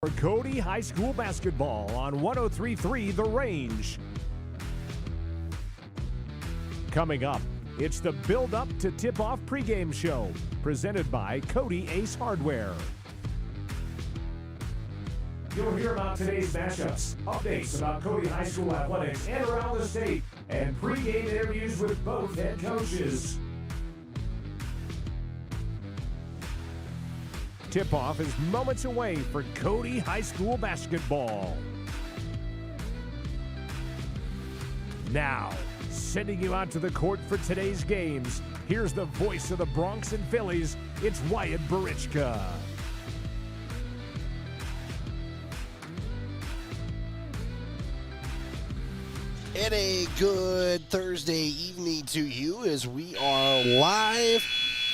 For Cody High School basketball on 103.3 The Range. Coming up, it's the Build Up to Tip-Off pregame show, presented by Cody Ace Hardware. You'll hear about today's matchups, updates about Cody High School athletics and around the state, and pregame interviews with both head coaches. Tip-off is moments away for Cody High School basketball. Now, sending you out to the court for today's games, here's the voice of the Bronx and Phillies, it's Wyatt Barichka. And a good Thursday evening to you as we are live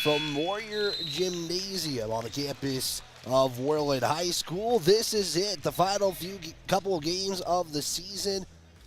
from Warrior Gymnasium on the campus of Worland High School. This is it, the final couple of games of the season,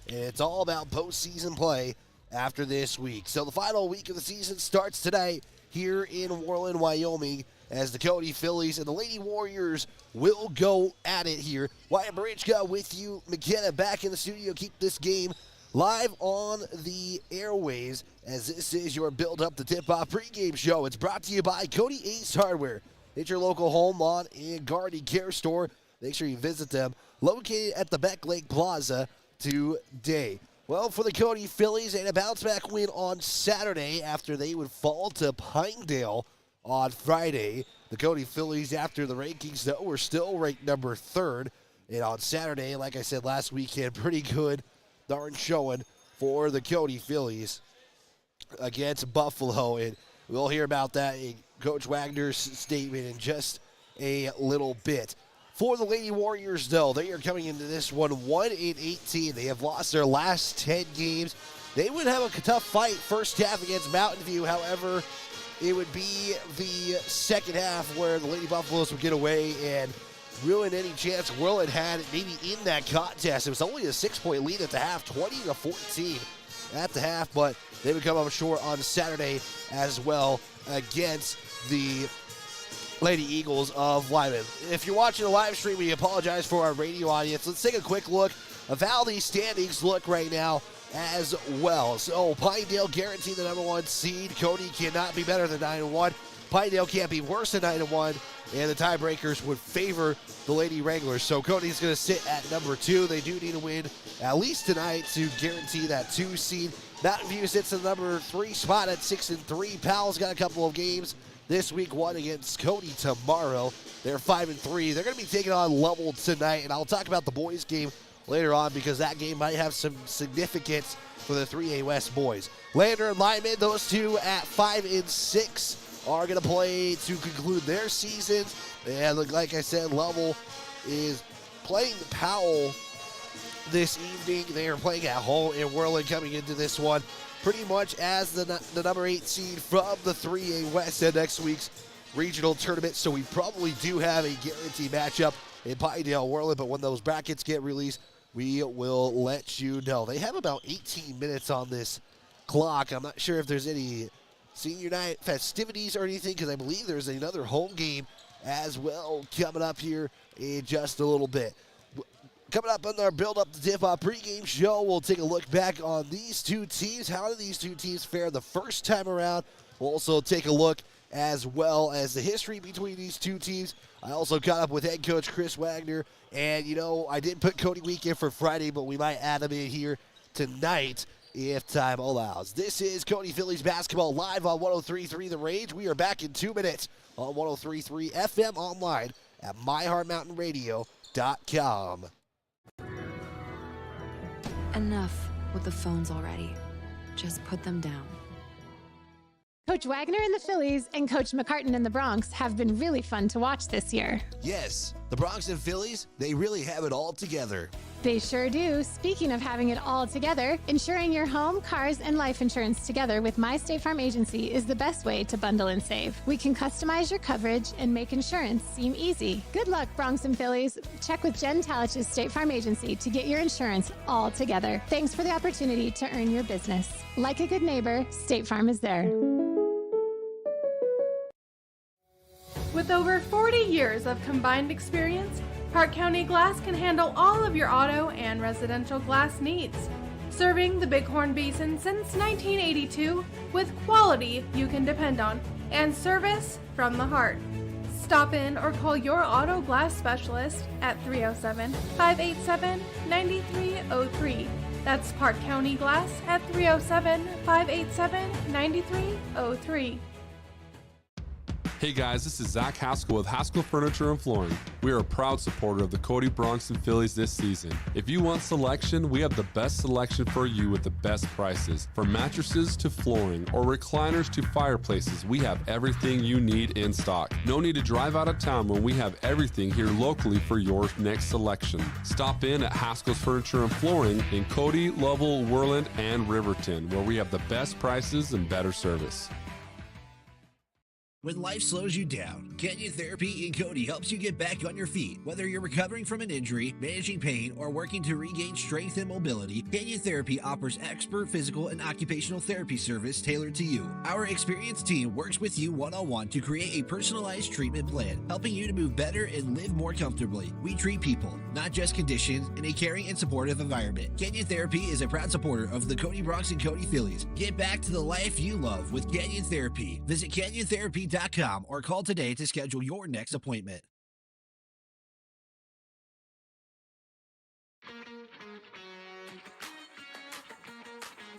and it's all about postseason play after this week. So the final week of the season starts tonight here in Worland, Wyoming, as the Cody Phillies and the Lady Warriors will go at it here. Wyatt Barichka with you, McKenna back in the studio, keep this game live on the airways, as this is your Build Up to Tip-Off pregame show. It's brought to you by Cody Ace Hardware. It's your local home, lawn, and garden care store. Make sure you visit them, located at the Beck Lake Plaza today. Well, for the Cody Phillies, and a bounce-back win on Saturday after they would fall to Pinedale on Friday. The Cody Phillies, after the rankings, though, were still ranked number 3rd. And on Saturday, like I said last weekend, pretty good darn showing for the Cody Phillies against Buffalo, and we'll hear about that in Coach Wagner's statement in just a little bit. For the Lady Warriors, though, they are coming into this one 1-18. They have lost their last 10 games. They would have a tough fight first half against Mountain View. However, it would be the second half where the Lady Buffaloes would get away and ruin any chance Worland had maybe in that contest. It was only a 6-point lead at the half, 20-14 at the half, but they would come up short on Saturday as well against the Lady Eagles of Wyoming. If you're watching the live stream, we apologize for our radio audience. Let's take a quick look of how these standings look right now as well. So Pinedale guaranteed the number 1 seed. Cody cannot be better than 9-1. Pinedale can't be worse than 9-1. And the tiebreakers would favor the Lady Wranglers. So Cody's going to sit at number 2. They do need to win at least tonight to guarantee that 2 seed. Mountain View sits in the number 3 spot at 6-3. Powell's got a couple of games this week, one against Cody tomorrow. They're 5-3. They're going to be taking on Lovell tonight, and I'll talk about the boys' game later on because that game might have some significance for the 3A West boys. Lander and Lyman, those two at 5-6. are going to play to conclude their seasons. And like I said, Lovell is playing Powell this evening. They are playing at home in Worland coming into this one pretty much as the number 8 seed from the 3A West at next week's regional tournament. So we probably do have a guaranteed matchup in Pinedale, Worland, but when those brackets get released, we will let you know. They have about 18 minutes on this clock. I'm not sure if there's any senior night festivities or anything, because I believe there's another home game as well coming up here in just a little bit. Coming up on our Build Up to Tip-Off pregame show, we'll take a look back on these two teams. How did these two teams fare the first time around? We'll also take a look as well as the history between these two teams. I also caught up with head coach Chris Wagner, and I didn't put Cody Week in for Friday, but we might add him in here tonight if time allows. This is Cody Phillies basketball live on 103.3 The Range. We are back in 2 minutes on 103.3 FM online at myheartmountainradio.com. Enough with the phones already. Just put them down. Coach Wagner and the Phillies and Coach McCartan and the Bronx have been really fun to watch this year. Yes, the Bronx and Phillies, they really have it all together. They sure do. Speaking of having it all together, insuring your home, cars, and life insurance together with My State Farm Agency is the best way to bundle and save. We can customize your coverage and make insurance seem easy. Good luck, Bronx and Phillies. Check with Jen Talich's State Farm Agency to get your insurance all together. Thanks for the opportunity to earn your business. Like a good neighbor, State Farm is there. With over 40 years of combined experience, Park County Glass can handle all of your auto and residential glass needs. Serving the Bighorn Basin since 1982 with quality you can depend on and service from the heart. Stop in or call your auto glass specialist at 307-587-9303. That's Park County Glass at 307-587-9303. Hey guys, this is Zach Haskell with Haskell Furniture and Flooring. We are a proud supporter of the Cody, Bronx, and Phillies this season. If you want selection, we have the best selection for you with the best prices. From mattresses to flooring or recliners to fireplaces, we have everything you need in stock. No need to drive out of town when we have everything here locally for your next selection. Stop in at Haskell's Furniture and Flooring in Cody, Lovell, Worland, and Riverton, where we have the best prices and better service. When life slows you down, Canyon Therapy in Cody helps you get back on your feet. Whether you're recovering from an injury, managing pain, or working to regain strength and mobility, Canyon Therapy offers expert physical and occupational therapy service tailored to you. Our experienced team works with you one-on-one to create a personalized treatment plan, helping you to move better and live more comfortably. We treat people, not just conditions, in a caring and supportive environment. Canyon Therapy is a proud supporter of the Cody, Bronx, and Cody Phillies. Get back to the life you love with Canyon Therapy. Visit CanyonTherapy.com or call today to schedule your next appointment.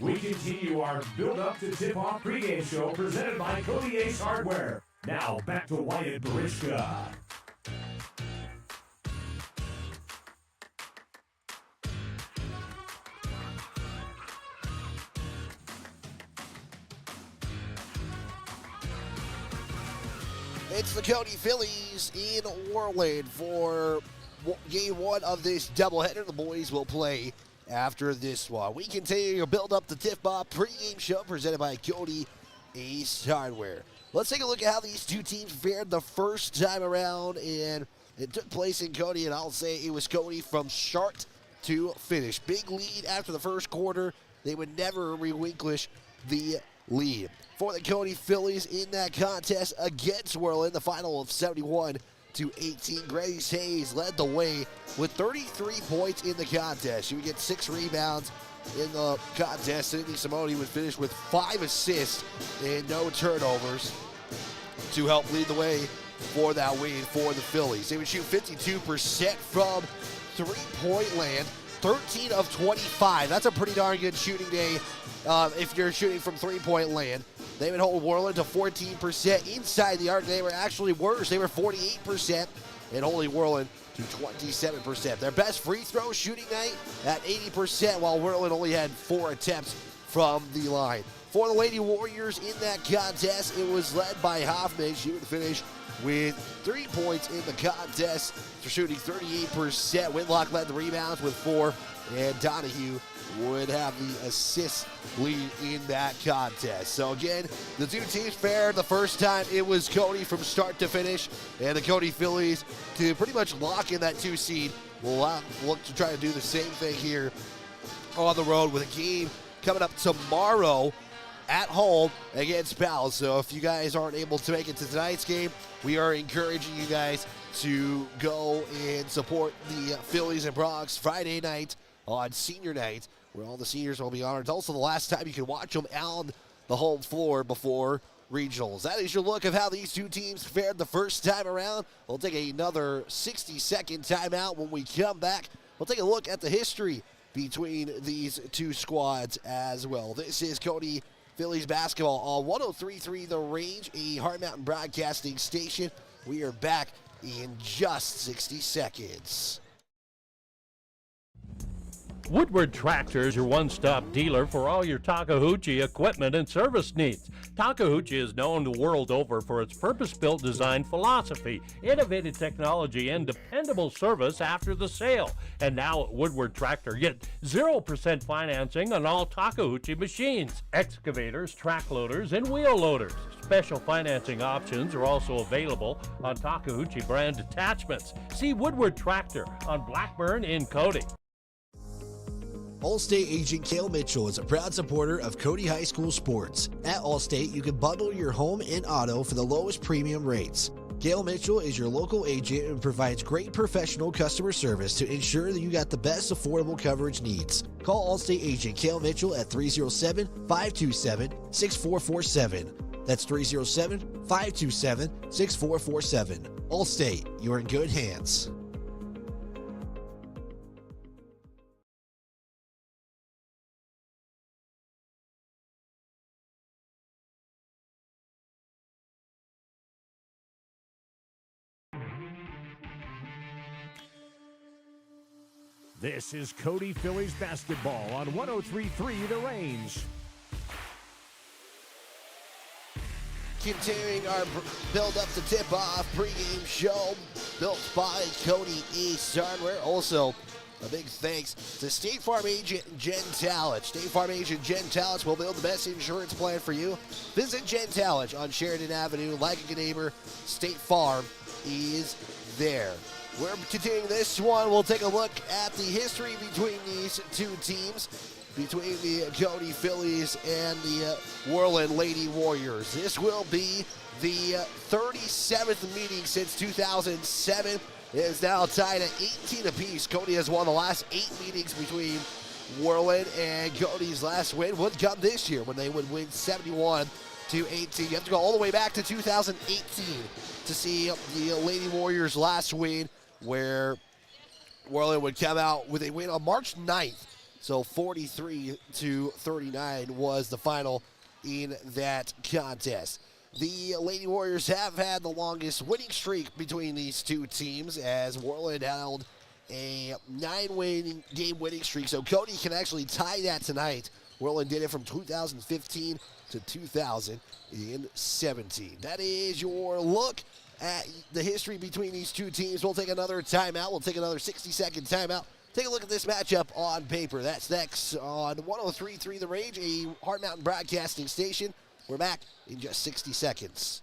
We continue our build-up to tip-off pregame show presented by Cody Ace Hardware. Now back to Wyatt Barishka. It's the Cody Phillies in Worland for game one of this doubleheader. The boys will play after this one. We continue to build up the tip-off pregame show presented by Cody Ace Hardware. Let's take a look at how these two teams fared the first time around, and it took place in Cody, and I'll say it was Cody from start to finish. Big lead after the first quarter. They would never relinquish the lead. For the Cody Phillies in that contest against Worland, the final of 71-18. Grace Hayes led the way with 33 points in the contest. She would get 6 rebounds in the contest. Sydney Simone would finish with 5 assists and no turnovers to help lead the way for that win for the Phillies. They would shoot 52% from three-point land, 13 of 25. That's a pretty darn good shooting day if you're shooting from three-point land. They would hold Worland to 14% inside the arc. They were actually worse. They were 48% and holding Worland to 27%. Their best free throw shooting night at 80%, while Worland only had 4 attempts from the line. For the Lady Warriors in that contest, it was led by Hoffman. She would finish with 3 points in the contest for shooting 38%. Whitlock led the rebounds with 4, and Donahue would have the assist lead in that contest. So again, the two teams fared the first time. It was Cody from start to finish, and the Cody Phillies to pretty much lock in that 2 seed. We'll look to try to do the same thing here on the road with a game coming up tomorrow at home against Pals. So if you guys aren't able to make it to tonight's game, we are encouraging you guys to go and support the Phillies and Bronx Friday night on senior night, where all the seniors will be honored. It's also the last time you can watch them on the home floor before regionals. That is your look of how these two teams fared the first time around. We'll take another 60-second timeout. When we come back, we'll take a look at the history between these two squads as well. This is Cody Phillies basketball on 103.3 The Range, a Hard Mountain Broadcasting station. We are back in just 60 seconds. Woodward Tractor is your one-stop dealer for all your Takahouchi equipment and service needs. Takahouchi is known the world over for its purpose-built design philosophy, innovative technology, and dependable service after the sale. And now at Woodward Tractor, get 0% financing on all Takahouchi machines, excavators, track loaders, and wheel loaders. Special financing options are also available on Takahouchi brand attachments. See Woodward Tractor on Blackburn in Cody. Allstate agent Cale Mitchell is a proud supporter of Cody High School sports. At Allstate, you can bundle your home and auto for the lowest premium rates. Gail Mitchell is your local agent and provides great professional customer service to ensure that you got the best affordable coverage needs. Call Allstate agent Gail Mitchell at 307-527-6447. That's 307-527-6447. Allstate, you're in good hands. This is Cody Phillies basketball on 103.3 The Range. Continuing our build-up to tip-off pregame show built by Cody East Hardware. Also, a big thanks to State Farm agent Jen Talich. State Farm agent Jen Talich will build the best insurance plan for you. Visit Jen Talich on Sheridan Avenue. Like a good neighbor, State Farm is there. We're continuing this one. We'll take a look at the history between these two teams, between the Cody Phillies and the Worland Lady Warriors. This will be the 37th meeting since 2007. It is now tied at 18 apiece. Cody has won the last 8 meetings between Worland, and Cody's last win would come this year when they would win 71-18. You have to go all the way back to 2018 to see the Lady Warriors' last win, where Worland would come out with a win on March 9th. So 43-39 was the final in that contest. The Lady Warriors have had the longest winning streak between these two teams, as Worland held a 9-game winning streak. So Cody can actually tie that tonight. Worland did it from 2015 to 2017. That is your look at the history between these two teams. We'll take another timeout. We'll take another 60-second timeout. Take a look at this matchup on paper. That's next on 103.3 The Range, a Hard Mountain Broadcasting station. We're back in just 60 seconds.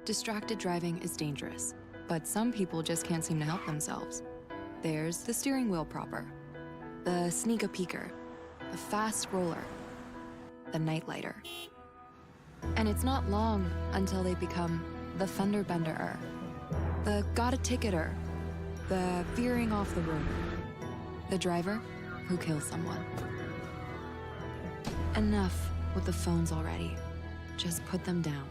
Distracted driving is dangerous, but some people just can't seem to help themselves. There's the steering wheel propper, the sneak-a-peeker, the fast scroller, the nightlighter. And it's not long until they become the fender benderer, the got-a-ticketer, the veering off the road, the driver who kills someone. Enough with the phones already. Just put them down.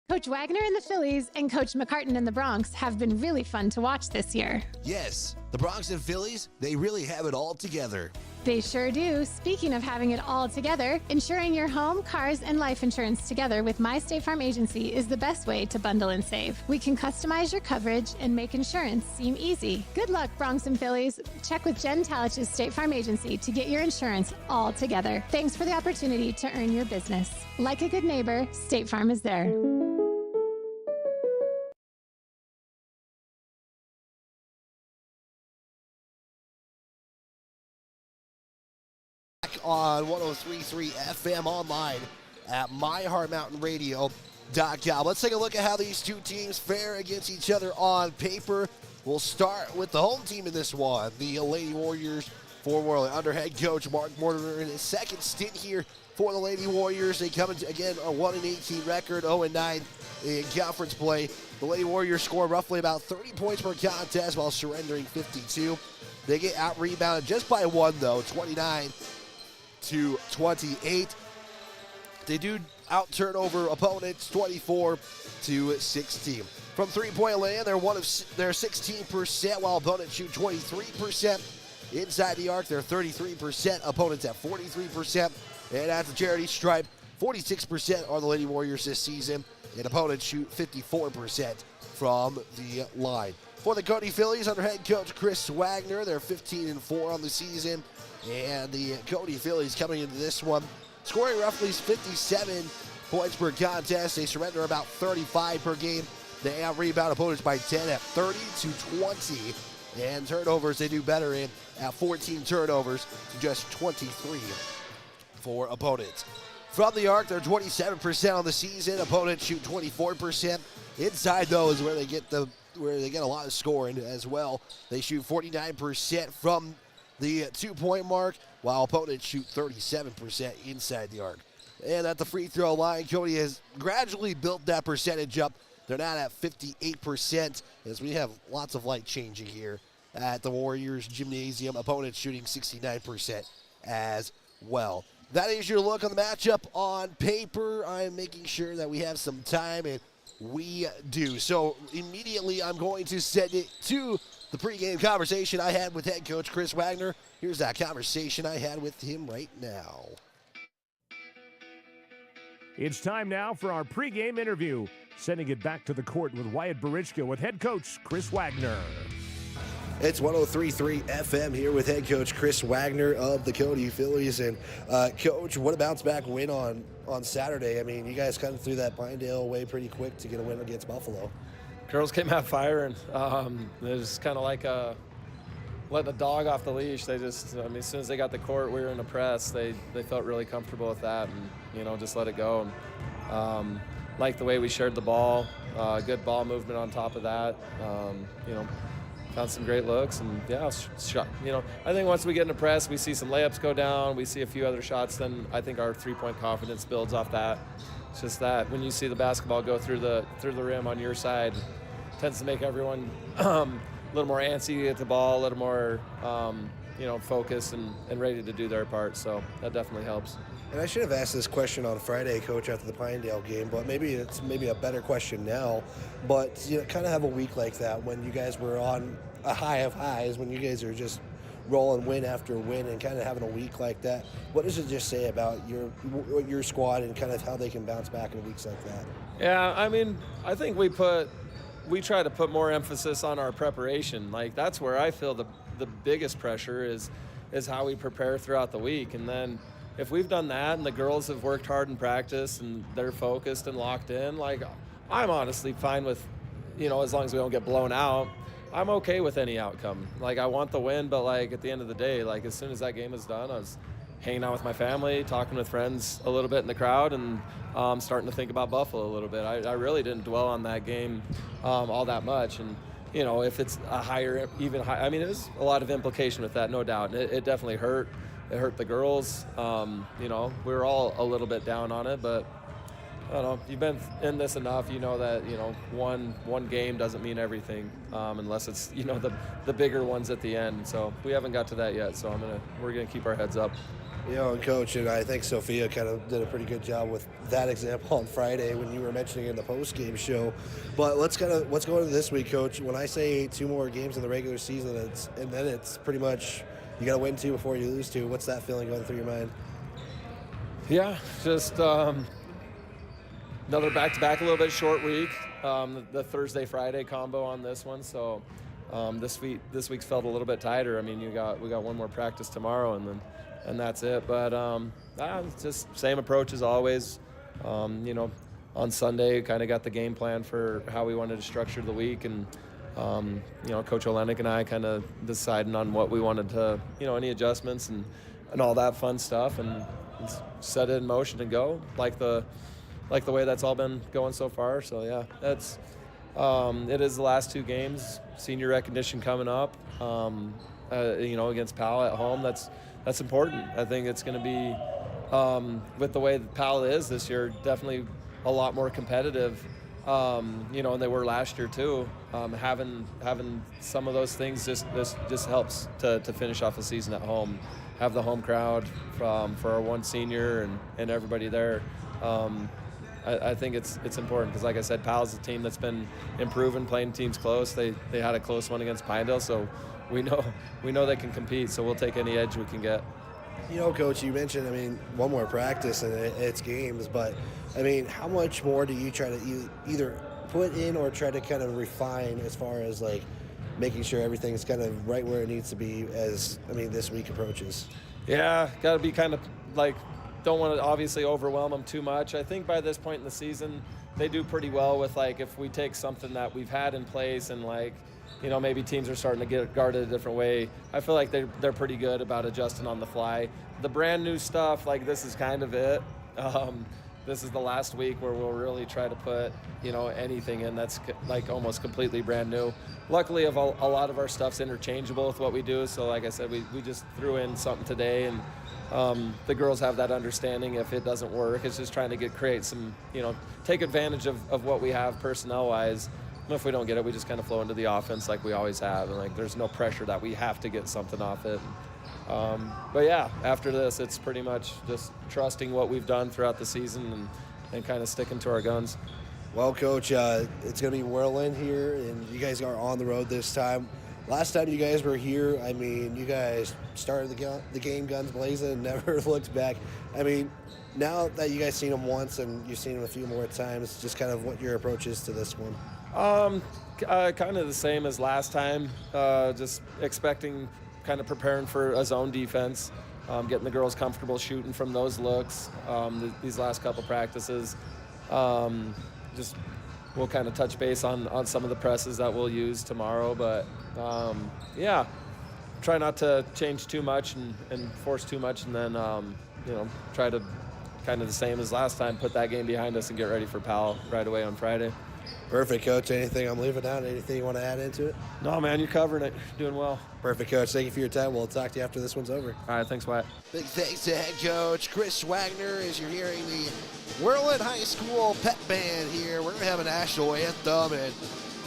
Coach Wagner and the Phillies and Coach McCartan and the Bronx have been really fun to watch this year. Yes, the Bronx and Phillies, they really have it all together. They sure do. Speaking of having it all together, insuring your home, cars, and life insurance together with My State Farm Agency is the best way to bundle and save. We can customize your coverage and make insurance seem easy. Good luck, Bronx and Phillies. Check with Jen Talich's State Farm Agency to get your insurance all together. Thanks for the opportunity to earn your business. Like a good neighbor, State Farm is there. On 103.3 FM, online at myheartmountainradio.com. Let's take a look at how these two teams fare against each other on paper. We'll start with the home team in this one, the Lady Warriors for Worland. Under head coach Mark Mortimer in his second stint here for the Lady Warriors. They come in, again, a 1-18 record, 0-9 in conference play. The Lady Warriors score roughly about 30 points per contest while surrendering 52. They get out-rebounded just by one, though, 29-28. They do out-turnover opponents 24-16. From three-point land, they're 16%, while opponents shoot 23%. Inside the arc, they're 33%, opponents at 43%. And at the charity stripe, 46% are the Lady Warriors this season, and opponents shoot 54% from the line. For the Cody Phillies, under head coach Chris Wagner, they're 15-4 on the season. And the Cody Phillies coming into this one, scoring roughly 57 points per contest. They surrender about 35 per game. They out-rebound opponents by 10 at 30-20. And turnovers, they do better in at 14 turnovers to just 23 for opponents. From the arc, they're 27% on the season. Opponents shoot 24%. Inside, though, is where they get a lot of scoring as well. They shoot 49% from the 2-point mark, while opponents shoot 37% inside the arc. And at the free throw line, Cody has gradually built that percentage up. They're not at 58%, as we have lots of light changing here at the Warriors Gymnasium. Opponents shooting 69% as well. That is your look on the matchup on paper. I'm making sure that we have some time, and we do. So immediately I'm going to send it to the pregame conversation I had with head coach Chris Wagner. Here's that conversation I had with him right now. It's time now for our pregame interview. Sending it back to the court with Wyatt Barichka with head coach Chris Wagner. It's 103.3 FM here with head coach Chris Wagner of the Cody Phillies. And coach, what a bounce back win on Saturday. I mean, you guys kind of threw that Pinedale away pretty quick to get a win against Buffalo. Girls came out firing. It was kind of like letting a dog off the leash. They just, I mean, as soon as they got the court, we were in the press. They felt really comfortable with that, and just let it go. And, like the way we shared the ball, good ball movement on top of that. Found some great looks, and yeah, I think once we get in the press, we see some layups go down, we see a few other shots, then I think our three-point confidence builds off that. It's just that when you see the basketball go through the rim on your side, it tends to make everyone a little more antsy at the ball, a little more focused and ready to do their part. So that definitely helps. And I should have asked this question on Friday, Coach, after the Pinedale game, but maybe it's a better question now. But kind of have a week like that when you guys were on a high of highs, when you guys are just rolling win after win, and kind of having a week like that. What does it just say about your squad and kind of how they can bounce back in weeks like that? Yeah, I mean, I think we try to put more emphasis on our preparation. Like, that's where I feel the biggest pressure is how we prepare throughout the week. And then if we've done that and the girls have worked hard in practice and they're focused and locked in, like, I'm honestly fine with, as long as we don't get blown out, I'm okay with any outcome. Like, I want the win, but like at the end of the day, like as soon as that game is done, I was hanging out with my family, talking with friends a little bit in the crowd, and starting to think about Buffalo a little bit. I really didn't dwell on that game all that much. And, if it's a higher, even high, I mean, there's a lot of implication with that, no doubt. And it definitely hurt. It hurt the girls. We were all a little bit down on it, but I don't know. You've been in this enough, that one game doesn't mean everything, unless it's the bigger ones at the end. So we haven't got to that yet. So we're gonna keep our heads up. And Coach, and I think Sophia kind of did a pretty good job with that example on Friday when you were mentioning it in the post-game show. But let's go into this week, Coach. When I say 2 more games in the regular season, then it's pretty much you got to win 2 before you lose 2. What's that feeling going through your mind? Yeah, just another back-to-back, a little bit short week. The Thursday-Friday combo on this one, so this week's felt a little bit tighter. I mean, we got one more practice tomorrow, and that's it. But it's just same approach as always. On Sunday, kind of got the game plan for how we wanted to structure the week, and Coach Olenek and I kind of deciding on what we wanted to, any adjustments and all that fun stuff, and set it in motion and go like the way that's all been going so far. So yeah, that's it is the last 2 games, senior recognition coming up, against Powell at home. That's important. I think it's going to be with the way that Powell is this year, definitely a lot more competitive, than they were last year too. Having some of those things just helps to finish off the season at home. Have the home crowd for our one senior and everybody there. I think it's important because, like I said, Powell's a team that's been improving, playing teams close. They had a close one against Pinedale, so we know they can compete. So we'll take any edge we can get. Coach, you mentioned, one more practice and it's games, but how much more do you try to either put in or try to kind of refine as far as like making sure everything's kind of right where it needs to be as this week approaches? Yeah, got to be kind of like, don't want to obviously overwhelm them too much. I think by this point in the season, they do pretty well with like if we take something that we've had in place and like, maybe teams are starting to get guarded a different way. I feel like they're pretty good about adjusting on the fly. The brand new stuff, like this is kind of it. this is the last week where we'll really try to put, anything in that's like almost completely brand new. Luckily, a lot of our stuff's interchangeable with what we do. So like I said, we just threw in something today, and the girls have that understanding if it doesn't work. It's just trying to create some, take advantage of what we have personnel-wise. And if we don't get it, we just kind of flow into the offense like we always have. And like, there's no pressure that we have to get something off it. But yeah, after this, it's pretty much just trusting what we've done throughout the season and kind of sticking to our guns. Well, Coach, it's going to be Worland here, and you guys are on the road this time. Last time you guys were here, I mean, you guys started the game guns blazing and never looked back. I mean, now that you guys seen them once and you've seen them a few more times, just kind of what your approach is to this one. Kind of the same as last time, just expecting, kind of preparing for a zone defense, getting the girls comfortable shooting from those looks these last couple practices. Just we'll kind of touch base on some of the presses that we'll use tomorrow, but yeah, try not to change too much and force too much, and then try to kind of the same as last time, put that game behind us and get ready for Powell right away on Friday. Perfect, Coach. Anything I'm leaving out? Anything you want to add into it? No, man, you're covering it. You're doing well. Perfect, Coach. Thank you for your time. We'll talk to you after this one's over. All right, thanks, Wyatt. Big thanks to head coach Chris Wagner as you're hearing the Worland High School pep band here. We're going to have a national anthem, and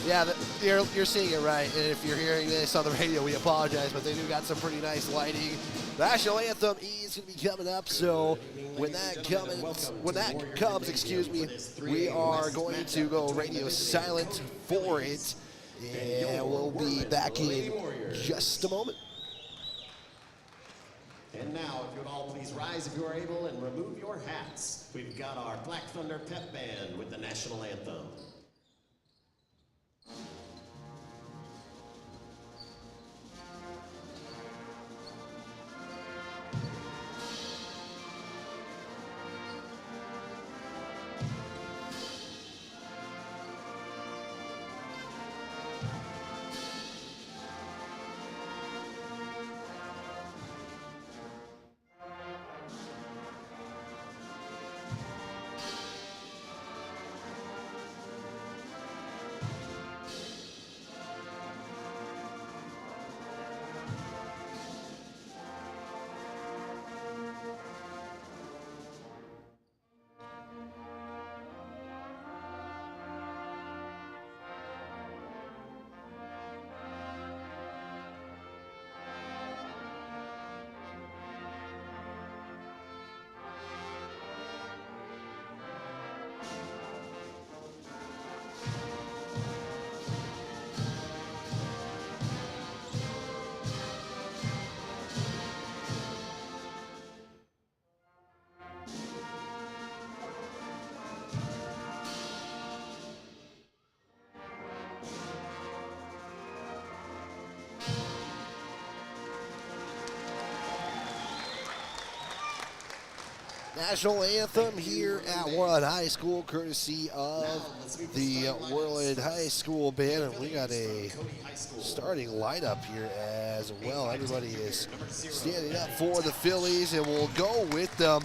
yeah, you're seeing it right. And if you're hearing this on the radio, we apologize, but they do got some pretty nice lighting. The national anthem is going to be coming up, so when that comes, we are going to go radio silent for it, and we'll be back in just a moment. And now, if you would all please rise if you are able and remove your hats. We've got our Black Thunder pep band with the national anthem. National anthem here at Worland High School, courtesy of the Worland High School band, and we got a starting lineup here as well. Everybody is standing up for the Phillies, and we'll go with them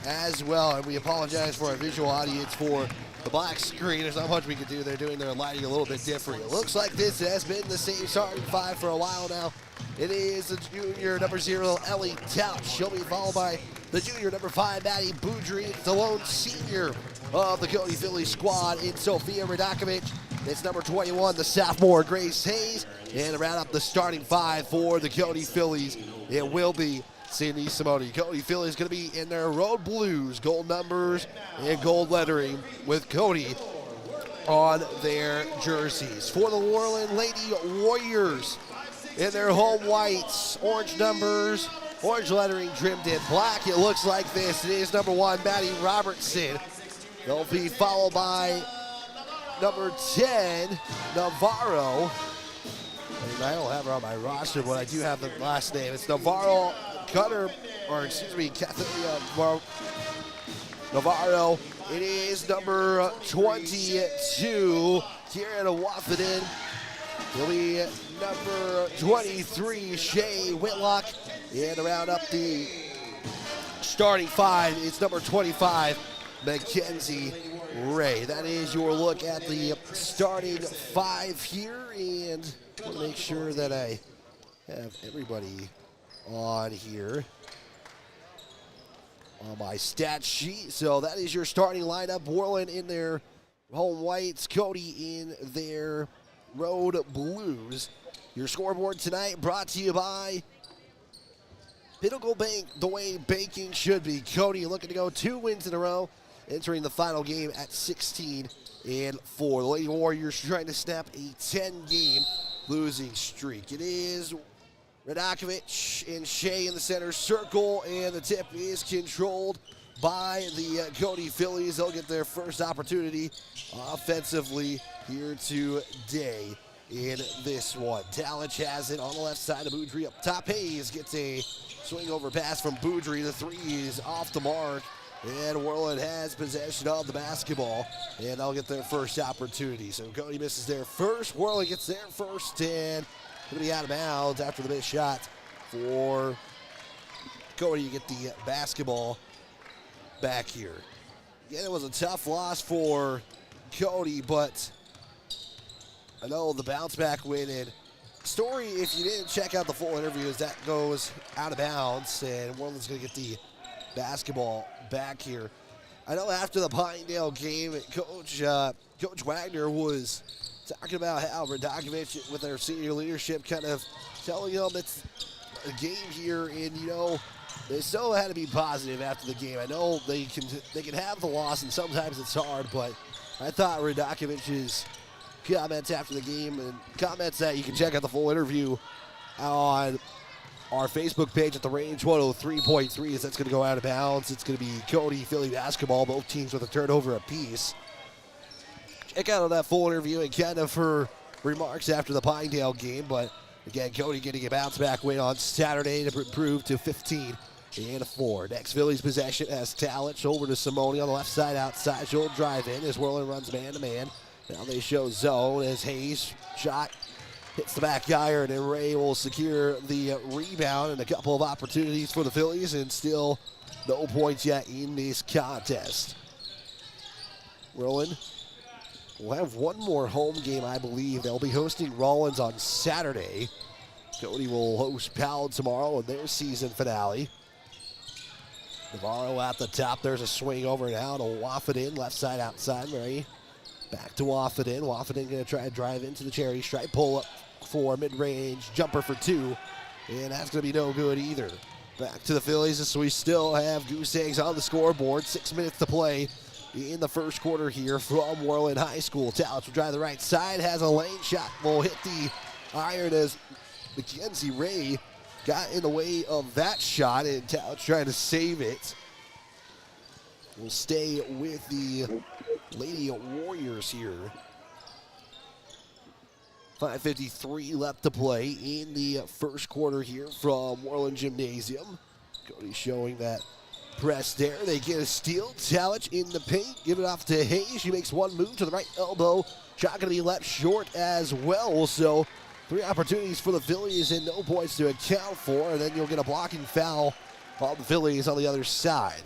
as well. And we apologize for our visual audience for the black screen. There's not much we can do. They're doing their lighting a little bit different. It looks like this has been the same starting five for a while now. It is the junior number 0, Ellie Touch. She'll be followed by the junior number 5, Maddie Boudry. The lone senior of the Cody Phillies squad in Sophia Radakovic. It's number 21, the sophomore Grace Hayes. And to round up the starting five for the Cody Phillies, it will be Cindy Simone. Cody Phillies going to be in their road blues, gold numbers and gold lettering with Cody on their jerseys. For the Worland Lady Warriors, in their home whites, orange numbers, orange lettering trimmed in black. It looks like this. It is number 1, Maddie Robertson. They'll be followed by number 10, Navarro. And I don't have her on my roster, but I do have the last name. It's Navarro Cutter, or excuse me, Navarro. It is number 22, Kieran Waffenden. He'll be number 23, Shay Whitlock. And to round up the starting five, it's number 25, Mackenzie Ray. That is your look at the starting 5 here, and I want to make sure that I have everybody on here on my stat sheet. So that is your starting lineup. Worland in their home whites, Cody in their road blues. Your scoreboard tonight brought to you by Pinnacle Bank, the way banking should be. Cody looking to go 2 wins in a row, entering the final game at 16-4. The Lady Warriors trying to snap a 10-game losing streak. It is Radakovic and Shea in the center circle, and the tip is controlled by the Cody Phillies. They'll get their first opportunity offensively here today in this one. Talich has it on the left side of Boudry up top. Hayes gets a swing over pass from Boudry. The three is off the mark, and Worland has possession of the basketball, and they'll get their first opportunity. So Cody misses their first. Worland gets their first, and going to be out of bounds after the missed shot for Cody to get the basketball back here. Again, it was a tough loss for Cody, but I know the bounce back win. And Story, if you didn't check out the full interviews, that goes out of bounds, and Worland's going to get the basketball back here. I know after the Pinedale game, Coach Wagner was talking about how Radakovic, with their senior leadership, kind of telling them it's a game here, and they still had to be positive after the game. I know they can have the loss, and sometimes it's hard, but I thought Radakovic's comments after the game, and comments that you can check out the full interview on our Facebook page at the Range 103.3, as that's going to go out of bounds. It's going to be Cody Philly basketball, both teams with a turnover apiece. Check out that full interview and kind of her remarks after the Pinedale game. But again, Cody getting a bounce back win on Saturday to improve to 15-4. Next Phillies possession as Talich over to Simone on the left side outside. She'll drive in as Worland runs man to man. Now they show zone as Hayes shot hits the back iron, and Ray will secure the rebound, and a couple of opportunities for the Phillies, and still no points yet in this contest. Worland will have one more home game, I believe. They'll be hosting Rollins on Saturday. Cody will host Powell tomorrow in their season finale. Navarro at the top. There's a swing over now to Wafford left side outside. Ray back to Wafford. Wafford going to try to drive into the cherry stripe. Pull up for mid-range. Jumper for 2. And that's going to be no good either. Back to the Phillies. So we still have goose eggs on the scoreboard. 6 minutes to play in the first quarter here from Worland High School. Talich will drive the right side. Has a lane shot. Will hit the iron as Mackenzie Ray got in the way of that shot. And Talich trying to save it. We'll stay with the Lady Warriors here. 5:53 left to play in the first quarter here from Worland Gymnasium. Cody showing that press there. They get a steal. Talich in the paint. Give it off to Hayes. She makes one move to the right elbow. Shot going to be left short as well. So 3 opportunities for the Phillies and no points to account for. And then you'll get a blocking foul on the Phillies on the other side.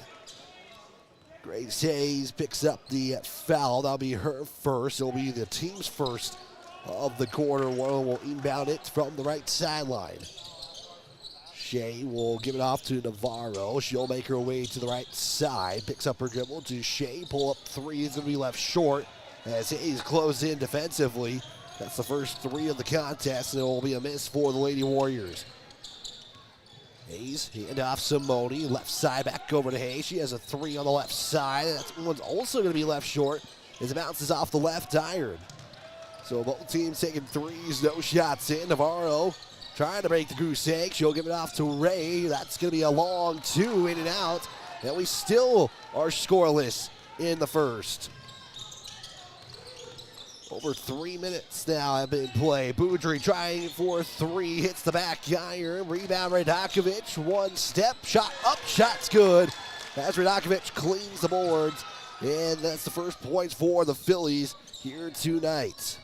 Grace Hayes picks up the foul. That'll be her first. It'll be the team's first of the quarter. Worland will inbound it from the right sideline. Shea will give it off to Navarro. She'll make her way to the right side. Picks up her dribble to Shea. Pull up 3 is going to be left short as Hayes closes in defensively. That's the first 3 of the contest, and it will be a miss for the Lady Warriors. Hayes, hand off Simone. Left side back over to Hayes. She has a 3 on the left side. That one's also going to be left short as it bounces off the left iron. So both teams taking 3s, no shots in. Navarro trying to break the goose egg. She'll give it off to Ray. That's going to be a long 2 in and out. And we still are scoreless in the first. Over 3 minutes now have been played. Boudry trying for 3. Hits the back iron. Rebound Radakovic. 1 step. Shot up. Shot's good. As Radakovic cleans the boards. And that's the first points for the Phillies here tonight.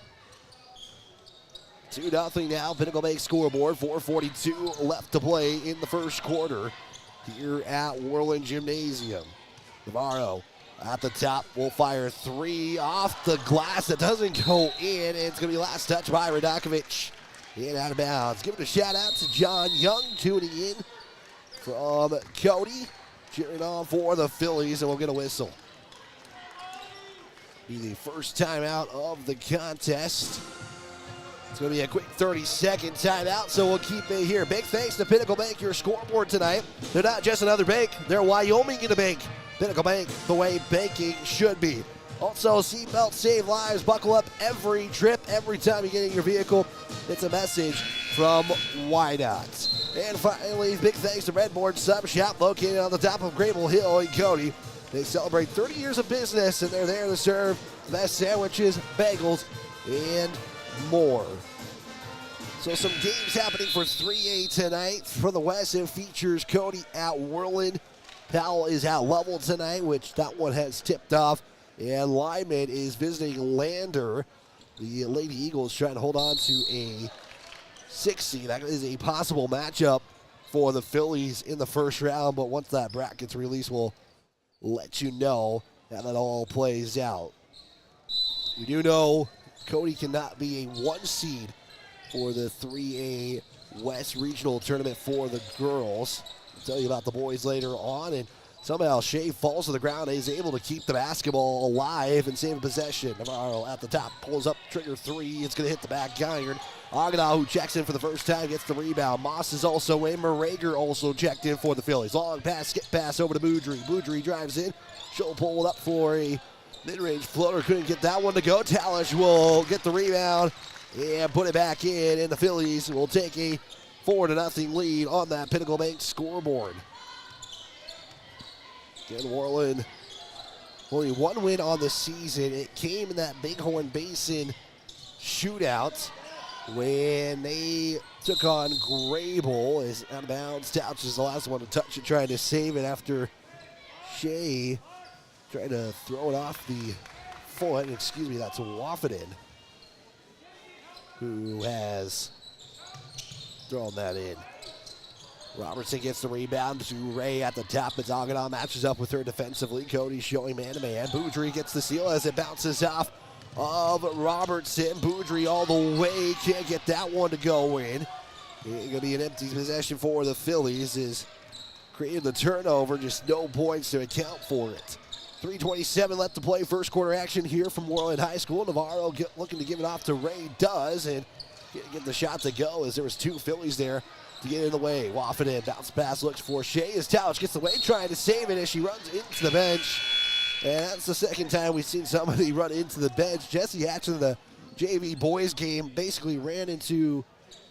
2-0 now, Pinnacle Bank scoreboard. 4:42 left to play in the first quarter here at Worland Gymnasium. Navarro at the top will fire three off the glass. That doesn't go in, and it's going to be last touch by Radakovic. In out of bounds. Give it a shout out to John Young tuning in from Cody. Cheering on for the Phillies, and we'll get a whistle. Be the first timeout of the contest. It's going to be a quick 30-second timeout, so we'll keep it here. Big thanks to Pinnacle Bank, your scoreboard tonight. They're not just another bank, they're Wyoming in a bank. Pinnacle Bank, the way banking should be. Also, seatbelts save lives. Buckle up every trip, every time you get in your vehicle. It's a message from YDOT. And finally, big thanks to Redboard Sub Shop, located on the top of Grable Hill in Cody. They celebrate 30 years of business, and they're there to serve the best sandwiches, bagels, and more. So some games happening for 3A tonight. For the West, it features Cody at Worland. Powell is at Level tonight, which that one has tipped off. And Lyman is visiting Lander. The Lady Eagles trying to hold on to a 6 seed. That is a possible matchup for the Phillies in the first round, but once that bracket's released, we'll let you know how that all plays out. We do know Cody cannot be a 1 seed for the 3A West Regional Tournament for the girls. I'll tell you about the boys later on, and somehow Shea falls to the ground and is able to keep the basketball alive and save a possession. Navarro at the top, pulls up, trigger three. It's going to hit the back iron. Agada, who checks in for the first time, gets the rebound. Moss is also in. Morager also checked in for the Phillies. Long pass, skip pass over to Boudry. Boudry drives in. She'll pull it up for a mid-range floater. Couldn't get that one to go. Talish will get the rebound and put it back in, and the Phillies will take a 4-0 lead on that Pinnacle Bank scoreboard. Again, Worland, only one win on the season. It came in that Bighorn Basin shootout when they took on Grable. Is out of bounds. Touch is the last one to touch it, trying to save it after Shea tried to throw it off the foot. Excuse me, that's Waffenden who has thrown that in. Robertson gets the rebound to Ray at the top. But Agada matches up with her defensively. Cody showing man-to-man. Boudry gets the steal as it bounces off of Robertson. Boudry all the way. Can't get that one to go in. It's going to be an empty possession for the Phillies. Is created the turnover. Just no points to account for it. 3:27 left to play. First quarter action here from Worland High School. Navarro looking to give it off to Ray. Does. And get the shot to go as there was two Phillies there to get in the way. Waffenden, bounce pass, looks for Shea as Tauch gets away, trying to save it as she runs into the bench. And that's the second time we've seen somebody run into the bench. Jesse Hatch in the JV boys game basically ran into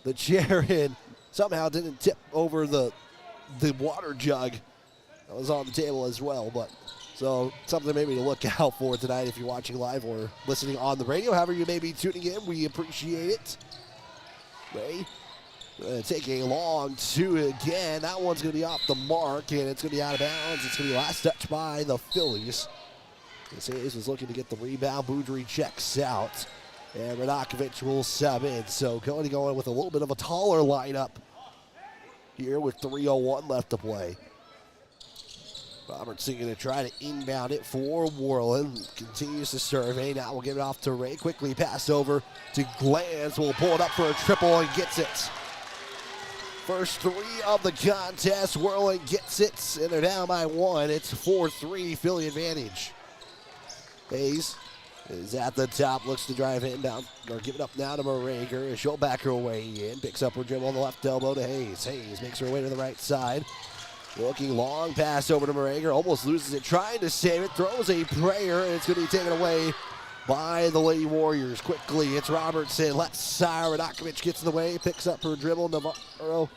the chair and somehow didn't tip over the water jug that was on the table as well. But so something maybe to look out for tonight if you're watching live or listening on the radio. However you may be tuning in, we appreciate it. Ray take a long two again. That one's going to be off the mark, and it's going to be out of bounds. It's going to be last touch by the Phillies. Hayes was looking to get the rebound. Boudry checks out, and Radakovic will sub in. So Cody going with a little bit of a taller lineup here with 3:01 left to play. Robertson going to try to inbound it for Worland. Continues to survey. Now we'll give it off to Ray. Quickly pass over to Glantz. Will pull it up for a triple and gets it. First three of the contest. Worland gets it, and they're down by one. It's 4-3 Philly advantage. Hayes is at the top. Looks to drive in down. Or give it up now to Morager. She'll back her way in. Picks up her dribble on the left elbow to Hayes. Hayes makes her way to the right side. Looking long pass over to Morager. Almost loses it. Trying to save it. Throws a prayer, and it's going to be taken away by the Lady Warriors. Quickly, it's Robertson. Left side. Radakovic gets in the way. Picks up her dribble. Navarro.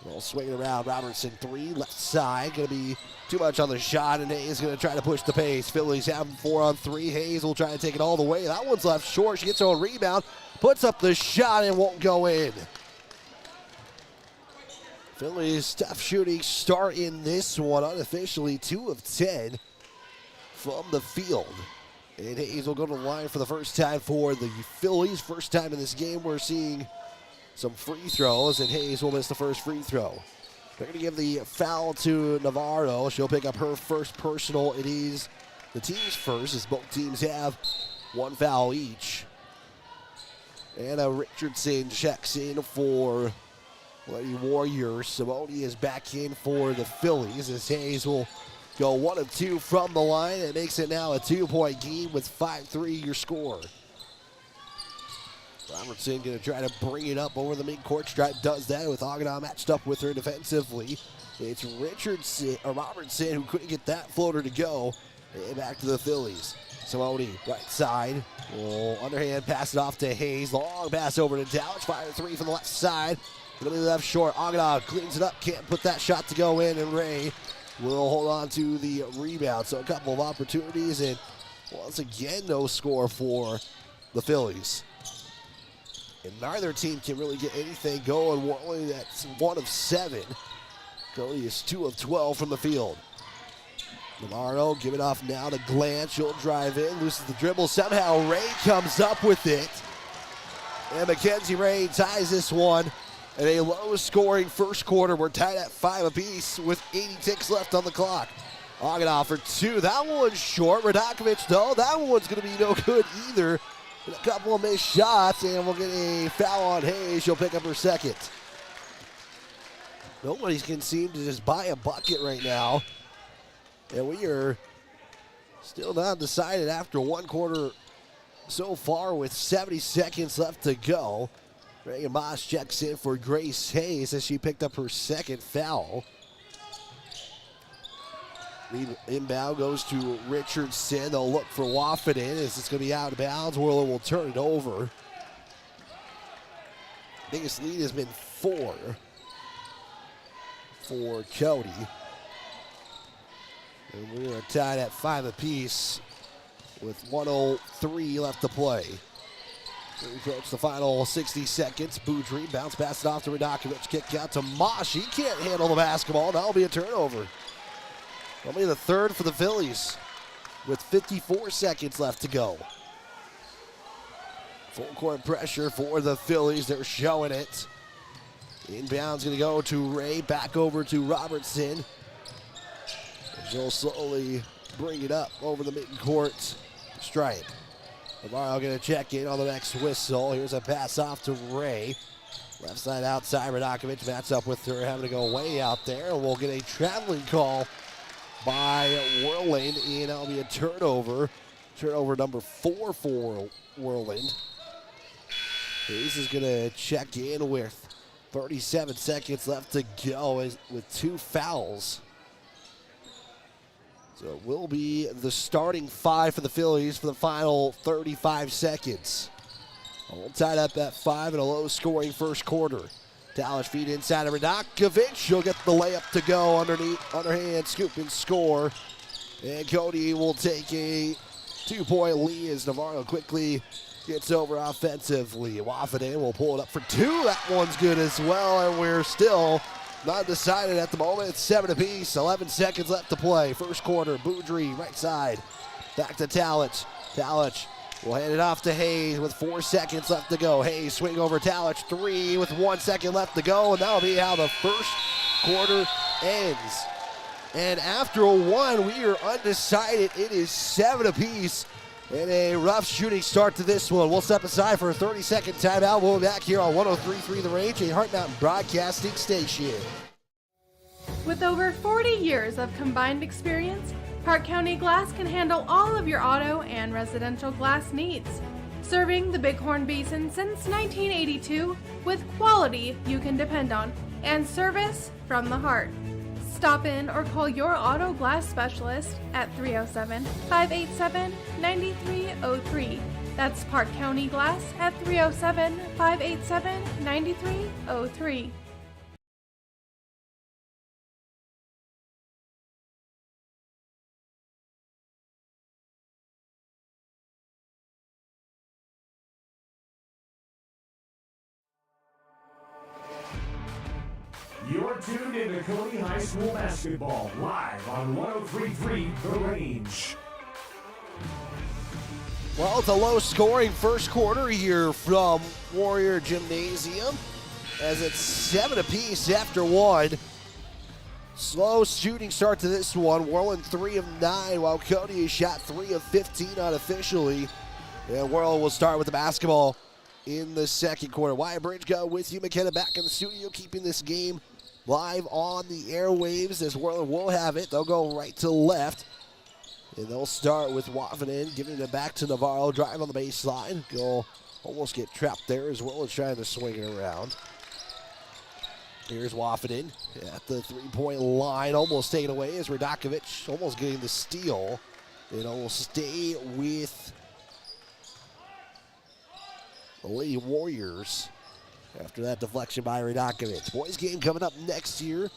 Well, swinging around. Robertson, three. Left side. Going to be too much on the shot, and Hayes going to try to push the pace. Phillies have 4-on-3. Hayes will try to take it all the way. That one's left short. She gets her own rebound. Puts up the shot and won't go in. Phillies tough shooting start in this one. Unofficially 2 of 10 from the field. And Hayes will go to the line for the first time for the Phillies. First time in this game we're seeing some free throws, and Hayes will miss the first free throw. They're going to give the foul to Navarro. She'll pick up her first personal. It is the teams first, as both teams have one foul each. Anna Richardson checks in for Lady Warriors. Simone is back in for the Phillies, as Hayes will go 1 of 2 from the line. It makes it now a 2-point game with 5-3 your score. Robertson going to try to bring it up over the midcourt stripe. Does that with Agana matched up with her defensively. It's Robertson who couldn't get that floater to go. And back to the Phillies. Simone, right side. Will underhand pass it off to Hayes. Long pass over to Dallas. Fire 3 from the left side. Going to be left short. Agana cleans it up. Can't put that shot to go in. And Ray will hold on to the rebound. So a couple of opportunities. And once again, no score for the Phillies. And neither team can really get anything going. Worland, that's 1 of 7. Cody is 2 of 12 from the field. Navarro giving off now to Glant. She'll drive in, loses the dribble. Somehow Ray comes up with it. And Mackenzie Ray ties this one. In a low-scoring first quarter, we're tied at 5 apiece with 80 ticks left on the clock. Agana for 2. That one's short. Radakovic, though, that one's going to be no good either. And a couple of missed shots, and we'll get a foul on Hayes. She'll pick up her second. Nobody can seem to just buy a bucket right now. And we are still not decided after one quarter so far with 70 seconds left to go. Reagan Moss checks in for Grace Hayes as she picked up her second foul. Inbound goes to Richardson. They'll look for Waffenden as it's going to be out of bounds. Worland will turn it over. Biggest lead has been 4 for Cody. And we are tied at 5 apiece with 1:03 left to play. We approach the final 60 seconds. Boudry bounce pass it off to Radakovic. Kick out to Mosh. He can't handle the basketball. That'll be a turnover. Only the third for the Phillies with 54 seconds left to go. Full court pressure for the Phillies. They're showing it. Inbound's going to go to Ray. Back over to Robertson. She'll slowly bring it up over the midcourt stripe. Navarro going to check in on the next whistle. Here's a pass off to Ray. Left side outside. Radakovic matches up with her, having to go way out there. And we'll get a traveling call by Worland, and that'll be a turnover. Turnover number 4 for Worland. Hayes is going to check in with 37 seconds left to go with 2 fouls. So it will be the starting 5 for the Phillies for the final 35 seconds. All tied up at 5 in a low-scoring first quarter. Dallas feed inside of Radakovic. She'll get the layup to go underhand, scoop and score. And Cody will take a 2-point lead as Navarro quickly gets over offensively. Waffenden will pull it up for 2. That one's good as well, and we're still not decided at the moment. It's 7 apiece, 11 seconds left to play. First quarter, Boudry, right side. Back to Talich. Talich will hand it off to Hayes with 4 seconds left to go. Hayes swing over Talich, 3 with 1 second left to go, and that'll be how the first quarter ends. And after a 1, we are undecided. It is 7 apiece, and a rough shooting start to this one. We'll step aside for a 30-second timeout. We'll be back here on 103.3 The Range, a Heart Mountain Broadcasting station. With over 40 years of combined experience, Park County Glass can handle all of your auto and residential glass needs. Serving the Bighorn Basin since 1982 with quality you can depend on and service from the heart. Stop in or call your auto glass specialist at 307-587-9303. That's Park County Glass at 307-587-9303. You're tuned into Cody High School basketball live on 103.3 The Range. Well, it's a low-scoring first quarter here from Warrior Gymnasium as it's 7 apiece after 1. Slow shooting start to this one. Worland 3 of 9, while Cody has shot 3 of 15 unofficially. And Worland will start with the basketball in the second quarter. Wyatt Bridgegot with you. McKenna back in the studio, keeping this game live on the airwaves as Worland will have it. They'll go right to left. And they'll start with Waffinen, giving it back to Navarro. Drive on the baseline. Go almost get trapped there as Worland's trying to swing it around. Here's Waffinen at the three-point line, almost taken away as Radakovic almost getting the steal. And will stay with the Lady Warriors after that deflection by Radakovic. Boys game coming up next year.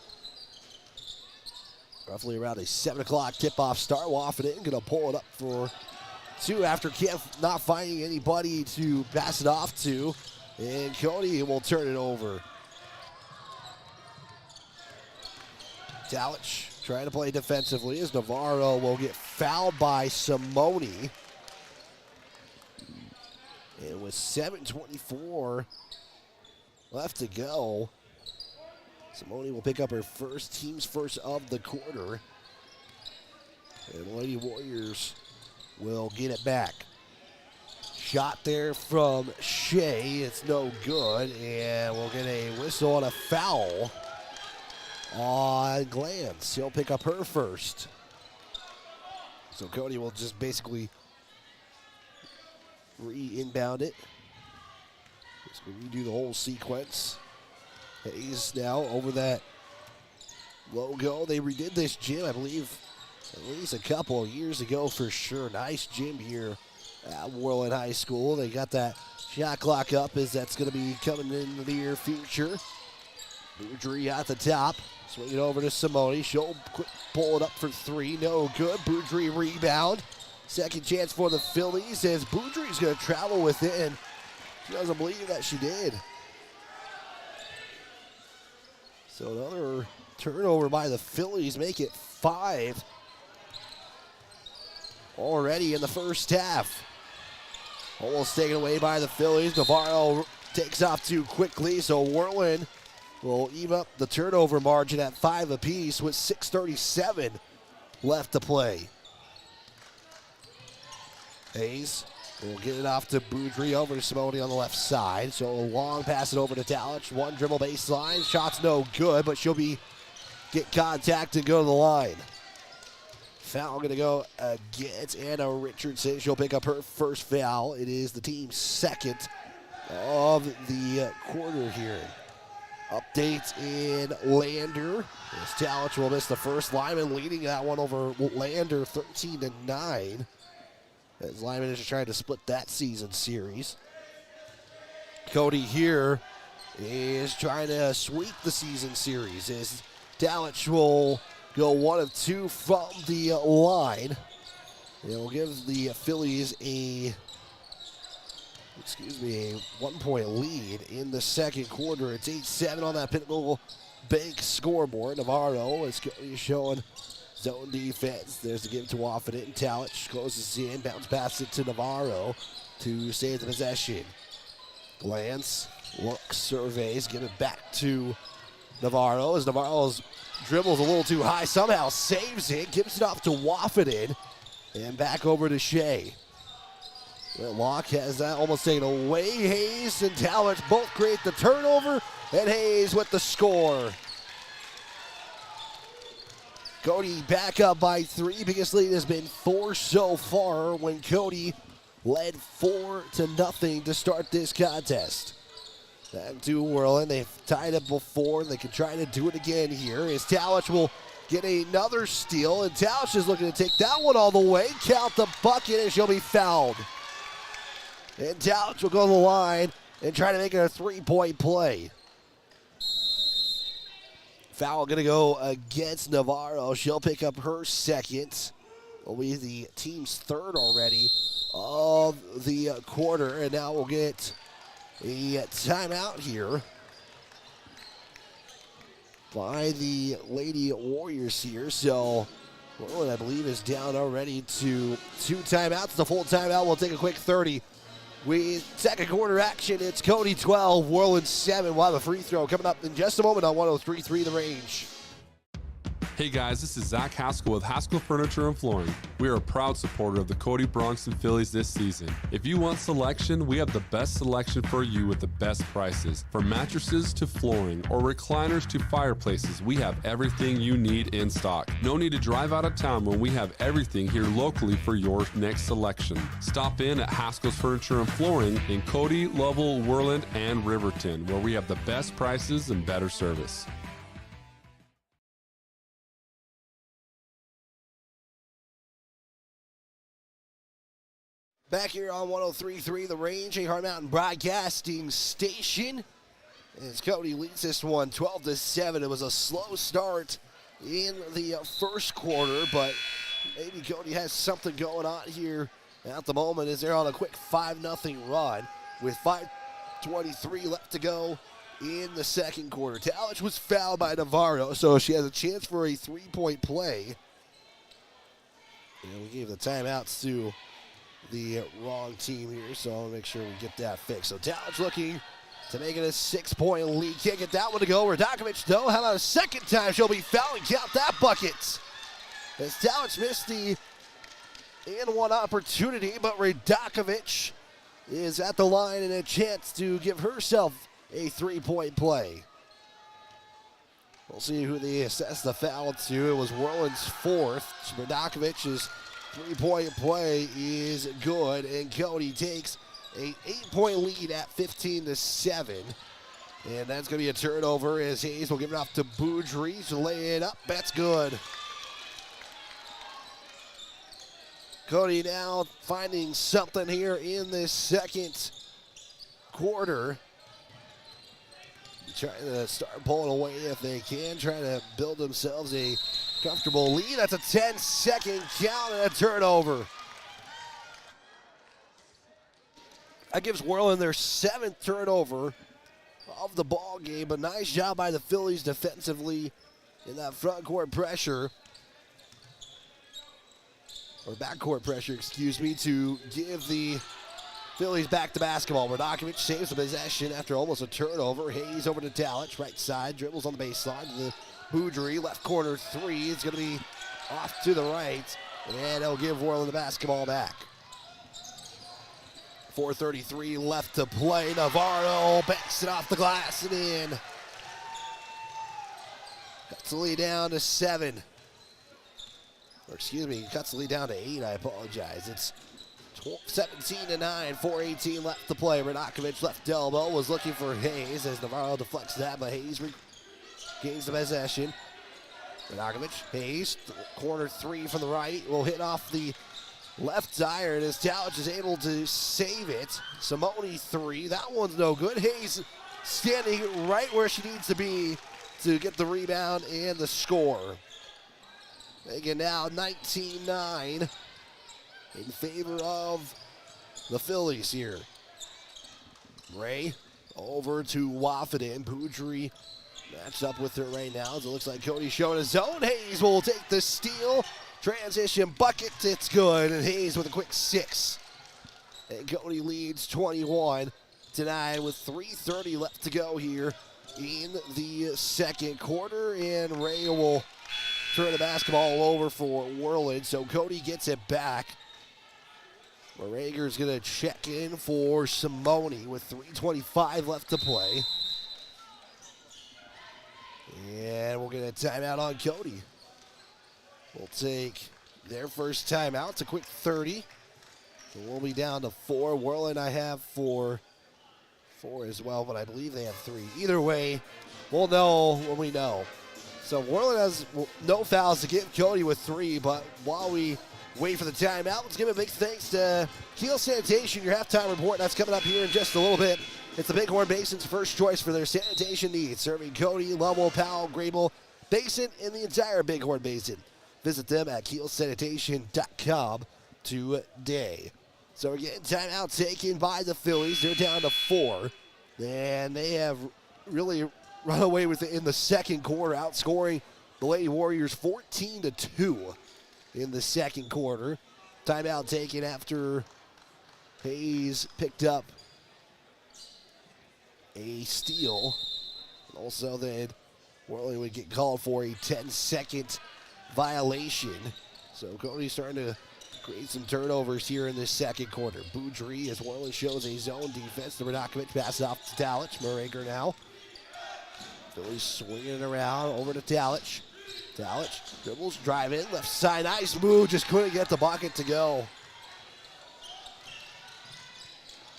Roughly around a 7 o'clock tip-off start. Waffinen going to pull it up for 2 after Kemp not finding anybody to pass it off to. And Cody will turn it over. Talich trying to play defensively as Navarro will get fouled by Simone. And with 7:24 left to go, Simone will pick up her team's first of the quarter. And Lady Warriors will get it back. Shot there from Shea. It's no good. And we'll get a whistle and a foul on Glantz. He'll pick up her first. So Cody will just basically re-inbound it. Just redo the whole sequence. Hayes now over that logo. They redid this gym, I believe, at least a couple of years ago for sure. Nice gym here at Worland High School. They got that shot clock up as that's going to be coming in the near future. Boudry at the top. Swing it over to Simone. She'll pull it up for 3. No good. Boudry rebound. Second chance for the Phillies as Boudry's going to travel within. She doesn't believe that she did. So another turnover by the Phillies. Make it 5 already in the first half. Almost taken away by the Phillies. Navarro takes off too quickly, so Worland will even up the turnover margin at 5 apiece with 6:37 left to play. Hayes will get it off to Boudry, over to Simone on the left side. So a long pass it over to Talich. One dribble baseline. Shot's no good, but she'll get contact and go to the line. Foul going to go against Anna Richardson. She'll pick up her first foul. It is the team's second of the quarter here. Updates in Lander. As Talich will miss the first. Lyman leading that one over Lander 13-9. As Lyman is trying to split that season series. Cody here is trying to sweep the season series as Talich will go 1 of 2 from the line. It will give the Phillies a 1-point lead in the second quarter. It's 8-7 on that Pinnacle Bank scoreboard. Navarro is showing zone defense. There's the give to Waffinen. Talich closes in, bounce pass it to Navarro to save the possession. Glantz looks, surveys, give it back to Navarro as Navarro's dribbles a little too high, somehow saves it, gives it off to Waffinen, and back over to Shea. Locke has that almost taken away. Hayes and Talich both create the turnover, and Hayes with the score. Cody back up by 3. Biggest lead has been 4 so far when Cody led 4-0 to start this contest. Back to Worland. They've tied it before. They can try to do it again here as Talich will get another steal, and Talich is looking to take that one all the way. Count the bucket, and she'll be fouled. And Talich will go to the line and try to make it a 3-point play. Foul going to go against Navarro. She'll pick up her second. Will be the team's third already of the quarter. And now we'll get a timeout here by the Lady Warriors here. So Worland, I believe, is down already to 2 timeouts. The full timeout will take a quick 30. With second quarter action, it's Cody 12, Worland 7. We'll have a free throw coming up in just a moment on 103.3 The Range. Hey guys, this is Zach Haskell with Haskell Furniture and Flooring. We are a proud supporter of the Cody Bronx and Phillies this season. If you want selection, we have the best selection for you with the best prices. From mattresses to flooring or recliners to fireplaces, we have everything you need in stock. No need to drive out of town when we have everything here locally for your next selection. Stop in at Haskell's Furniture and Flooring in Cody, Lovell, Worland, and Riverton, where we have the best prices and better service. Back here on 103.3 The Range, a Hard Mountain Broadcasting Station. As Cody leads this one 12-7. It was a slow start in the first quarter, but maybe Cody has something going on here at the moment as they're on a quick 5-0 run with 5:23 left to go in the second quarter. Talich was fouled by Navarro, so she has a chance for a three-point play. And we gave the timeouts to the wrong team here, so I'll make sure we get that fixed. So Talich looking to make it a 6-point lead. Can't get that one to go. Radakovic, though, how about a second time she'll be fouled and count that bucket? As Talich missed the and-one opportunity, but Radakovic is at the line and a chance to give herself a three-point play. We'll see who they assess the foul to. It was Worland's fourth. Radakovic's three-point play is good, and Cody takes a 8-point lead at 15-7. And that's going to be a turnover as Hayes will give it off to Boudry to lay it up. That's good. Cody now finding something here in this second quarter. Trying to start pulling away if they can, trying to build themselves a comfortable lead. That's a 10-second count and a turnover. That gives Worland their 7th turnover of the ball game, but nice job by the Phillies defensively in that front court pressure, or backcourt pressure, excuse me, to give the Phillies back to basketball. Radakovic saves the possession after almost a turnover. Hayes over to Talich, right side, dribbles on the baseline to the Boudry, left corner three. It's going to be off to the right, and it'll give Worland the basketball back. 4:33 left to play. Navarro banks it off the glass and in. Cuts the lead down to 7. Or excuse me, cuts the lead down to 8. I apologize. It's 17-9, 4:18 left to play. Radakovic left elbow was looking for Hayes as Navarro deflects that, but Hayes gains the possession. Radakovic, Hayes, corner three from the right, will hit off the left iron as Talich is able to save it. Simone three, that one's no good. Hayes standing right where she needs to be to get the rebound and the score. Making now 19-9 in favor of the Phillies here. Ray over to Waffidan. Boudry matched up with her right now. As it looks like Cody's showing his zone. Hayes will take the steal. Transition bucket, it's good. And Hayes with a quick 6. And Cody leads 21-9 with 3:30 left to go here in the second quarter. And Ray will turn the basketball over for Worland. So Cody gets it back. Rager's going to check in for Simone with 3:25 left to play. And we'll get a timeout on Cody. We'll take their first timeout. It's a quick 30. So we'll be down to 4. Worland I have for 4 as well, but I believe they have 3. Either way, we'll know when we know. So Worland has no fouls to give Cody with 3, but while we wait for the timeout, let's give a big thanks to Keel Sanitation, your halftime report. That's coming up here in just a little bit. It's the Bighorn Basin's first choice for their sanitation needs, serving Cody, Lovell, Powell, Grable, Basin, and the entire Bighorn Basin. Visit them at keelsanitation.com today. So we're getting timeout taken by the Phillies. They're down to 4, and they have really run away with it in the second quarter, outscoring the Lady Warriors 14-2 in the second quarter. Timeout taken after Hayes picked up a steal. Also then Worland would get called for a 10-second violation. So Cody's starting to create some turnovers here in this second quarter. Boudry, as Worland shows a zone defense. The Radakovic passes off to Talich. Morager now. Phillies swinging it around over to Talich. Talich dribbles, drive in, left side, nice move, just couldn't get the bucket to go.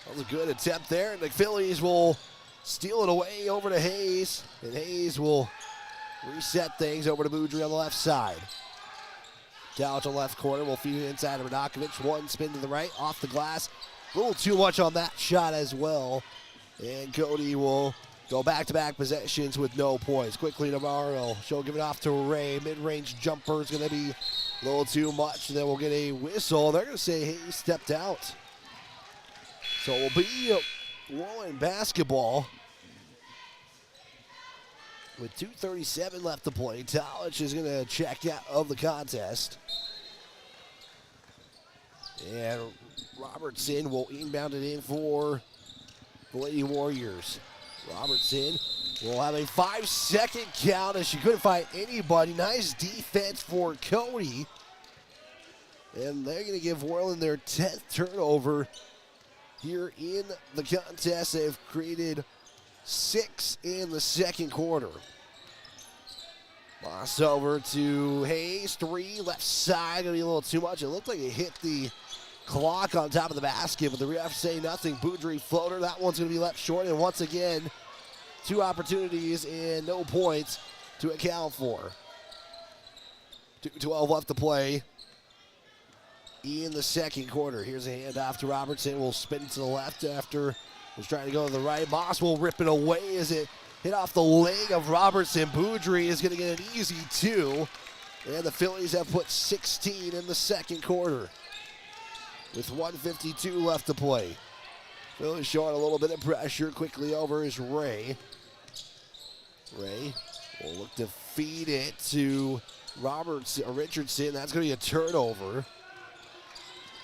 That was a good attempt there, and the Phillies will steal it away over to Hayes, and Hayes will reset things over to Boudry on the left side. Talich on the left corner will feed it inside of Radakovic. One spin to the right, off the glass. A little too much on that shot as well, and Cody will go back-to-back possessions with no points. Quickly Navarro, she'll give it off to Ray. Mid-range jumper is going to be a little too much. Then we'll get a whistle. They're going to say Hayes stepped out. So it will be Worland basketball with 2:37 left to play. Talich is going to check out of the contest. And Robertson will inbound it in for the Lady Warriors. Robertson will have a 5-second count as she couldn't find anybody. Nice defense for Cody. And they're going to give Worland their 10th turnover here in the contest. They've created 6 in the second quarter. Pass over to Hayes. 3 left side. Going to be a little too much. It looked like it hit the clock on top of the basket, but the ref say nothing. Boudry floater. That one's going to be left short. And once again, 2 opportunities and no points to account for. 2:12 left to play in the second quarter. Here's a handoff to Robertson. Will spin to the left after was trying to go to the right. Moss will rip it away as it hit off the leg of Robertson. Boudry is going to get an easy 2. And the Phillies have put 16 in the second quarter with 1:52 left to play. Phillies showing a little bit of pressure. Quickly over is Ray. Ray will look to feed it to Richardson. That's going to be a turnover.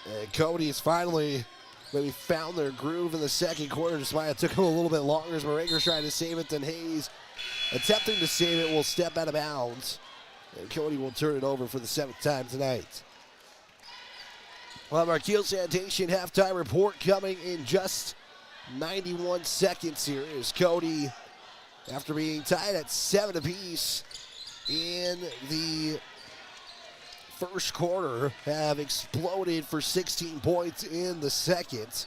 And Cody has finally maybe found their groove in the second quarter, despite it took him a little bit longer as Morager's trying to save it. Then Hayes, attempting to save it, will step out of bounds. And Cody will turn it over for the 7th time tonight. We'll have our Kiel Sanitation halftime report coming in just 91 seconds here as Cody, after being tied at 7 apiece in the first quarter, have exploded for 16 points in the second.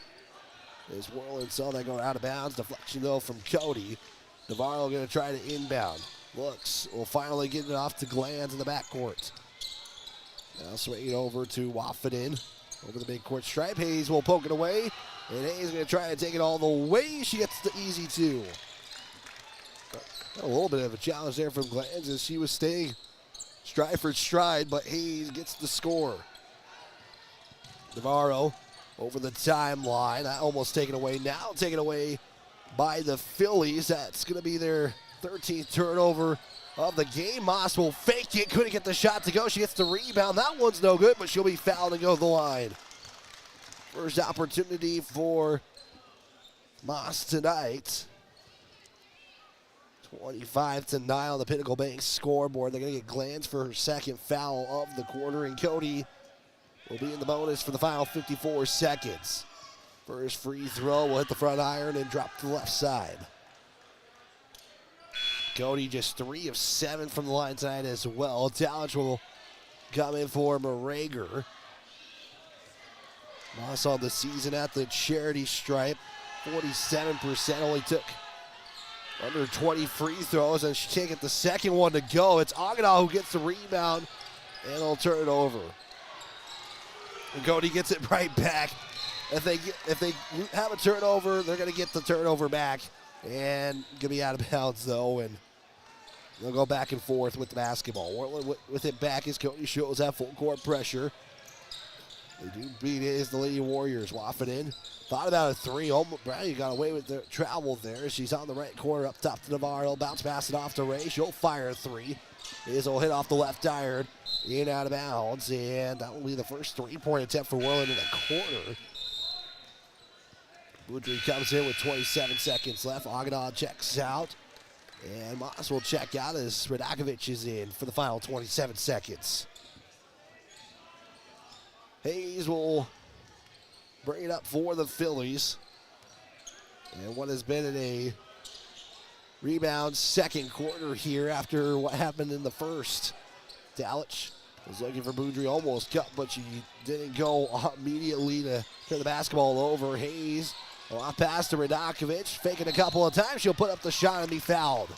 As Worland saw that go out of bounds. Deflection though from Cody. Navarro going to try to inbound. Looks, will finally get it off to Glanz in the backcourt. Now swing it over to Waffeden. Over the midcourt stripe. Hayes will poke it away. And Hayes going to try to take it all the way. She gets the easy 2. A little bit of a challenge there from Glanz as she was staying stride for stride, but Hayes gets the score. Navarro over the timeline. That almost taken away. Now taken away by the Phillies. That's going to be their 13th turnover of the game. Moss will fake it. Couldn't get the shot to go. She gets the rebound. That one's no good, but she'll be fouled and go to the line. First opportunity for Moss tonight. 25-9 on the Pinnacle Bank scoreboard. They're going to get Glanz for her second foul of the quarter, and Cody will be in the bonus for the final 54 seconds. First free throw will hit the front iron and drop to the left side. Cody just 3 of 7 from the line tonight as well. Talich will come in for Morager. Moss on the season at the charity stripe. 47%, only took under 20 free throws, and she can't get the second one to go. It's Agana who gets the rebound, and they'll turn it over. And Cody gets it right back. If they have a turnover, they're going to get the turnover back, and going to be out of bounds though, and they'll go back and forth with the basketball. Worland with it back as Cody shows that full court pressure. They do beat it as the Lady Warriors. Waffeden thought about a 3. Brady got away with the travel there. She's on the right corner up top to Navarro. Bounce pass it off to Ray. She'll fire a 3. Izzo hit off the left iron. In out of bounds. And that will be the first 3-point attempt for Worland in the quarter. Boudry comes in with 27 seconds left. Agana checks out. And Moss will check out as Radakovich is in for the final 27 seconds. Hayes will bring it up for the Phillies. And what has been in a rebound second quarter here after what happened in the first. Dalich was looking for Boudry, almost cut, but she didn't go immediately to turn the basketball over. Hayes, a lot pass to Radakovich, faking a couple of times. She'll put up the shot and be fouled.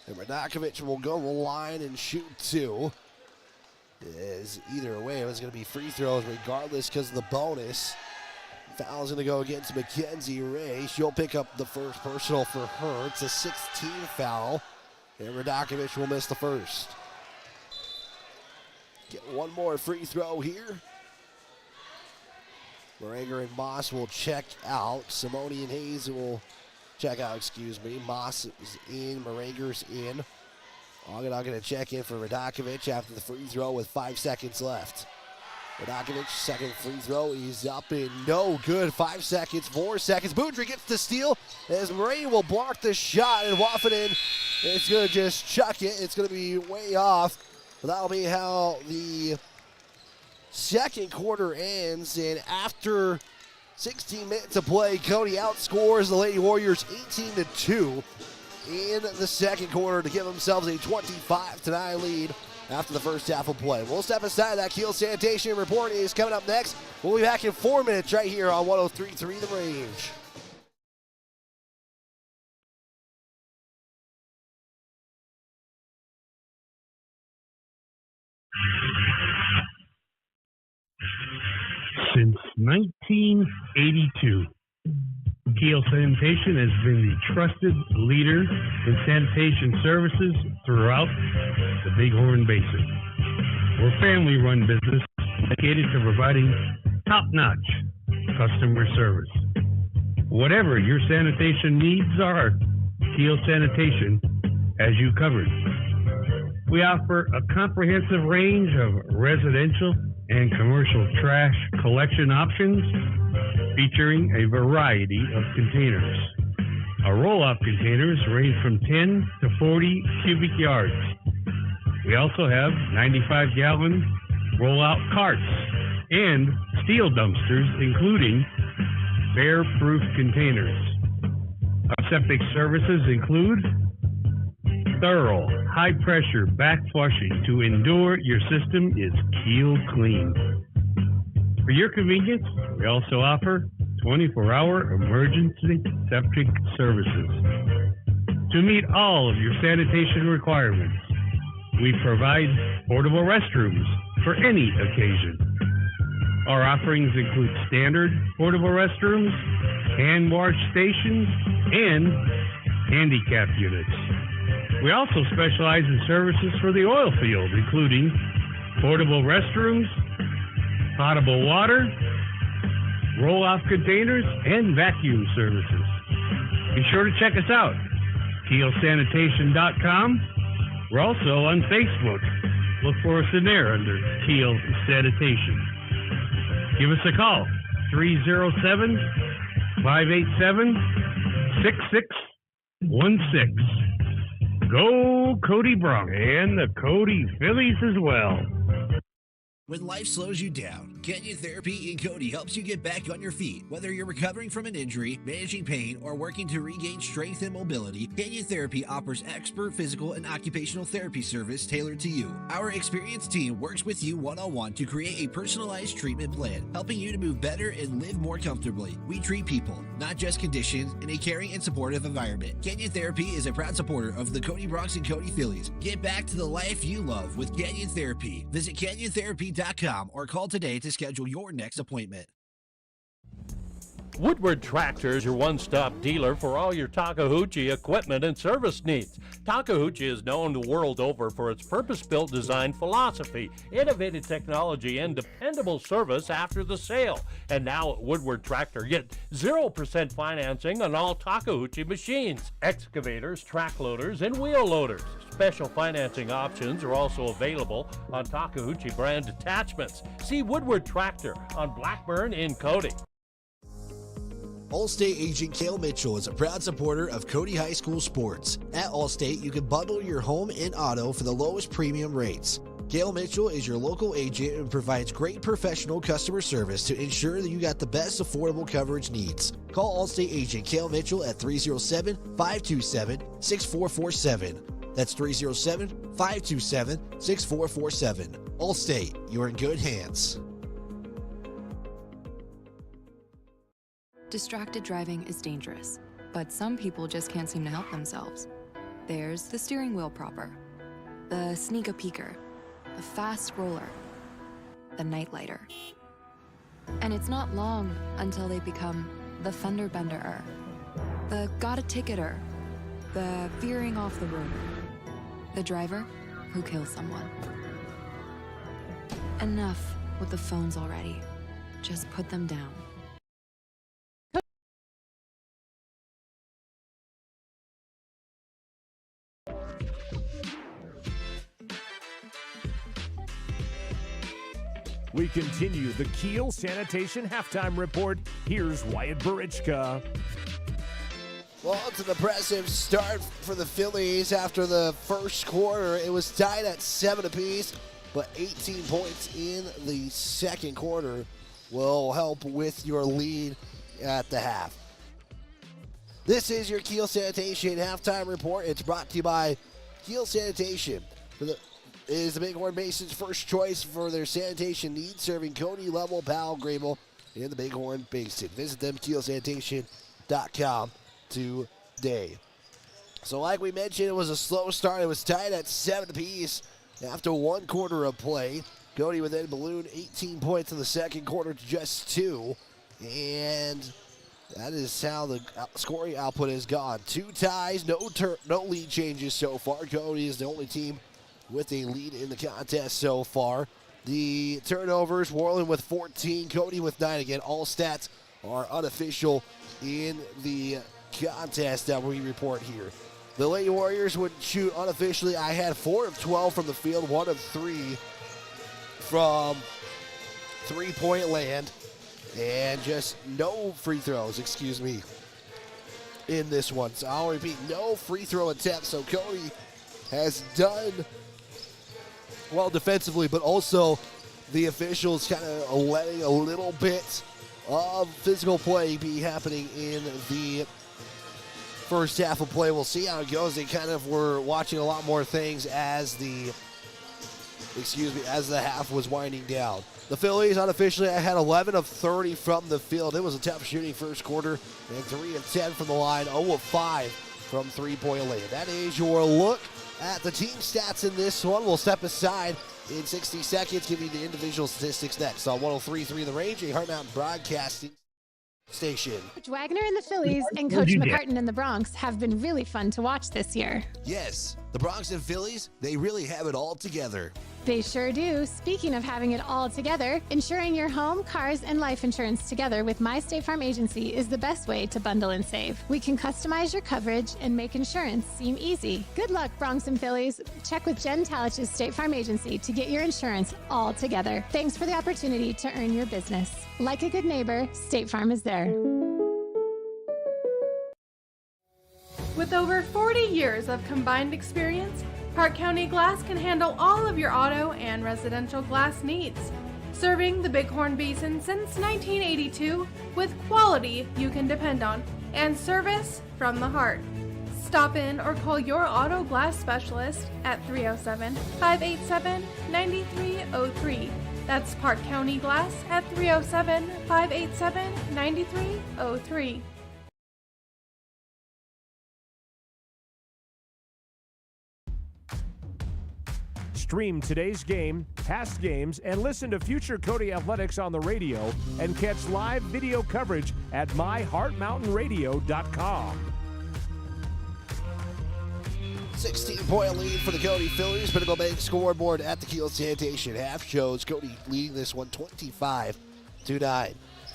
And Radakovich will go to the line and shoot two. Either way, it was going to be free throws regardless because of the bonus. Foul's going to go against Mackenzie Ray. She'll pick up the first personal for her. It's a 16 foul. And Radakovich will miss the first. Get one more free throw here. Moranger and Moss will check out. Simone and Hayes will check out, excuse me. Moss is in, Moranger's in. Ogden going to check in for Radakovich after the free throw with 5 seconds left. Radakovich, second free throw, he's up and no good. 5 seconds, 4 seconds. Boudry gets the steal as Murray will block the shot and Waffinen is going to just chuck it. It's going to be way off. But that'll be how the second quarter ends. And after 16 minutes of play, Cody outscores the Lady Warriors 18-2 in the second quarter to give themselves a 25-9 lead after the first half of play. We'll step aside. That Kiel Sanitation report is coming up next. We'll be back in 4 minutes right here on 103.3 The Range. Since 1982, Kiel Sanitation has been the trusted leader in sanitation services throughout the Bighorn Basin. We're a family-run business dedicated to providing top-notch customer service. Whatever your sanitation needs are, Kiel Sanitation has you covered. We offer a comprehensive range of residential and commercial trash collection options featuring a variety of containers. Our roll-off containers range from 10 to 40 cubic yards. We also have 95-gallon roll-out carts and steel dumpsters, including bear-proof containers. Our septic services include thorough, high-pressure back flushing to ensure your system is Kiel clean. For your convenience, we also offer 24-hour emergency septic services. To meet all of your sanitation requirements, we provide portable restrooms for any occasion. Our offerings include standard portable restrooms, hand wash stations, and handicap units. We also specialize in services for the oil field, including portable restrooms, potable water, roll-off containers, and vacuum services. Be sure to check us out, KielSanitation.com. We're also on Facebook. Look for us in there under Kiel Sanitation. Give us a call, 307-587-6616. Go Cody Bronx and the Cody Phillies as well. When life slows you down, Canyon Therapy in Cody helps you get back on your feet. Whether you're recovering from an injury, managing pain, or working to regain strength and mobility, Canyon Therapy offers expert physical and occupational therapy service tailored to you. Our experienced team works with you one-on-one to create a personalized treatment plan, helping you to move better and live more comfortably. We treat people, not just conditions, in a caring and supportive environment. Canyon Therapy is a proud supporter of the Cody Bronx and Cody Phillies. Get back to the life you love with Canyon Therapy. Visit CanyonTherapy.com or call today to schedule your next appointment. Woodward Tractor is your one-stop dealer for all your Takeuchi equipment and service needs. Takeuchi is known the world over for its purpose-built design philosophy, innovative technology, and dependable service after the sale. And now at Woodward Tractor, get 0% financing on all Takeuchi machines, excavators, track loaders, and wheel loaders. Special financing options are also available on Takeuchi brand attachments. See Woodward Tractor on Blackburn in Cody. Allstate agent Cale Mitchell is a proud supporter of Cody High School sports. At Allstate, you can bundle your home and auto for the lowest premium rates. Cale Mitchell is your local agent and provides great professional customer service to ensure that you got the best affordable coverage needs. Call Allstate agent Cale Mitchell at 307-527-6447. That's 307-527-6447. Allstate, you're in good hands. Distracted driving is dangerous, but some people just can't seem to help themselves. There's the steering wheel propper, the sneaker peeker, the fast roller, the night lighter. And it's not long until they become the fender benderer, the got a ticketer, the veering off the road, the driver who kills someone. Enough with the phones already. Just put them down. We continue the Kiel Sanitation Halftime Report. Here's Wyatt Barichka. Well, it's an impressive start for the Phillies after the first quarter. It was tied at 7 apiece, but 18 points in the second quarter will help with your lead at the half. This is your Kiel Sanitation Halftime Report. It's brought to you by Kiel Sanitation. Is the Bighorn Basin's first choice for their sanitation needs, serving Cody, Level, Powell, Grable, and the Bighorn Basin. Visit them, kielsanitation.com today. So like we mentioned, it was a slow start. It was tied at 7 apiece after one quarter of play. Cody would then balloon 18 points in the second quarter to just 2. And that is how the scoring output has gone. 2 ties, no lead changes so far. Cody is the only team with a lead in the contest so far. The turnovers, Worland with 14, Cody with 9. Again, all stats are unofficial in the contest that we report here. The Lady Warriors would shoot unofficially. I had 4 of 12 from the field, 1 of 3 from three-point land, and just no free throws, in this one. So I'll repeat, no free throw attempts. So Cody has done well defensively, but also the officials kind of letting a little bit of physical play be happening in the first half of play. We'll see how it goes. They kind of were watching a lot more things as the half was winding down. The Phillies unofficially, I had 11 of 30 from the field. It was a tough shooting first quarter, and 3 of 10 from the line, 0 of 5 from three-point land. That is your look at the team stats in this one. We'll step aside in 60 seconds, give you the individual statistics next on 103.3 The Range, a Heart Mountain Broadcasting station. Coach Wagner and the Phillies and Coach McCartan and the Bronx have been really fun to watch this year. Yes, the Bronx and Phillies, they really have it all together. They sure do. Speaking of having it all together, insuring your home, cars, and life insurance together with My State Farm Agency is the best way to bundle and save. We can customize your coverage and make insurance seem easy. Good luck, Bronx and Phillies. Check with Jen Talich's State Farm Agency to get your insurance all together. Thanks for the opportunity to earn your business. Like a good neighbor, State Farm is there. With over 40 years of combined experience, Park County Glass can handle all of your auto and residential glass needs. Serving the Bighorn Basin since 1982 with quality you can depend on and service from the heart. Stop in or call your auto glass specialist at 307-587-9303. That's Park County Glass at 307-587-9303. Stream today's game, past games, and listen to future Cody Athletics on the radio and catch live video coverage at myheartmountainradio.com. 16-point lead for the Cody Phillies. Pinnacle Bank scoreboard at the Kiel Sanitation half shows Cody leading this one 25-9.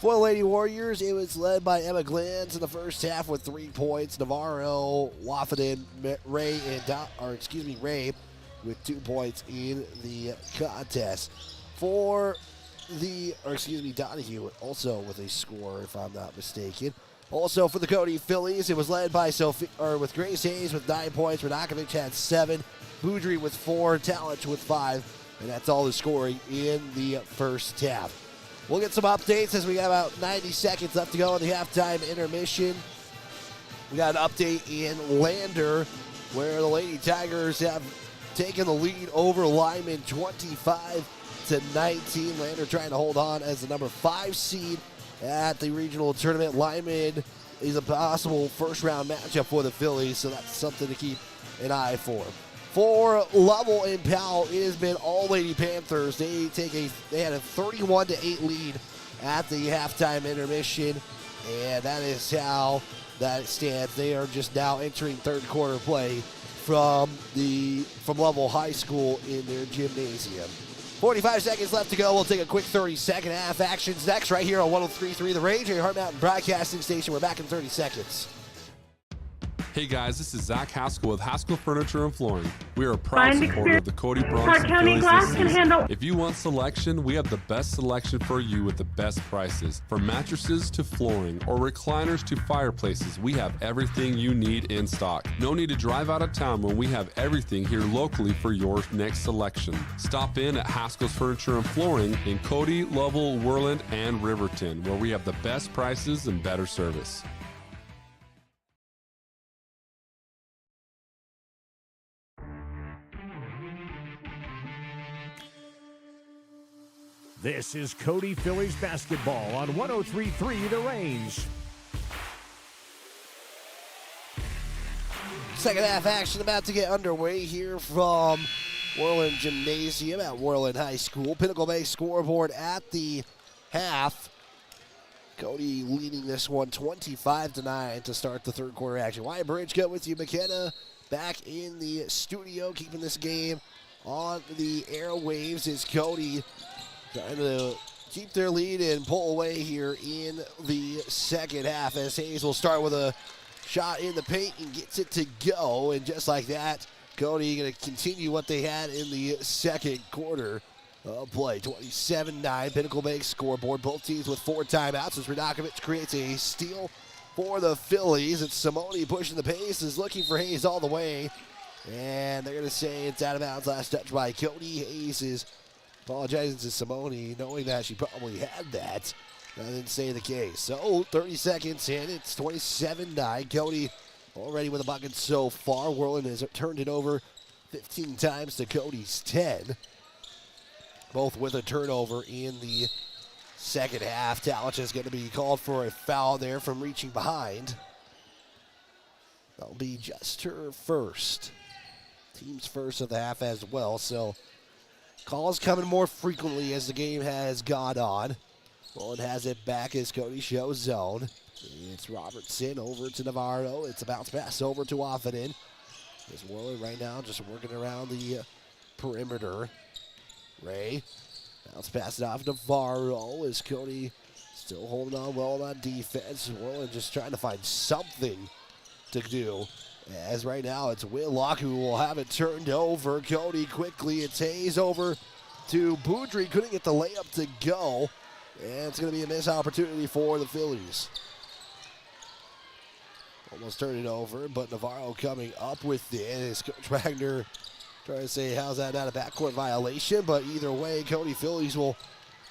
For the Lady Warriors, it was led by Emma Glantz in the first half with 3 points. Navarro, Waffenden, Ray with 2 points in the contest. Donahue also with a score, if I'm not mistaken. Also for the Cody Phillies, it was led by with Grace Hayes with 9 points. Radakovic had 7. Boudry with 4. Talich with 5. And that's all the scoring in the first half. We'll get some updates as we got about 90 seconds left to go in the halftime intermission. We got an update in Lander where the Lady Tigers have taken the lead over Lyman 25-19. Lander trying to hold on as the number 5 seed at the regional tournament. Lyman is a possible first-round matchup for the Phillies, so that's something to keep an eye for. For Lovell and Powell, it has been all Lady Panthers. They had a 31-8 lead at the halftime intermission, and that is how that stands. They are just now entering third quarter play from Lovell High School in their gymnasium. 45 seconds left to go. We'll take a quick 30-second half. Actions next right here on 103.3 The Range, your Heart Mountain Broadcasting Station. We're back in 30 seconds. Hey guys, this is Zach Haskell with Haskell Furniture and Flooring. We are a proud supporter of the Cody Bronx and Phillies this season. If you want selection, we have the best selection for you with the best prices. From mattresses to flooring or recliners to fireplaces, we have everything you need in stock. No need to drive out of town when we have everything here locally for your next selection. Stop in at Haskell's Furniture and Flooring in Cody, Lovell, Worland, and Riverton, where we have the best prices and better service. This is Cody Phillies basketball on 103.3 The Range. Second half action about to get underway here from Worland Gymnasium at Worland High School. Pinnacle Bay scoreboard at the half. Cody leading this one 25-9 to start the third quarter action. Wyatt Bridgecut with you. McKenna back in the studio, keeping this game on the airwaves as Cody trying to keep their lead and pull away here in the second half as Hayes will start with a shot in the paint and gets it to go. And just like that, Cody going to continue what they had in the second quarter of play. 27-9, Pinnacle Bay scoreboard. Both teams with 4 timeouts as Radakovic creates a steal for the Phillies. It's Simone pushing the pace, is looking for Hayes all the way. And they're going to say it's out of bounds. Last touch by Cody. Hayes is apologizing to Simone, knowing that she probably had that. That didn't say the case. So 30 seconds in, it's 27-9. Cody already with a bucket so far. Worland has turned it over 15 times to Cody's 10. Both with a turnover in the second half. Talich is going to be called for a foul there from reaching behind. That'll be just her first. Team's first of the half as well. So calls coming more frequently as the game has gone on. Worland has it back as Cody shows zone. It's Robertson over to Navarro. It's a bounce pass over to Offenden. It's Worland right now just working around the perimeter. Ray bounce pass it off Navarro as Cody still holding on well on defense. Worland just trying to find something to do. As right now it's Whitlock who will have it turned over. Cody quickly, it's Hayes over to Boudry. Couldn't get the layup to go. And it's going to be a missed opportunity for the Phillies. Almost turned it over, but Navarro coming up with it. As Coach Wagner trying to say, how's that not a backcourt violation? But either way, Cody Phillies will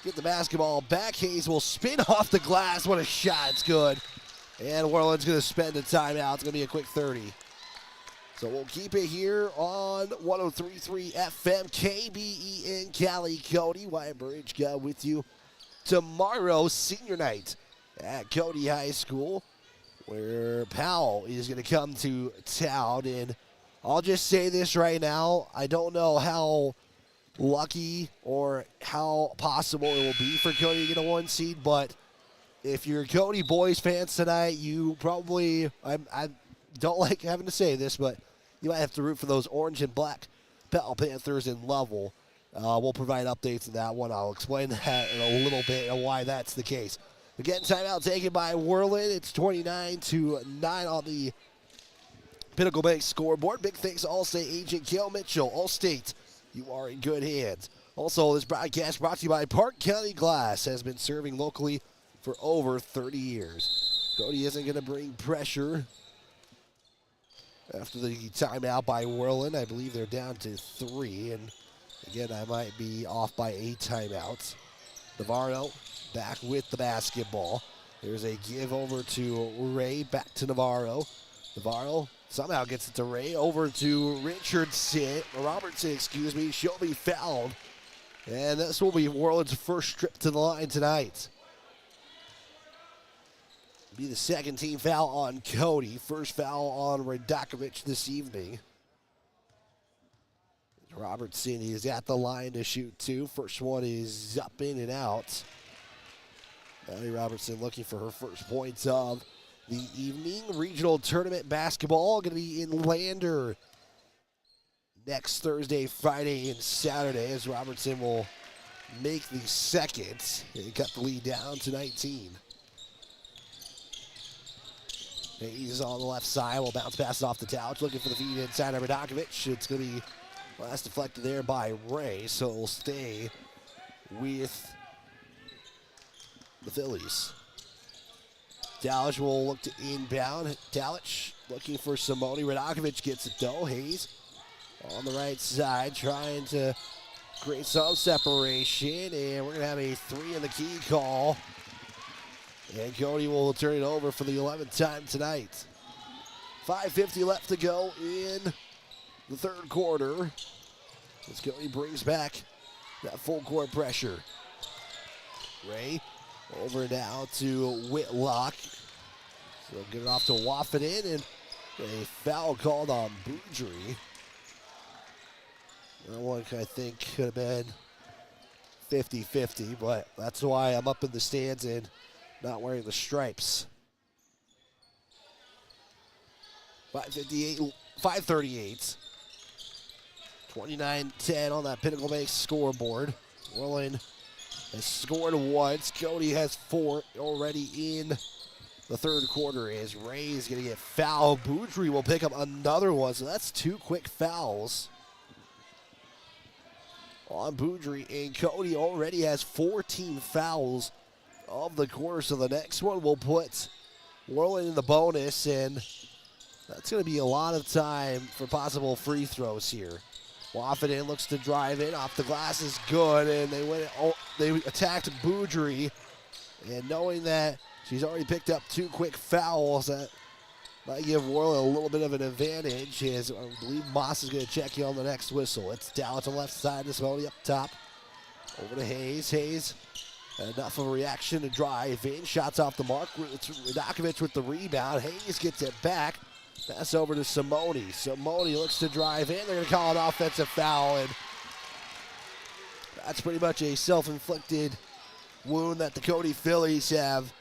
get the basketball back. Hayes will spin off the glass. What a shot. It's good. And Worland's going to spend the timeout. It's going to be a quick 30. So we'll keep it here on 103.3 FM, KBEN Cali. Cody, Wyatt Bridgecut with you tomorrow, senior night at Cody High School, where Powell is going to come to town. And I'll just say this right now. I don't know how lucky or how possible it will be for Cody to get a 1 seed, but if you're Cody boys fans tonight, you probably, I don't like having to say this, but you might have to root for those orange and black Powell Panthers in Lovell. We'll provide updates on that one. I'll explain that in a little bit and why that's the case. Again, timeout taken by Worland. It's 29-9 on the Pinnacle Bank scoreboard. Big thanks to Allstate agent Cale Mitchell. Allstate, you are in good hands. Also, this broadcast brought to you by Park County Glass, has been serving locally for over 30 years. Cody isn't going to bring pressure after the timeout by Worland. I believe they're down to 3, and again, I might be off by 8 timeouts. Navarro back with the basketball. There's a give over to Ray, back to Navarro. Navarro somehow gets it to Ray, over to Robertson, excuse me. She'll be fouled. And this will be Worland's first trip to the line tonight. Be the second team foul on Cody. First foul on Radakovich this evening. Robertson is at the line to shoot 2. First one is up, in, and out. Ellie Robertson looking for her first points of the evening. Regional tournament basketball going to be in Lander next Thursday, Friday, and Saturday, as Robertson will make the second and cut the lead down to 19. He's on the left side. Will bounce pass off the Towage, looking for the feed inside of Radakovich. It's going to be last deflected there by Ray, so it'll stay with the Phillies. Towage will look to inbound. Towage looking for Simone. Radakovich gets it though. Hayes on the right side trying to create some separation, and we're going to have a 3 in the key call. And Cody will turn it over for the 11th time tonight. 5:50 left to go in the third quarter, as Cody brings back that full court pressure. Ray over now to Whitlock. So get it off to Waffinen, and a foul called on Boudry. That one I think could have been 50-50, but that's why I'm up in the stands and not wearing the stripes. 5:38. 29-10 on that Pinnacle Bank scoreboard. Worland has scored once. Cody has 4 already in the third quarter, as Ray is going to get fouled. Boudry will pick up another one, so that's 2 quick fouls on Boudry, and Cody already has 14 fouls of the quarter, so the next one will put Worland in the bonus, and that's going to be a lot of time for possible free throws here. Waffinen looks to drive in, off the glass is good, and they attacked Boudry, and knowing that she's already picked up 2 quick fouls, that might give Worland a little bit of an advantage, as I believe Moss is going to check you on the next whistle. It's down to the left side, this Simone up top, over to Hayes. Hayes, enough of a reaction to drive in. Shots off the mark. It's Radakovich with the rebound. Hayes gets it back. Pass over to Simone. Simone looks to drive in. They're going to call an offensive foul, and that's pretty much a self-inflicted wound that the Cody Phillies have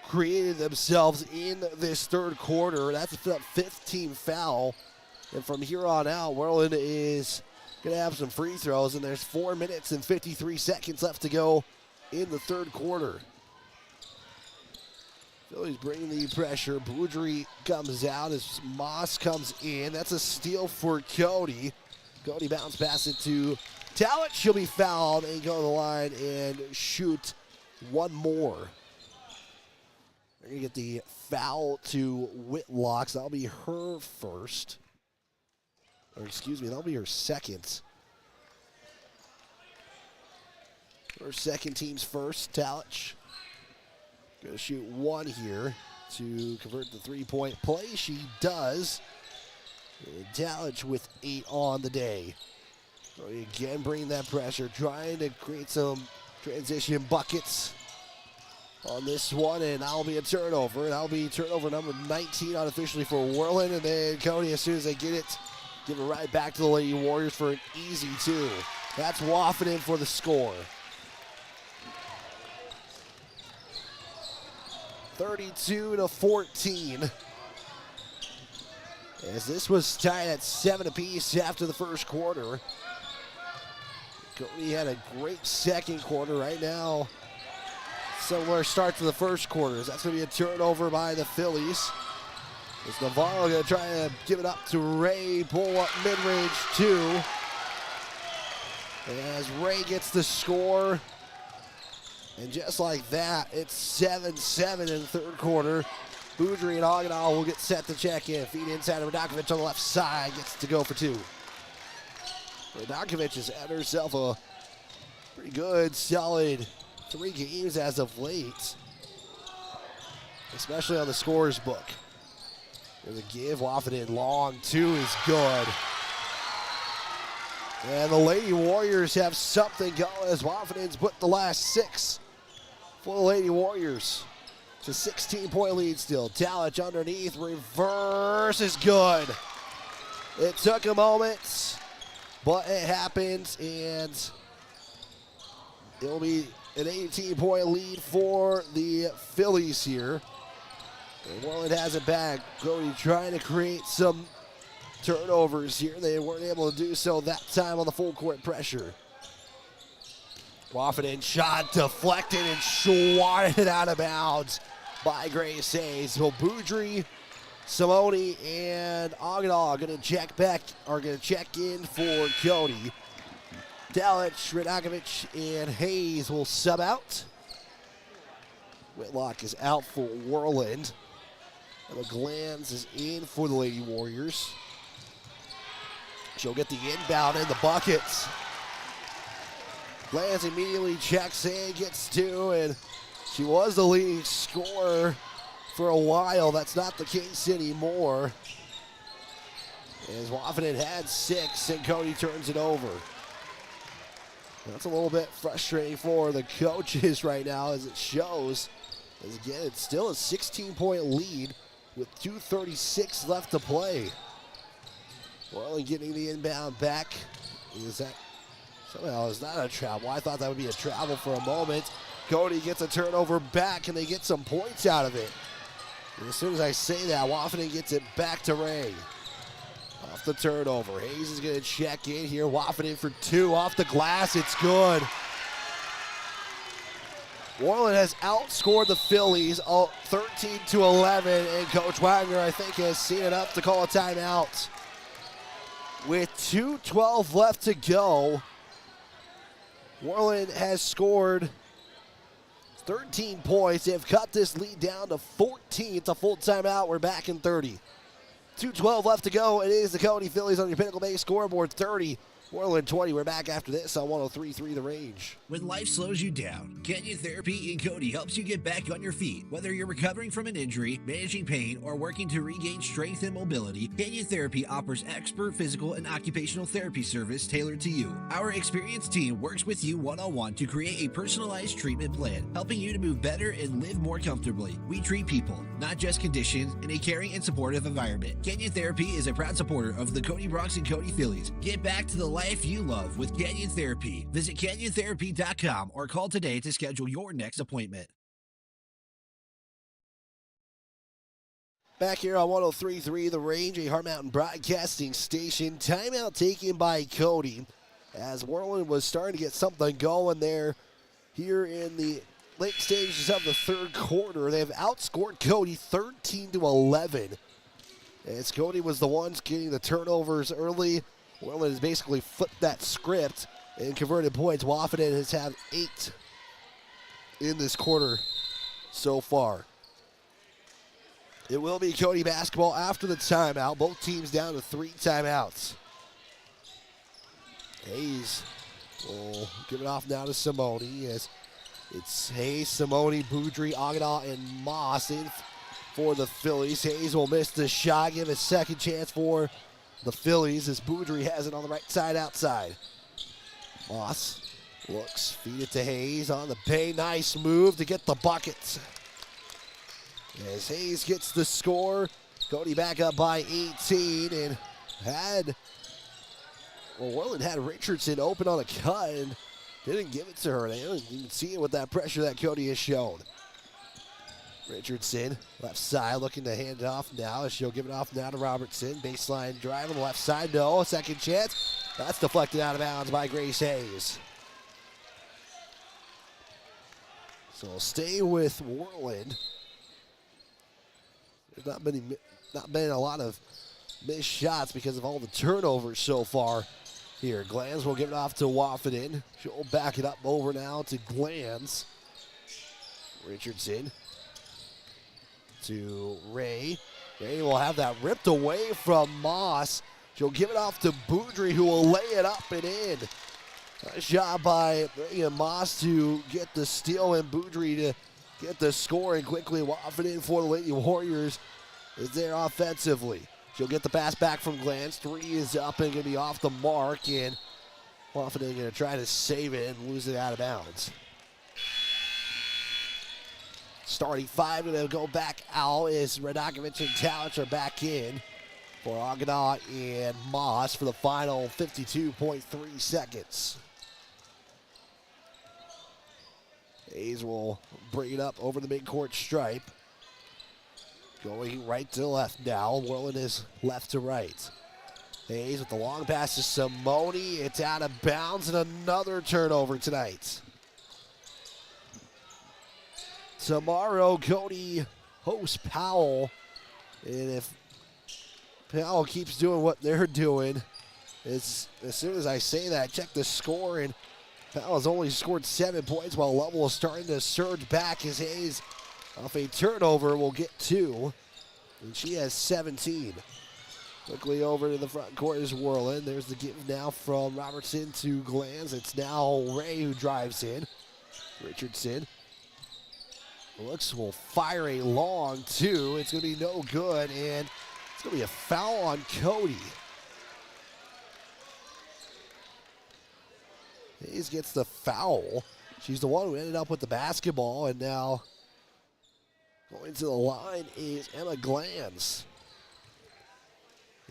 created themselves in this third quarter. That's a 5th team foul, and from here on out, Worland is going to have some free throws, and there's 4 minutes and 53 seconds left to go in the third quarter. Phillies bringing the pressure. Boudry comes out as Moss comes in. That's a steal for Cody. Cody bounce pass it to Talent. She'll be fouled and go to the line and shoot one more. They're going to get the foul to Whitlock. So that'll be her first. Or excuse me, that'll be her second. Her second team's first. Talich going to shoot 1 here to convert the 3-point play. She does. And Talich with 8 on the day. So again, bringing that pressure, trying to create some transition buckets on this one, and that'll be a turnover. That'll be turnover number 19 unofficially for Worland, and then Cody, as soon as they get it, give it right back to the Lady Warriors for an easy 2. That's Waffinen for the score. 32-14. As this was tied at 7 apiece after the first quarter. Cody had a great second quarter. Right now, similar start to the first quarter. That's going to be a turnover by the Phillies. Is Navarro going to try to give it up to Ray, pull up mid-range 2. As Ray gets the score, And just like that, it's 7-7 in the third quarter. Boudry and Aguinal will get set to check in. Feed inside of Radakovic on the left side. Gets to go for two. Radakovic has had herself a pretty good, solid 3 games as of late, especially on the scorer's book. There's a give. Woffinden long. 2 is good. And the Lady Warriors have something going as Woffinden's put the last 6 for the Lady Warriors. It's a 16-point lead still. Talich underneath. Reverse is good. It took a moment, but it happens, and it'll be an 18-point lead for the Phillies here. And Worland has it back. Cody trying to create some turnovers here. They weren't able to do so that time on the full court pressure. Woffinden shot deflected and swatted out of bounds by Grace Hayes. So Boudry, Simone, and Aguinal are going to check in for Cody. Talich, Radakovic, and Hayes will sub out. Whitlock is out for Worland. Emma Glanz is in for the Lady Warriors. She'll get the inbound in the buckets. Glanz immediately checks in, gets 2, and she was the leading scorer for a while. That's not the case anymore. As Woffinden had 6, and Cody turns it over. That's a little bit frustrating for the coaches right now, as it shows. As again, it's still a 16-point lead with 2:36 left to play. Worland getting the inbound back. Is that somehow is not a travel? I thought that would be a travel for a moment. Cody gets a turnover back, and they get some points out of it. And as soon as I say that, Woffinden gets it back to Ray. Off the turnover. Hayes is going to check in here. Woffinden for 2 off the glass. It's good. Worland has outscored the Phillies 13-11, and Coach Wagner, I think, has seen enough to call a timeout. With 2:12 left to go, Worland has scored 13 points. They've cut this lead down to 14. It's a full timeout. We're back in 30. 2:12 left to go. It is the Cody Phillies on your Pinnacle Bay scoreboard. 30, Worland 20. We're back after this on 103.3 The Range. When life slows you down, Canyon Therapy in Cody helps you get back on your feet. Whether you're recovering from an injury, managing pain, or working to regain strength and mobility, Canyon Therapy offers expert physical and occupational therapy service tailored to you. Our experienced team works with you one-on-one to create a personalized treatment plan, helping you to move better and live more comfortably. We treat people, not just conditions, in a caring and supportive environment. Canyon Therapy is a proud supporter of the Cody Bronx and Cody Phillies. Get back to the life you love with Canyon Therapy. Visit CanyonTherapy.com or call today to schedule your next appointment. Back here on 103.3 The Range, a Hard Mountain Broadcasting Station. Timeout taken by Cody as Worland was starting to get something going there here in the late stages of the third quarter. They've outscored Cody 13-11. As Cody was the ones getting the turnovers early, Worland has basically flipped that script and converted points. Woffinden has had 8 in this quarter so far. It will be Cody basketball after the timeout. Both teams down to 3 timeouts. Hayes will give it off now to Simone as it's Hayes, Simone, Boudry, Aguinal, and Moss in for the Phillies. Hayes will miss the shot, give a second chance for the Phillies as Boudry has it on the right side outside. Moss looks, feed it to Hayes on the paint. Nice move to get the buckets. As Hayes gets the score, Cody back up by 18 and Worland had Richardson open on a cut and didn't give it to her. They didn't even see it with that pressure that Cody has shown. Richardson, left side, looking to hand it off now as she'll give it off now to Robertson. Baseline drive on the left side, no, second chance. That's deflected out of bounds by Grace Hayes. So stay with Worland. There's not been a lot of missed shots because of all the turnovers so far here. Glanz will give it off to Woffinden. She'll back it up over now to Glanz. Richardson to Ray. Ray will have that ripped away from Moss. She'll give it off to Boudry, who will lay it up and in. Nice job by Moss to get the steal and Boudry to get the score and quickly waft it in for the Lady Warriors is there offensively. She'll get the pass back from Glantz. 3 is up and going to be off the mark, and Wafferty going to try to save it and lose it out of bounds. Starting 5 going to go back out as Radakovich and Talich are back in for Aganaw and Moss for the final 52.3 seconds. Hayes will bring it up over the midcourt stripe. Going right to left now. Worland is left to right. Hayes with the long pass to Simone. It's out of bounds and another turnover tonight. Tomorrow, Cody hosts Powell. And if Powell keeps doing what they're doing, as soon as I say that, check the score, and Powell has only scored 7 points while Lovell is starting to surge back as Hayes, off a turnover, will get 2. And she has 17. Quickly over to the front court is Worland. There's the give now from Robertson to Glantz. It's now Ray who drives in. Richardson will fire a long 2. It's going to be no good, and it's going to be a foul on Cody. Hayes gets the foul. She's the one who ended up with the basketball, and now going to the line is Emma Glantz.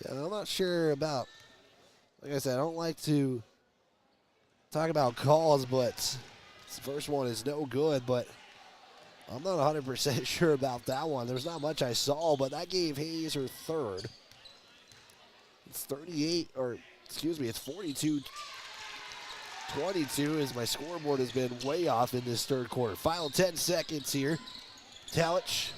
Yeah, I'm not sure about, like I said, I don't like to talk about calls, but this first one is no good, but I'm not 100% sure about that one. There's not much I saw, but that gave Hayes her third. It's 42-22 as my scoreboard has been way off in this third quarter. Final 10 seconds here. Talich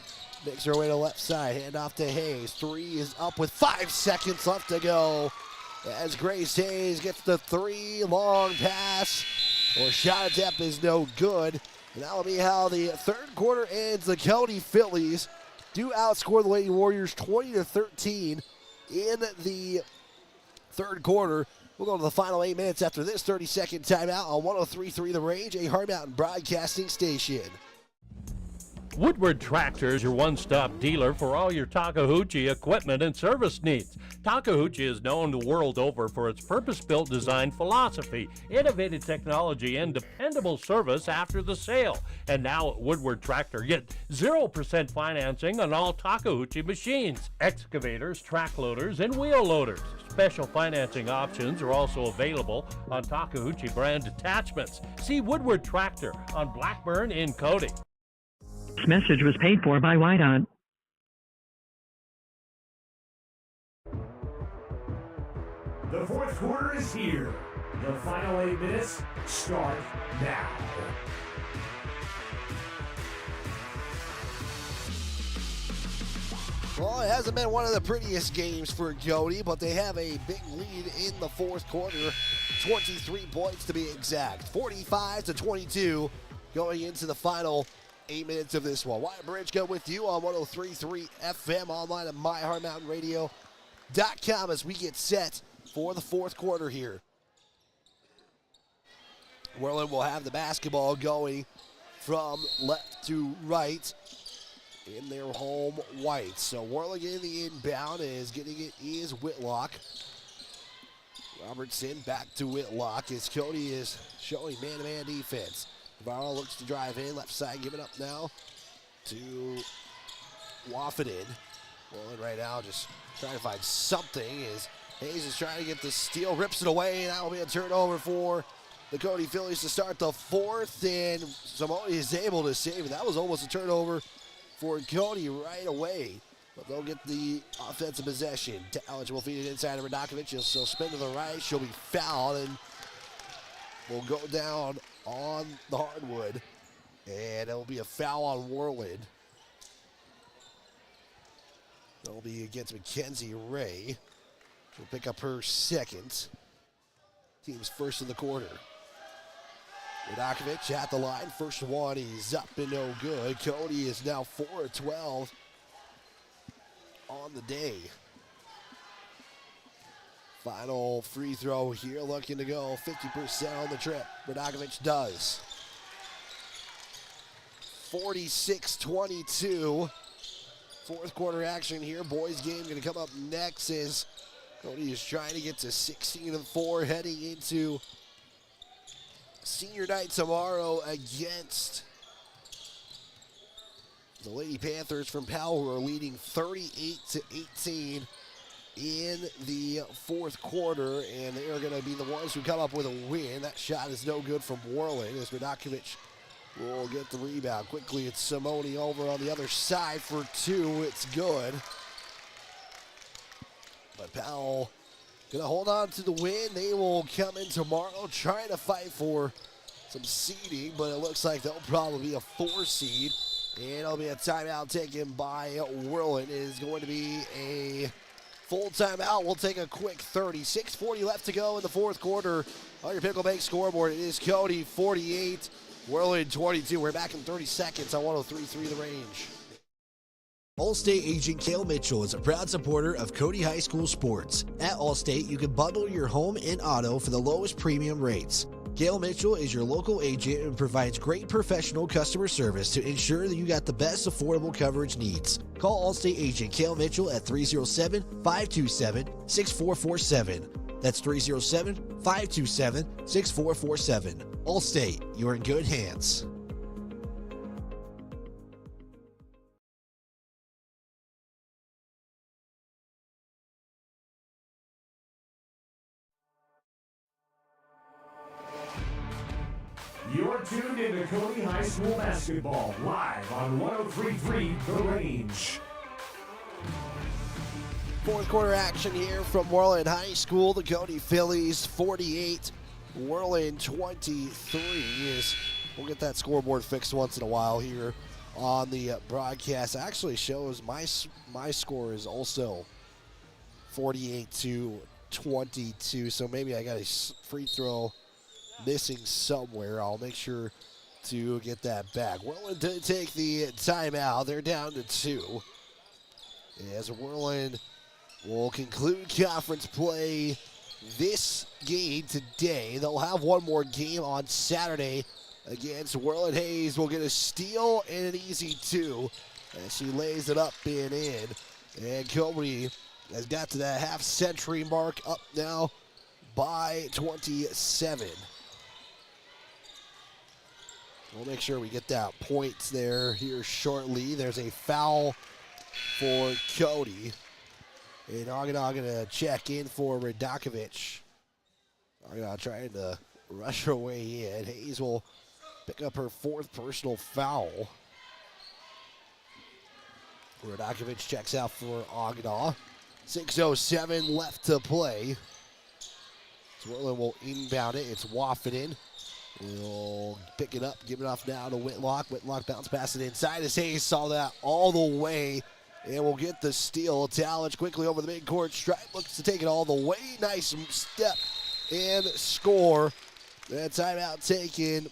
makes her way to left side. Hand off to Hayes. 3 is up with 5 seconds left to go. As Grace Hayes gets the 3, long pass. Or shot attempt is no good. And that will be how the third quarter ends. The Cody Phillies do outscore the Lady Warriors 20-13 in the third quarter. We'll go to the final 8 minutes after this 30-second timeout on 103.3 The Range, a Hard Mountain broadcasting station. Woodward Tractor is your one-stop dealer for all your Takahouchi equipment and service needs. Takahouchi is known the world over for its purpose-built design philosophy, innovative technology, and dependable service after the sale. And now at Woodward Tractor, get 0% financing on all Takahouchi machines, excavators, track loaders, and wheel loaders. Special financing options are also available on Takahouchi brand attachments. See Woodward Tractor on Blackburn in Cody. This message was paid for by Whiteout. The fourth quarter is here. The final 8 minutes start now. Well, it hasn't been one of the prettiest games for Cody, but they have a big lead in the fourth quarter. 23 points to be exact. 45-22 going into the final 8 minutes of this one. Wyatt Bridgeko with you on 103.3 FM, online at myhardmountainradio.com as we get set for the fourth quarter here. Worland will have the basketball going from left to right in their home white. So Worland getting the inbound, is getting it is Whitlock. Robertson back to Whitlock as Cody is showing man-to-man defense. Navarro looks to drive in, left side, give it up now to Wafferty. Worland right now just trying to find something as Hayes is trying to get the steal, rips it away, and that will be a turnover for the Cody Phillies to start the fourth, and Simone is able to save it. That was almost a turnover for Cody right away, but they'll get the offensive possession. Talich will feed it inside of Radakovich. She'll spin to the right. She'll be fouled and will go down on the hardwood, and it'll be a foul on Worland. It'll be against Mackenzie Ray. She'll pick up her second. Team's first in the quarter. Radakovic at the line. First one is up and no good. Cody is now 4-12 on the day. Final free throw here, looking to go 50% on the trip. Radakovic does. 46-22. Fourth quarter action here. Boys game going to come up next as Cody is trying to get to 16-4 heading into senior night tomorrow against the Lady Panthers from Powell, who are leading 38-18 in the fourth quarter, and they are going to be the ones who come up with a win. That shot is no good from Worland as Radakovic will get the rebound. Quickly, it's Simone over on the other side for two. It's good. But Powell going to hold on to the win. They will come in tomorrow trying to fight for some seeding, but it looks like they'll probably be a 4 seed. And it'll be a timeout taken by Worland. It is going to be a full timeout. We'll take a quick 36:40 left to go in the fourth quarter. On your Pickle Bank scoreboard, it is Cody 48, Worland 22. We're back in 30 seconds on 103.3 The Range. Allstate agent Cale Mitchell is a proud supporter of Cody High School sports. At Allstate, you can bundle your home and auto for the lowest premium rates. Cale Mitchell is your local agent and provides great professional customer service to ensure that you got the best affordable coverage needs. Call Allstate agent Cale Mitchell at 307-527-6447. That's 307-527-6447. Allstate, you're in good hands. You're tuned into Cody High School basketball live on 103.3 The Range. Fourth quarter action here from Worland High School. The Cody Phillies 48, Worland 23. We'll get that scoreboard fixed once in a while here on the broadcast. It actually shows my score is also 48-22, so maybe I got a free throw missing somewhere. I'll make sure to get that back. Worland did take the timeout. They're down to 2. As Worland will conclude conference play this game today. They'll have one more game on Saturday against Worland. Hayes will get a steal and an easy 2 as she lays it up and in. And Cody has got to that half-century mark, up now by 27. We'll make sure we get that points there here shortly. There's a foul for Cody. And Agana going to check in for Radakovic. Agana trying to rush her way in. Hayes will pick up her 4th personal foul. Radakovic checks out for Agana. 6:07 left to play. Worland will inbound it. It's Waffenden. We'll pick it up, give it off now to Whitlock. Whitlock bounce pass it inside as Hayes saw that all the way. And we'll get the steal. Talich quickly over the midcourt stripe. Looks to take it all the way. Nice step and score. That timeout taken.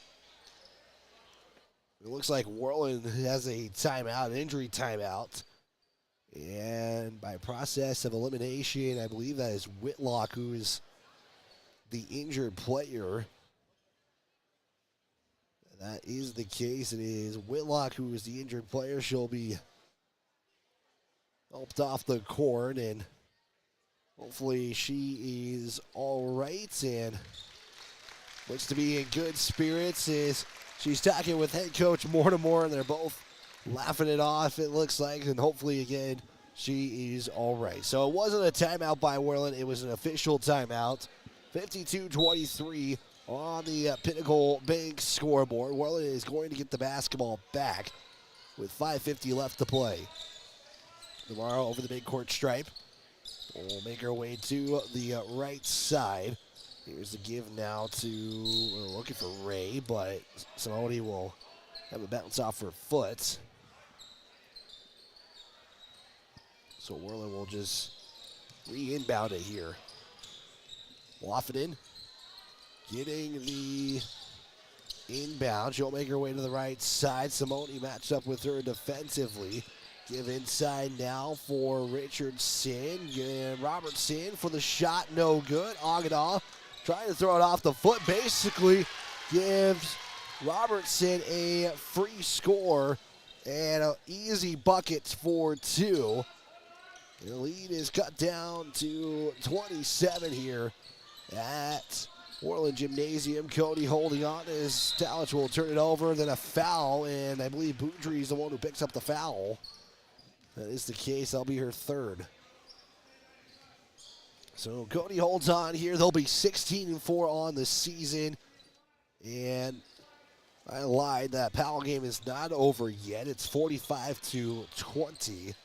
It looks like Worland has a timeout, an injury timeout. And by process of elimination, I believe that is Whitlock who is the injured player. That is the case. It is Whitlock who is the injured player. She'll be helped off the court, and hopefully she is all right and looks to be in good spirits as she's talking with head coach Mortimer, and they're both laughing it off, it looks like, and hopefully, again, she is all right. So it wasn't a timeout by Worland. It was an official timeout. 52-23 on the Pinnacle Bank scoreboard. Worland is going to get the basketball back with 5:50 left to play. Navarro over the midcourt stripe. We'll make our way to the right side. Here's the give now to, we're looking for Ray, but somebody will have a bounce off her foot. So Worland will just re-inbound it here. Waffenden getting the inbound. She'll make her way to the right side. Simone matched up with her defensively. Give inside now for Richardson. And Robertson for the shot, no good. Agadaw trying to throw it off the foot. Basically gives Robertson a free score and an easy bucket for 2. The lead is cut down to 27 here at Worland Gymnasium. Cody holding on as Talich will turn it over. Then a foul, and I believe Boudry is the one who picks up the foul. That is the case. That'll be her 3rd. So Cody holds on here. They'll be 16-4 on the season. And I lied. That Powell game is not over yet. It's 45-20.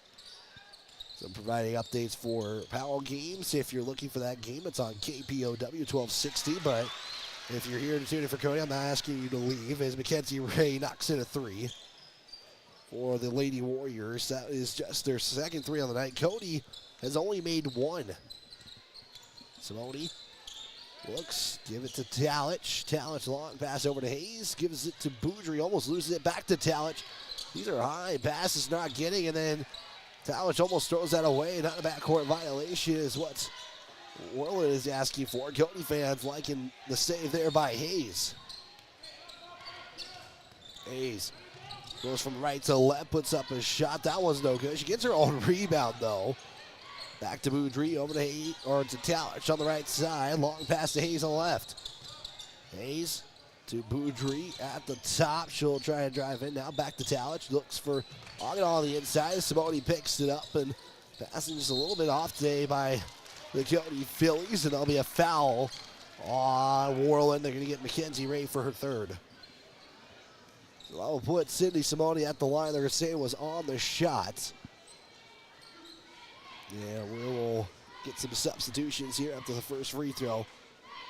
So I'm providing updates for Powell games. If you're looking for that game, it's on KPOW 1260. But if you're here to tune in for Cody, I'm not asking you to leave. As Mackenzie Ray knocks in a 3 for the Lady Warriors. That is just their 2nd 3 on the night. Cody has only made 1. Simone looks, give it to Talich. Talich long pass over to Hayes. Gives it to Boudry, almost loses it back to Talich. These are high passes not getting, and then Talich almost throws that away. Not a backcourt violation is what Worland is asking for. Cody fans liking the save there by Hayes. Hayes goes from right to left, puts up a shot. That was no good. She gets her own rebound, though. Back to Boudry, over to Hayes, or to Talich on the right side. Long pass to Hayes on the left. Hayes to Boudry at the top. She'll try and drive in now. Back to Talich. Looks for Agadaw on the inside. Simone picks it up and passing just a little bit off today by the Cody Phillies. And there'll be a foul on Worland. They're going to get Mackenzie Ray for her 3rd. So that will put Sydney Simone at the line. They're going to say it was on the shot. Yeah, we will get some substitutions here after the first free throw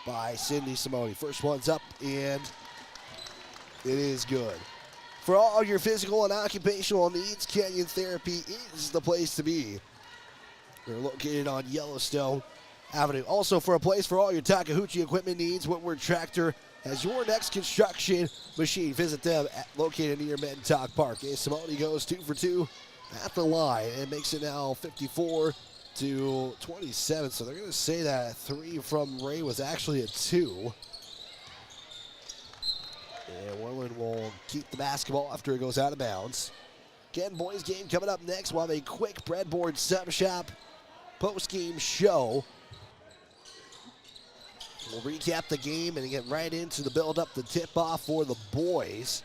by Cindy Simone. First one's up, and it is good. For all your physical and occupational needs, Canyon Therapy is the place to be. They're located on Yellowstone Avenue. Also, for a place for all your Takahouchi equipment needs, Whitworth Tractor has your next construction machine. Visit them located near Mentok Park. Simone goes 2 for 2 at the line and makes it now 54-27. So they're going to say that 3 from Ray was actually a 2. And Worland will keep the basketball after it goes out of bounds. Again, boys game coming up next. We'll have a quick breadboard sub shop post-game show. We'll recap the game and get right into the build-up, the tip-off for the boys.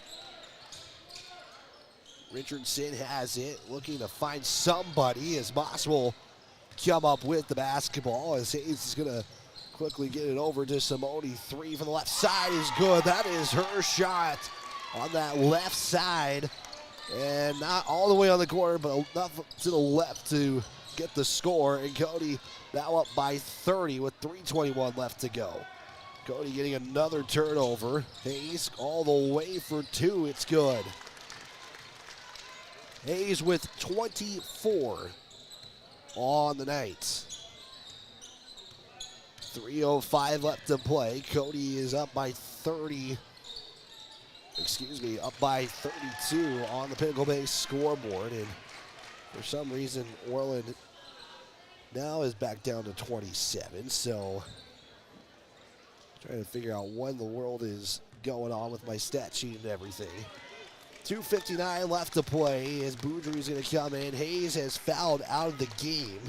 Richardson has it, looking to find somebody as Moss will come up with the basketball as Hayes is going to quickly get it over to Simone. 3 from the left side is good. That is her shot on that left side. And not all the way on the corner, but enough to the left to get the score. And Cody now up by 30 with 3:21 left to go. Cody getting another turnover. Hayes all the way for 2. It's good. Hayes with 24 on the night. 3:05 left to play. Cody is up by 32 on the Pinnacle Bay scoreboard. And for some reason, Worland now is back down to 27. So trying to figure out when the world is going on with my stat sheet and everything. 2:59 left to play as Boudry is going to come in. Hayes has fouled out of the game.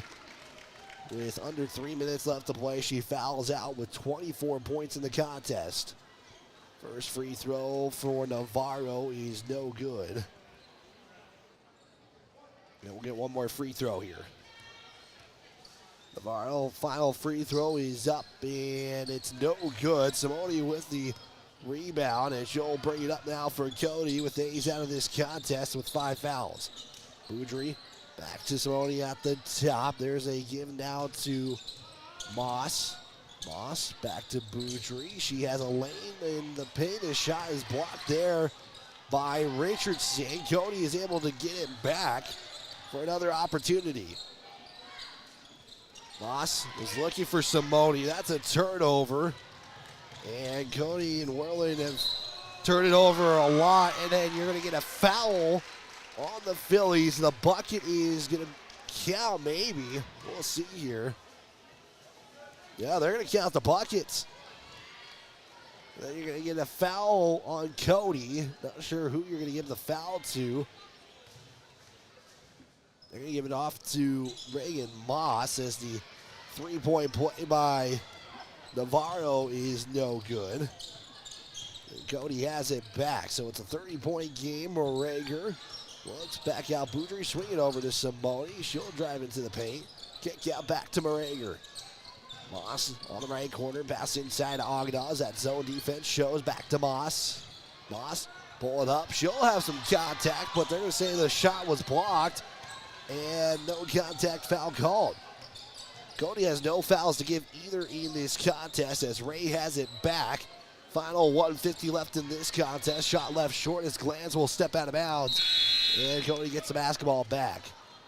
With under 3 minutes left to play, she fouls out with 24 points in the contest. First free throw for Navarro is no good. And we'll get one more free throw here. Navarro, final free throw is up, and it's no good. Simone with the rebound, and she'll bring it up now for Cody with Hayes out of this contest with 5 fouls. Boudry back to Simone at the top. There's a give now to Moss. Moss back to Boudry. She has a lane in the paint. The shot is blocked there by Richardson. Cody is able to get it back for another opportunity. Moss is looking for Simone. That's a turnover. And Cody and Worland have turn it over a lot, and then you're going to get a foul on the Phillies. The bucket is going to count, maybe. We'll see here. Yeah, they're going to count the buckets. Then you're going to get a foul on Cody. Not sure who you're going to give the foul to. They're going to give it off to Reagan Moss as the three-point play by Navarro is no good. And Cody has it back, so it's a 30-point game. Morager looks back out. Boudry swing it over to Simone. She'll drive into the paint. Kick out back to Morager. Moss on the right corner, pass inside to Ogdaz. That zone defense shows back to Moss. Moss pull it up. She'll have some contact, but they're going to say the shot was blocked and no contact foul called. Cody has no fouls to give either in this contest as Ray has it back. Final 150 left in this contest. Shot left short as Glanz will step out of bounds. And Cody gets the basketball back.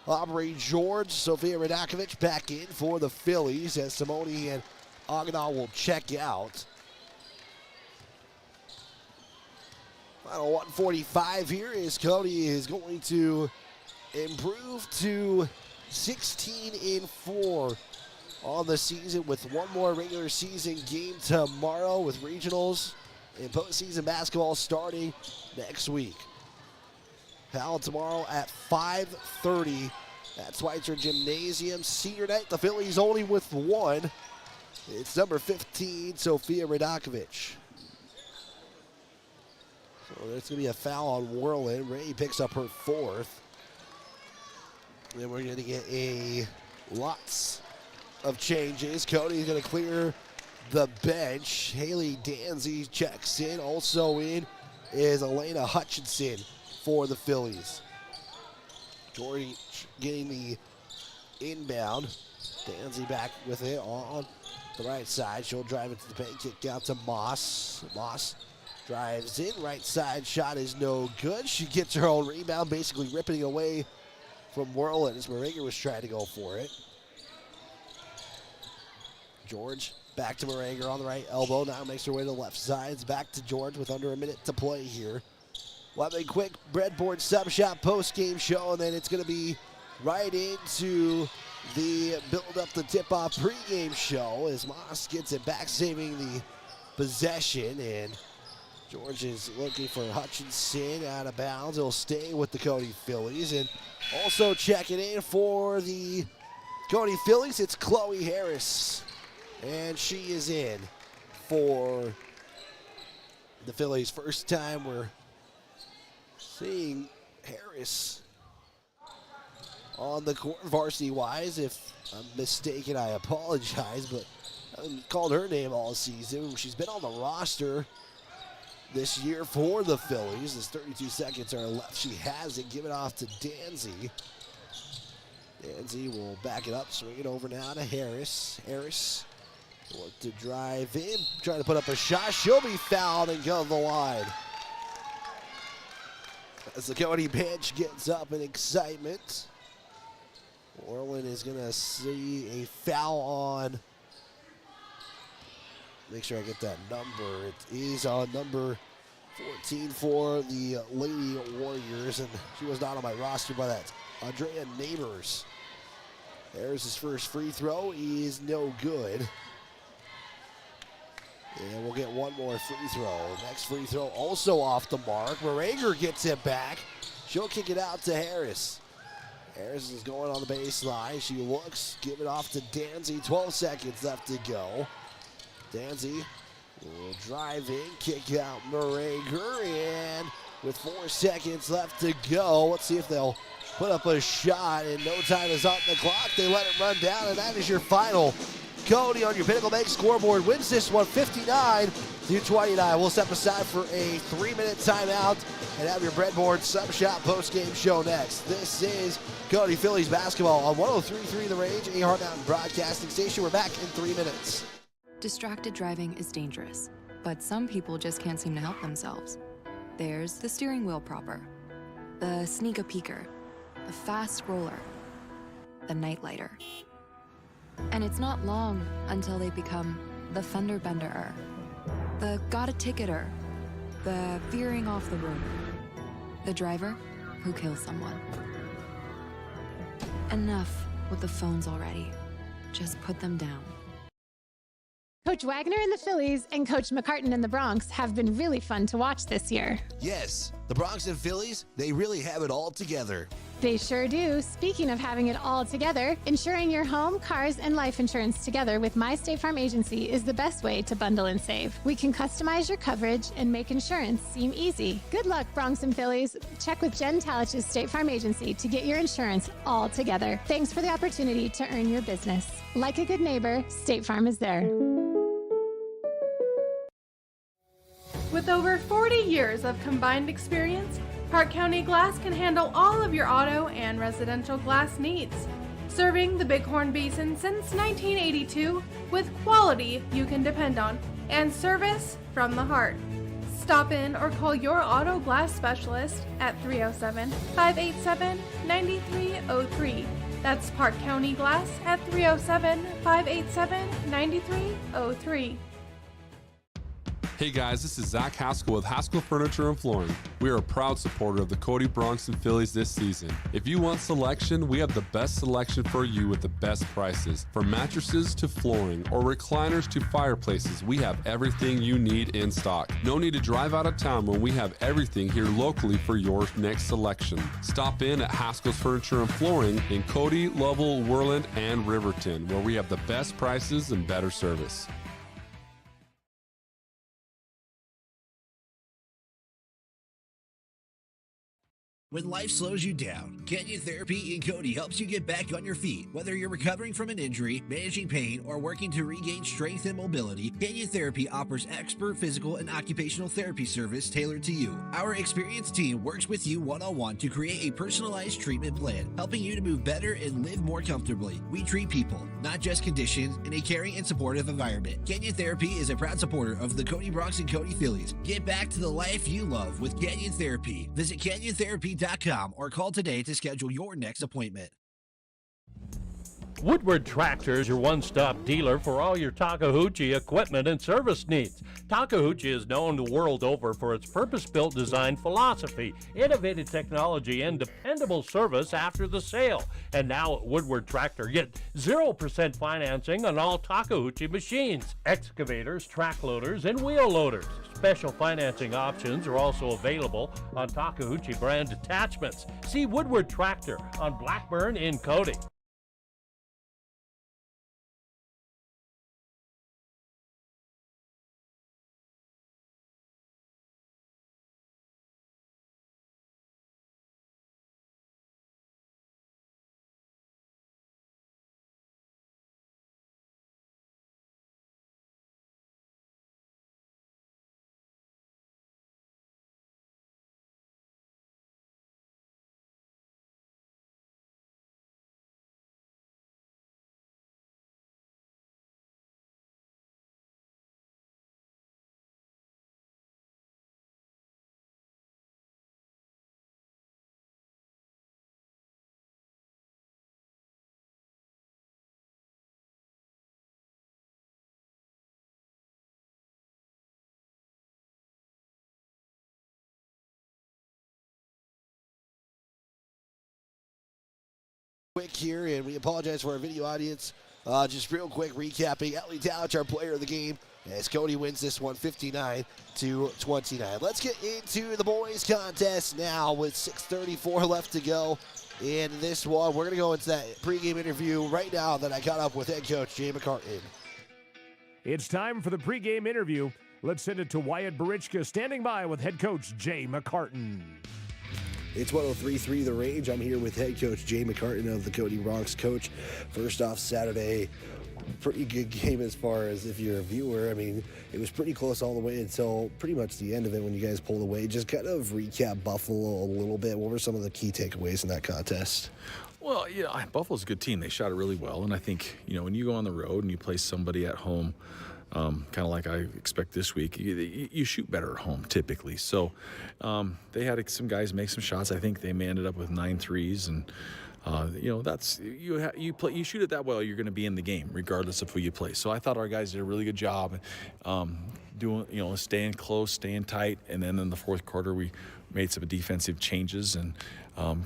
Aubrey George, Sofia Radakovic back in for the Phillies as Simone and Agnall will check out. Final 145 here is Cody is going to improve to 16-4 on the season with one more regular season game tomorrow with regionals and postseason basketball starting next week. Foul tomorrow at 5:30 at Schweitzer Gymnasium. Senior night, the Phillies only with one. It's number 15, Sofia Radakovic. So there's going to be a foul on Worland. Ray picks up her fourth. Then we're going to get lots of changes. Cody's going to clear the bench. Haley Danzy checks in. Also in is Elena Hutchinson for the Phillies. Jordy getting the inbound. Danzy back with it on the right side. She'll drive into the paint. Kick out to Moss. Moss drives in. Right side shot is no good. She gets her own rebound, basically ripping away from Worland as Morager was trying to go for it. George back to Morager on the right elbow. Now makes her way to the left side. It's back to George with under a minute to play here. We'll have a quick breadboard sub shot post-game show, and then it's going to be right into the build-up the tip-off pregame show as Moss gets it back, saving the possession, and George is looking for Hutchinson out of bounds. He'll stay with the Cody Phillies, and also checking in for the Cody Phillies, it's Chloe Harris, and she is in for the Phillies. First time we're seeing Harris on the court varsity-wise. If I'm mistaken, I apologize, but I haven't called her name all season. She's been on the roster this year for the Phillies. There's 32 seconds are left. She has it. Give it off to Danzy. Danzy will back it up, swing it over now to Harris. Harris will look to drive in, trying to put up a shot. She'll be fouled and go to the line. As the Cody bench gets up in excitement, Worland is going to see a foul on, make sure I get that number. It is on number 14 for the Lady Warriors, and she was not on my roster, but that's Andrea Neighbors. There's his first free throw. He is no good. And we'll get one more free throw. Next free throw also off the mark. Morager gets it back. She'll kick it out to Harris. Harris is going on the baseline. She looks, give it off to Danzy. 12 seconds left to go. Danzy will drive in, kick out Morager, and with 4 seconds left to go, let's see if they'll put up a shot, and no time is on the clock. They let it run down, and that is your final. Cody on your Pinnacle Bank scoreboard wins this one 59-29. We'll step aside for a 3-minute timeout and have your breadboard sub shot post-game show next. This is Cody Phillies basketball on 103.3 The Range, a Heart Mountain Broadcasting Station. We're back in 3 minutes. Distracted driving is dangerous, but some people just can't seem to help themselves. There's the steering wheel propper, the sneak a peeker, the fast roller, the night lighter. And it's not long until they become the fender benderer, the got a ticketer, The veering off the road. The driver who kills someone. Enough with the phones already. Just put them down. Coach Wagner and the Phillies and Coach McCartan and the Bronx have been really fun to watch this year. Yes, the Bronx and Phillies, they really have it all together. They sure do. Speaking of having it all together, insuring your home, cars, and life insurance together with My State Farm Agency is the best way to bundle and save. We can customize your coverage and make insurance seem easy. Good luck, Bronx and Phillies. Check with Jen Talich's State Farm Agency to get your insurance all together. Thanks for the opportunity to earn your business. Like a good neighbor, State Farm is there. With over 40 years of combined experience, Park County Glass can handle all of your auto and residential glass needs. Serving the Bighorn Basin since 1982 with quality you can depend on and service from the heart. Stop in or call your auto glass specialist at 307-587-9303. That's Park County Glass at 307-587-9303. Hey guys, this is Zach Haskell with Haskell Furniture and Flooring. We are a proud supporter of the Cody Bronx and Phillies this season. If you want selection, we have the best selection for you with the best prices. From mattresses to flooring or recliners to fireplaces, we have everything you need in stock. No need to drive out of town when we have everything here locally for your next selection. Stop in at Haskell's Furniture and Flooring in Cody, Lovell, Worland, and Riverton, where we have the best prices and better service. When life slows you down, Canyon Therapy in Cody helps you get back on your feet. Whether you're recovering from an injury, managing pain, or working to regain strength and mobility, Canyon Therapy offers expert physical and occupational therapy service tailored to you. Our experienced team works with you one-on-one to create a personalized treatment plan, helping you to move better and live more comfortably. We treat people, not just conditions, in a caring and supportive environment. Canyon Therapy is a proud supporter of the Cody Bronx and Cody Phillies. Get back to the life you love with Canyon Therapy. Visit CanyonTherapy.com or call today to schedule your next appointment. Woodward Tractor is your one-stop dealer for all your Takahouchi equipment and service needs. Takahouchi is known the world over for its purpose-built design philosophy, innovative technology, and dependable service after the sale. And now at Woodward Tractor, get 0% financing on all Takahouchi machines, excavators, track loaders, and wheel loaders. Special financing options are also available on Takahouchi brand attachments. See Woodward Tractor on Blackburn in Cody. Quick here, and we apologize for our video audience. Just real quick recapping. Ellie Talich, our player of the game, as Cody wins this one 59-29. Let's get into the boys contest now with 6:34 left to go in this one. We're going to go into that pregame interview right now that I got up with head coach Jay McCartan. It's time for the pregame interview. Let's send it to Wyatt Barichka standing by with head coach Jay McCartan. It's 103.3 The Range. I'm here with head coach Jay McCartan of the Cody Bronx. Coach, first off, Saturday, pretty good game as far as if you're a viewer. I mean, it was pretty close all the way until pretty much the end of it when you guys pulled away. Just kind of recap Buffalo a little bit. What were some of the key takeaways in that contest? Well, yeah, Buffalo's a good team. They shot it really well, and I think, when you go on the road and you play somebody at home, kind of like I expect this week, you shoot better at home typically. So they had some guys make some shots. I think they ended up with 9 threes, and That's you shoot it that well, you're going to be in the game regardless of who you play. So I thought our guys did a really good job doing, staying close, staying tight, and then in the fourth quarter we made some defensive changes and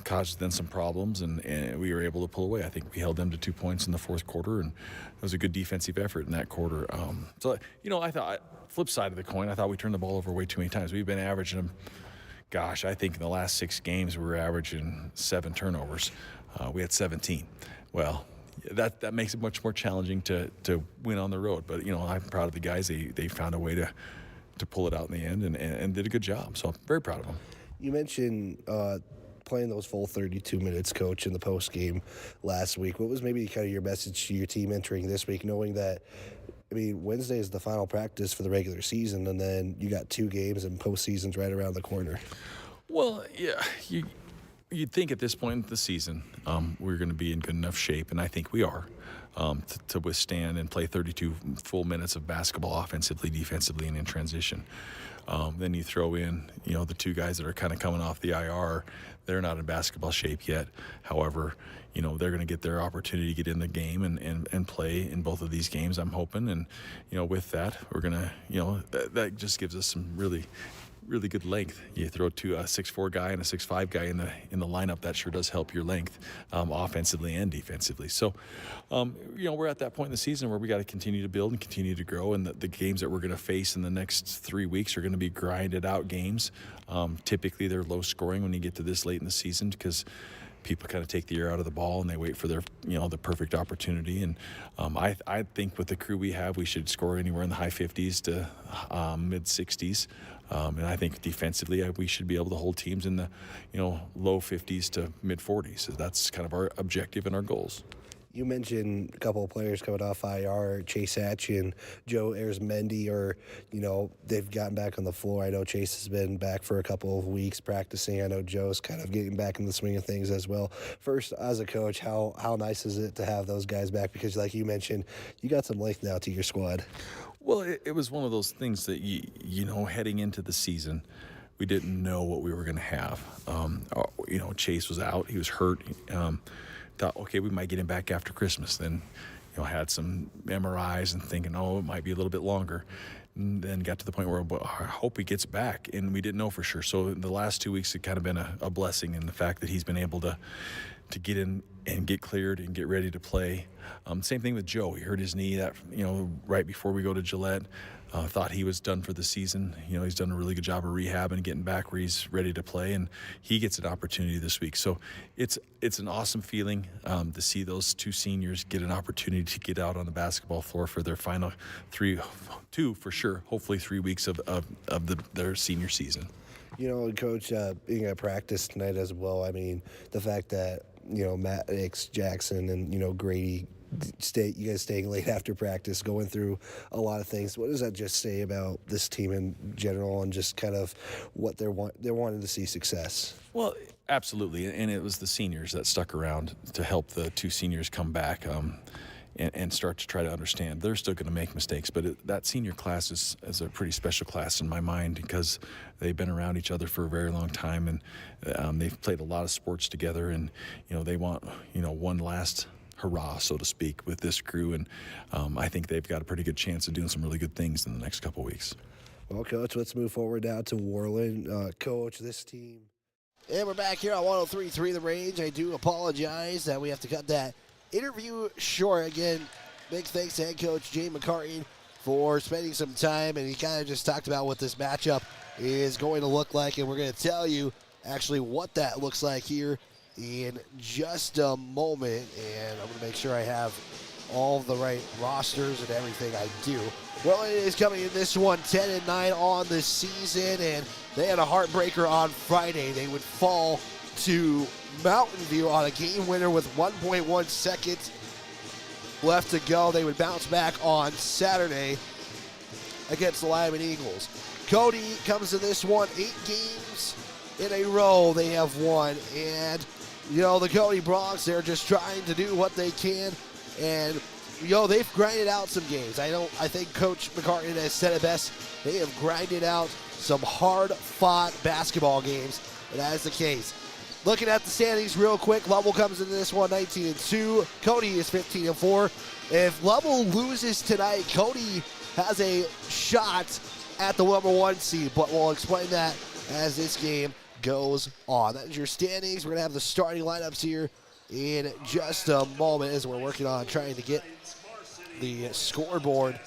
caused them some problems, and we were able to pull away. I think we held them to 2 points in the fourth quarter, and it was a good defensive effort in that quarter. I thought, flip side of the coin, I thought we turned the ball over way too many times. We've been averaging them. Gosh, I think in the last 6 games we were averaging 7 turnovers. We had 17. Well, that makes it much more challenging to win on the road. But I'm proud of the guys. They found a way to pull it out in the end and did a good job. So I'm very proud of them. You mentioned playing those full 32 minutes, Coach, in the post game last week. What was maybe kind of your message to your team entering this week, knowing that? Wednesday is the final practice for the regular season, and then you got 2 games and postseason's right around the corner. Well, yeah, you'd think at this point in the season we're going to be in good enough shape, and I think we are, to withstand and play 32 full minutes of basketball offensively, defensively, and in transition. Then you throw in, the 2 guys that are kind of coming off the IR. They're not in basketball shape yet. However, they're going to get their opportunity to get in the game and play in both of these games, I'm hoping. And, with that, we're going to, that just gives us some really, really good length. You throw a 6'4" guy and a 6'5" guy in the lineup, that sure does help your length offensively and defensively. So, we're at that point in the season where we got to continue to build and continue to grow, and the games that we're going to face in the next 3 weeks are going to be grinded out games. Typically, they're low scoring when you get to this late in the season because people kind of take the air out of the ball and they wait for their, the perfect opportunity. And I think with the crew we have, we should score anywhere in the high 50s to mid 60s. And I think defensively, we should be able to hold teams in the, low 50s to mid 40s. So that's kind of our objective and our goals. You mentioned a couple of players coming off IR, Chase Hatch and Joe Arizmendi, they've gotten back on the floor. I know Chase has been back for a couple of weeks practicing. I know Joe's kind of getting back in the swing of things as well. First, as a coach, how nice is it to have those guys back? Because like you mentioned, you got some length now to your squad. Well, it was one of those things that, heading into the season, we didn't know what we were going to have. Chase was out. He was hurt. Thought, okay, we might get him back after Christmas. Then, had some MRIs and thinking, it might be a little bit longer. And then got to the point where I hope he gets back, and we didn't know for sure. So the last 2 weeks have kind of been a blessing in the fact that he's been able to get in and get cleared and get ready to play. Same thing with Joe. He hurt his knee right before we go to Gillette. Thought he was done for the season. He's done a really good job of rehab and getting back where he's ready to play, and he gets an opportunity this week. So it's an awesome feeling to see those 2 seniors get an opportunity to get out on the basketball floor for their final 2 for sure, hopefully 3 weeks of their senior season. Coach, being at practice tonight as well, the fact that, Matt Hicks, Jackson, and, Grady, you guys staying late after practice, going through a lot of things. What does that just say about this team in general and just kind of what they're wanting to see success? Well, absolutely, and it was the seniors that stuck around to help the 2 seniors come back and start to try to understand. They're still going to make mistakes, but that senior class is a pretty special class in my mind because they've been around each other for a very long time, and they've played a lot of sports together, and they want one last hurrah, so to speak, with this crew, and I think they've got a pretty good chance of doing some really good things in the next couple of weeks. Well, Coach, let's move forward now to Worland. Coach, this team. And we're back here on 103.3 The Range. I do apologize that we have to cut that interview short. Again, big thanks to head coach Jay McCartan for spending some time, and he kind of just talked about what this matchup is going to look like, and we're going to tell you actually what that looks like here in just a moment. And I'm going to make sure I have all the right rosters and everything I do. Worland is coming in this one 10-9 on the season, and they had a heartbreaker on Friday. They would fall to Mountain View on a game winner with 1.1 seconds left to go. They would bounce back on Saturday against the Wyoming Eagles. Cody comes to this one 8 games in a row they have won, and the Cody Broncs, they're just trying to do what they can, and they've grinded out some games. I think Coach McCartan has said it best. They have grinded out some hard-fought basketball games, and that is the case. looking at the standings real quick, Lovell comes into this one 19-2. Cody is 15-4. If Lovell loses tonight, Cody has a shot at the number 1 seed, but we'll explain that as this game goes on. That is your standings. We're going to have the starting lineups here in just a moment as we're working on trying to get the scoreboard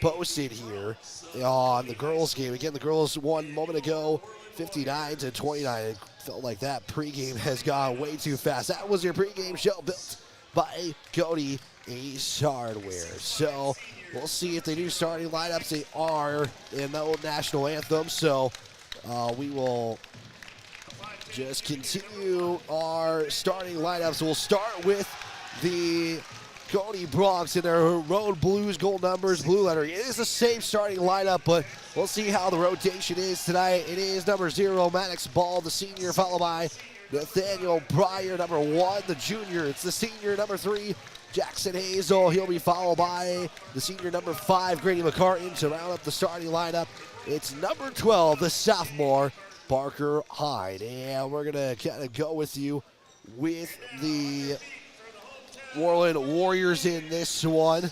posted here on the girls' game. Again, the girls won a moment ago, 59-29. It felt like that pregame has gone way too fast. That was your pregame show built by Cody Ace Hardware. So we'll see if they do starting lineups. They are in the old national anthem. So we will just continue our starting lineups. We'll start with the Cody Bronx in their road blues, gold numbers, blue lettering. It is the same starting lineup, but we'll see how the rotation is tonight. It is number 0, Maddox Ball, the senior, followed by Nathaniel Pryor, number 1, the junior. It's the senior, number 3, Jackson Hazel. He'll be followed by the senior, number 5, Grady McCartan. To round up the starting lineup, it's number 12, the sophomore, Parker Hyde. And we're going to kind of go with you with the Worland Warriors in this one.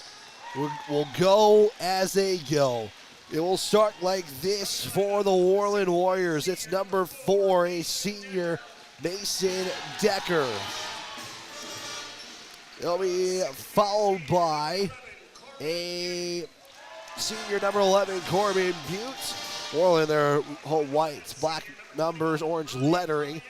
We'll go as they go. It will start like this for the Worland Warriors. It's number 4, a senior, Mason Decker. It'll be followed by a senior, number 11, Corbin Butte. Worland, their whole whites, black numbers, orange lettering.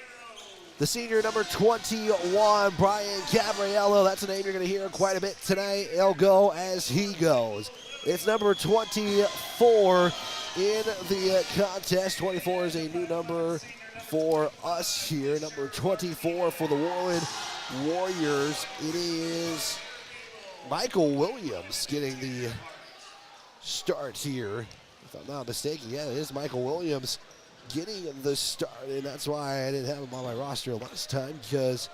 The senior, number 21, Brian Gabriello. That's a name you're going to hear quite a bit tonight. He'll go as he goes. It's number 24 in the contest. 24 is a new number for us here. Number 24 for the Worland Warriors. It is Michael Williams getting the start here. If I'm not mistaken, yeah, it is Michael Williams getting the start, and that's why I didn't have him on my roster last time, because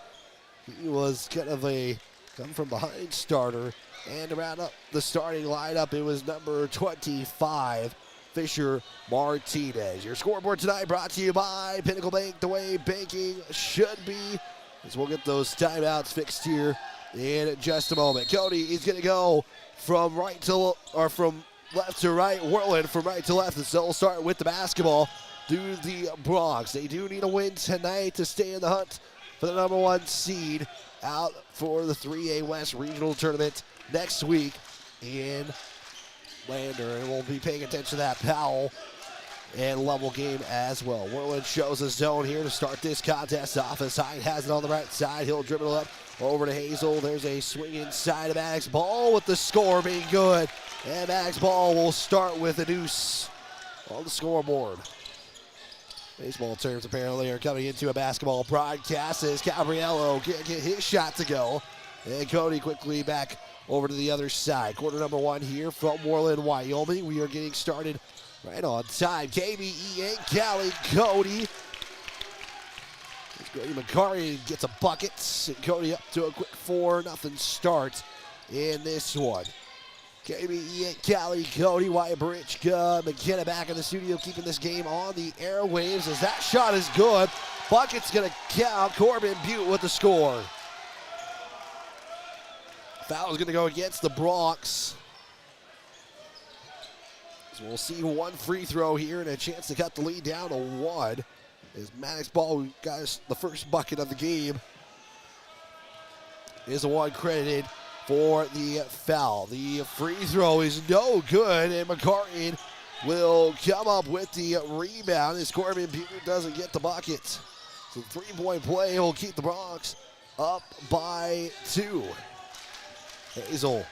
he was kind of a come-from-behind starter. And to round up the starting lineup, it was number 25, Fisher Martinez. Your scoreboard tonight brought to you by Pinnacle Bank, the way banking should be, as we'll get those timeouts fixed here in just a moment. Cody is going to go from right to, or from left to right, Worland from right to left, and so we'll start with the basketball. Do the Bronx. They do need a win tonight to stay in the hunt for the number 1 seed out for the 3A West Regional Tournament next week in Lander. And we'll be paying attention to that Powell and Lovell game as well. Worland shows a zone here to start this contest off. As Hyde has it on the right side. He'll dribble up over to Hazel. There's a swing inside of Maddox Ball with the score being good. And Maddox Ball will start with a deuce on the scoreboard. Baseball terms apparently are coming into a basketball broadcast as Gabriello can't get his shot to go. And Cody quickly back over to the other side. Quarter number 1 here from Worland, Wyoming. We are getting started right on time. KBE and Cali, Cody. Grady McCarty gets a bucket. And Cody up to a quick 4-0 start in this one. KBE and Cali, Cody, Wyatt Barichka, McKenna back in the studio, keeping this game on the airwaves as that shot is good. Bucket's going to count. Corbin Butte with the score. Foul is going to go against the Bronx. So we'll see one free throw here and a chance to cut the lead down to 1. As Maddox Ball, who got us the first bucket of the game, is the one credited for the foul. The free throw is no good, and McCartan will come up with the rebound as Corbin Butte doesn't get the bucket. So the 3-point play will keep the Bronx up by 2. Hazel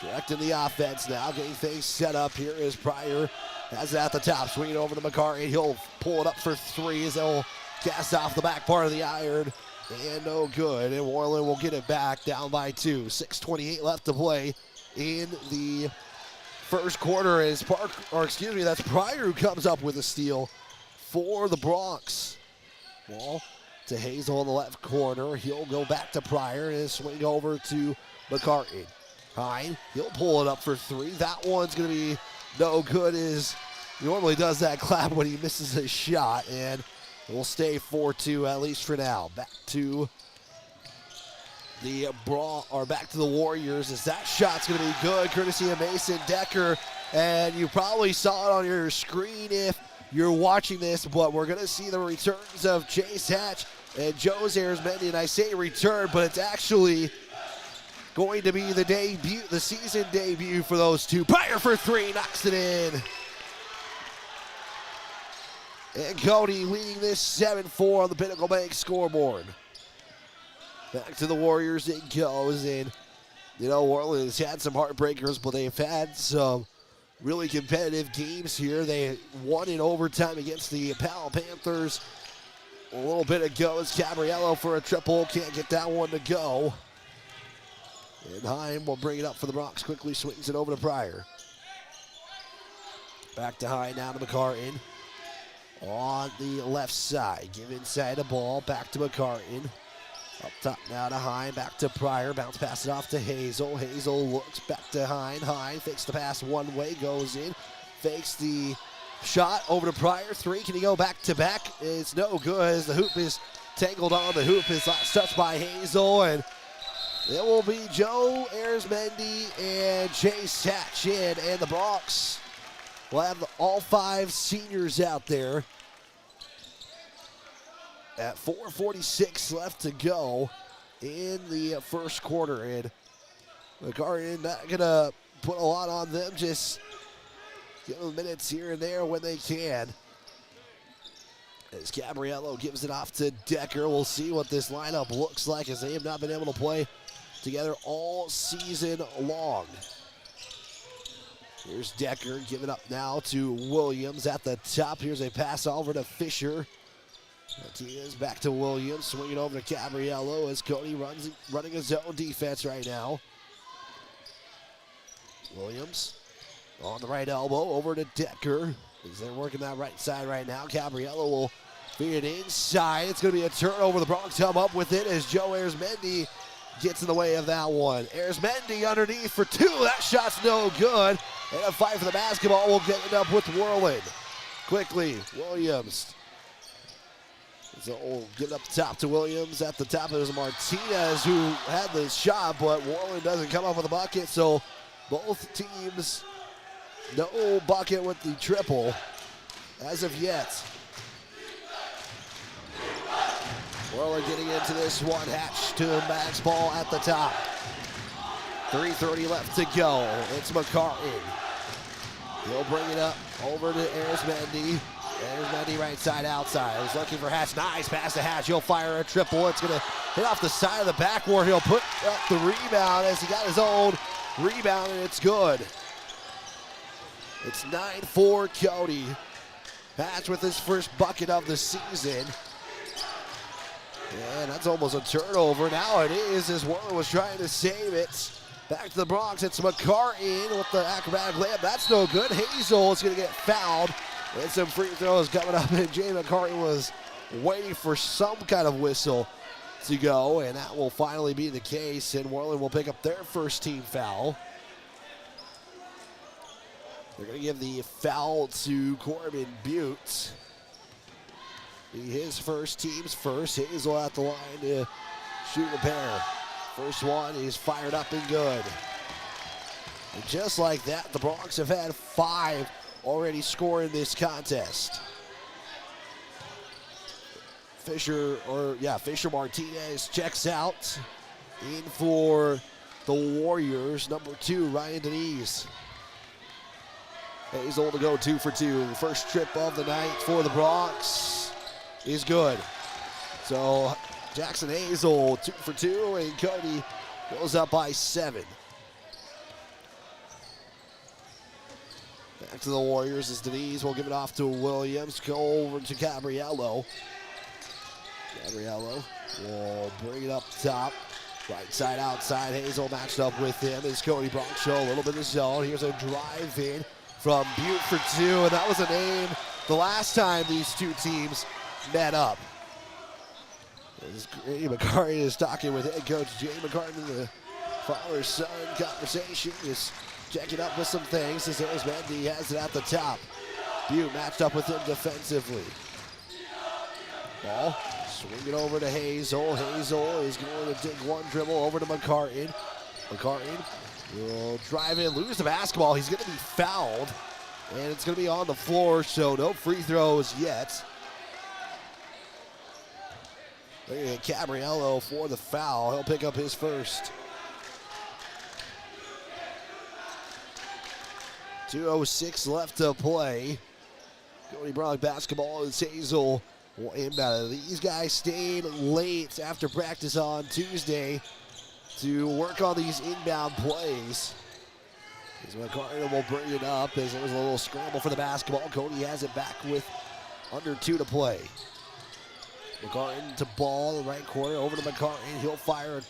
directing the offense now, getting things set up. Here is Pryor, has it at the top, swinging over to McCartan. He'll pull it up for 3 as they'll cast off the back part of the iron. And no good, and Worland will get it back down by 2. 6:28 left to play in the first quarter as that's Pryor who comes up with a steal for the Bronx. Ball to Hazel in the left corner. He'll go back to Pryor and swing over to McCartan. Hyde, he'll pull it up for 3. That one's going to be no good as he normally does that clap when he misses a shot, and We'll stay 4-2 at least for now. Back to the back to the Warriors as that shot's going to be good, courtesy of Mason Decker. And you probably saw it on your screen if you're watching this, but we're going to see the returns of Chase Hatch and Joe Arizmendi. And I say return, but it's actually going to be the debut, the season debut for those two. Pryor for three, knocks it in. And Cody leading this 7-4 on the Pinnacle Bank scoreboard. Back to the Warriors it goes. And, you know, Worland has had some heartbreakers, but they've had some really competitive games here. They won in overtime against the Powell Panthers a little bit ago. It's Gabriello for a triple. Can't get that one to go. And Heim will bring it up for the Bronx. Quickly swings it over to Pryor. Back to Heim, now to McCartan. On the left side. Give inside the ball. Back to McCartan. Up top now to Heim. Back to Pryor. Bounce pass it off to Hazel. Hazel looks back to Heim. Heim fakes the pass one way. Goes in. Fakes the shot over to Pryor. Three. Can he go back to back? It's no good as the hoop is tangled on the hoop. His last touch by Hazel. And it will be Joe Arizmendi and Chase Hatch in, and the Bronx will have all five seniors out there. At 4:46 left to go in the first quarter, and McCartan not gonna put a lot on them, just give them minutes here and there when they can. As Gabriello gives it off to Decker, we'll see what this lineup looks like as they have not been able to play together all season long. Here's Decker giving up now to Williams at the top. Here's a pass over to Fisher. Martinez back to Williams, swinging over to Gabriello as Cody running his own defense right now. Williams on the right elbow over to Decker as they're working that right side right now. Gabriello will feed it inside. It's going to be a turnover. The Bronx come up with it as Joe Arizmendi gets in the way of that one. Arizmendi underneath for two. That shot's no good. And a fight for the basketball will get it up with Worland. Quickly, Williams. So we'll get up top to Williams. At the top, it was Martinez who had the shot, but Worland doesn't come up with a bucket. So both teams, no bucket with the triple as of yet. Worland getting into this one. Hatch to Max Ball at the top. 3:30 left to go. It's McCartan. He'll bring it up over to Arizmendi. Arizmendi right side outside. He's looking for Hatch. Nice pass to Hatch. He'll fire a triple. It's going to hit off the side of the backboard. He'll put up the rebound as he got his own rebound, and it's good. It's 9-4 Cody. Hatch with his first bucket of the season. And that's almost a turnover. Now it is as Worland was trying to save it. Back to the Bronx. It's McCartan with the acrobatic layup. That's no good. Hazel is going to get fouled. And some free throws coming up. And Jay McCartan was waiting for some kind of whistle to go. And that will finally be the case. And Worland will pick up their first team foul. They're going to give the foul to Corbin Butte. His first, team's first. Hazel at the line to shoot a pair. First one is fired up and good. And just like that, the Bronx have had 5 already score in this contest. Fisher Martinez checks out. In for the Warriors, number 2, Ryan Denise. Hazel to go 2 for 2. First trip of the night for the Bronx is good. So Jackson Hazel 2 for 2, and Cody goes up by 7. Back to the Warriors as Denise will give it off to Williams. Go over to Gabriello. Gabriello will bring it up top. Right side outside. Hazel matched up with him as Cody Bronx show a little bit of zone. Here's a drive in from Butte for 2, and that was a name the last time these two teams met up. Jay McCartan is talking with head coach Jay McCartan, the father-son conversation, is checking up with some things as Arizmendi has it at the top. Butte matched up with him defensively. Ball swing it over to Hazel. Hazel is going to take one dribble over to McCartan. McCartan will drive in, lose the basketball. He's going to be fouled, and it's going to be on the floor, so no free throws yet. Looking at Gabriello for the foul. He'll pick up his first. 2:06 left to play. Cody Bronx basketball as Hazel will inbound. These guys stayed late after practice on Tuesday to work on these inbound plays. As McCartan will bring it up as there was a little scramble for the basketball. Cody has it back with under 2 to play. McCartan to ball in the right corner, over to McCartan. He'll fire a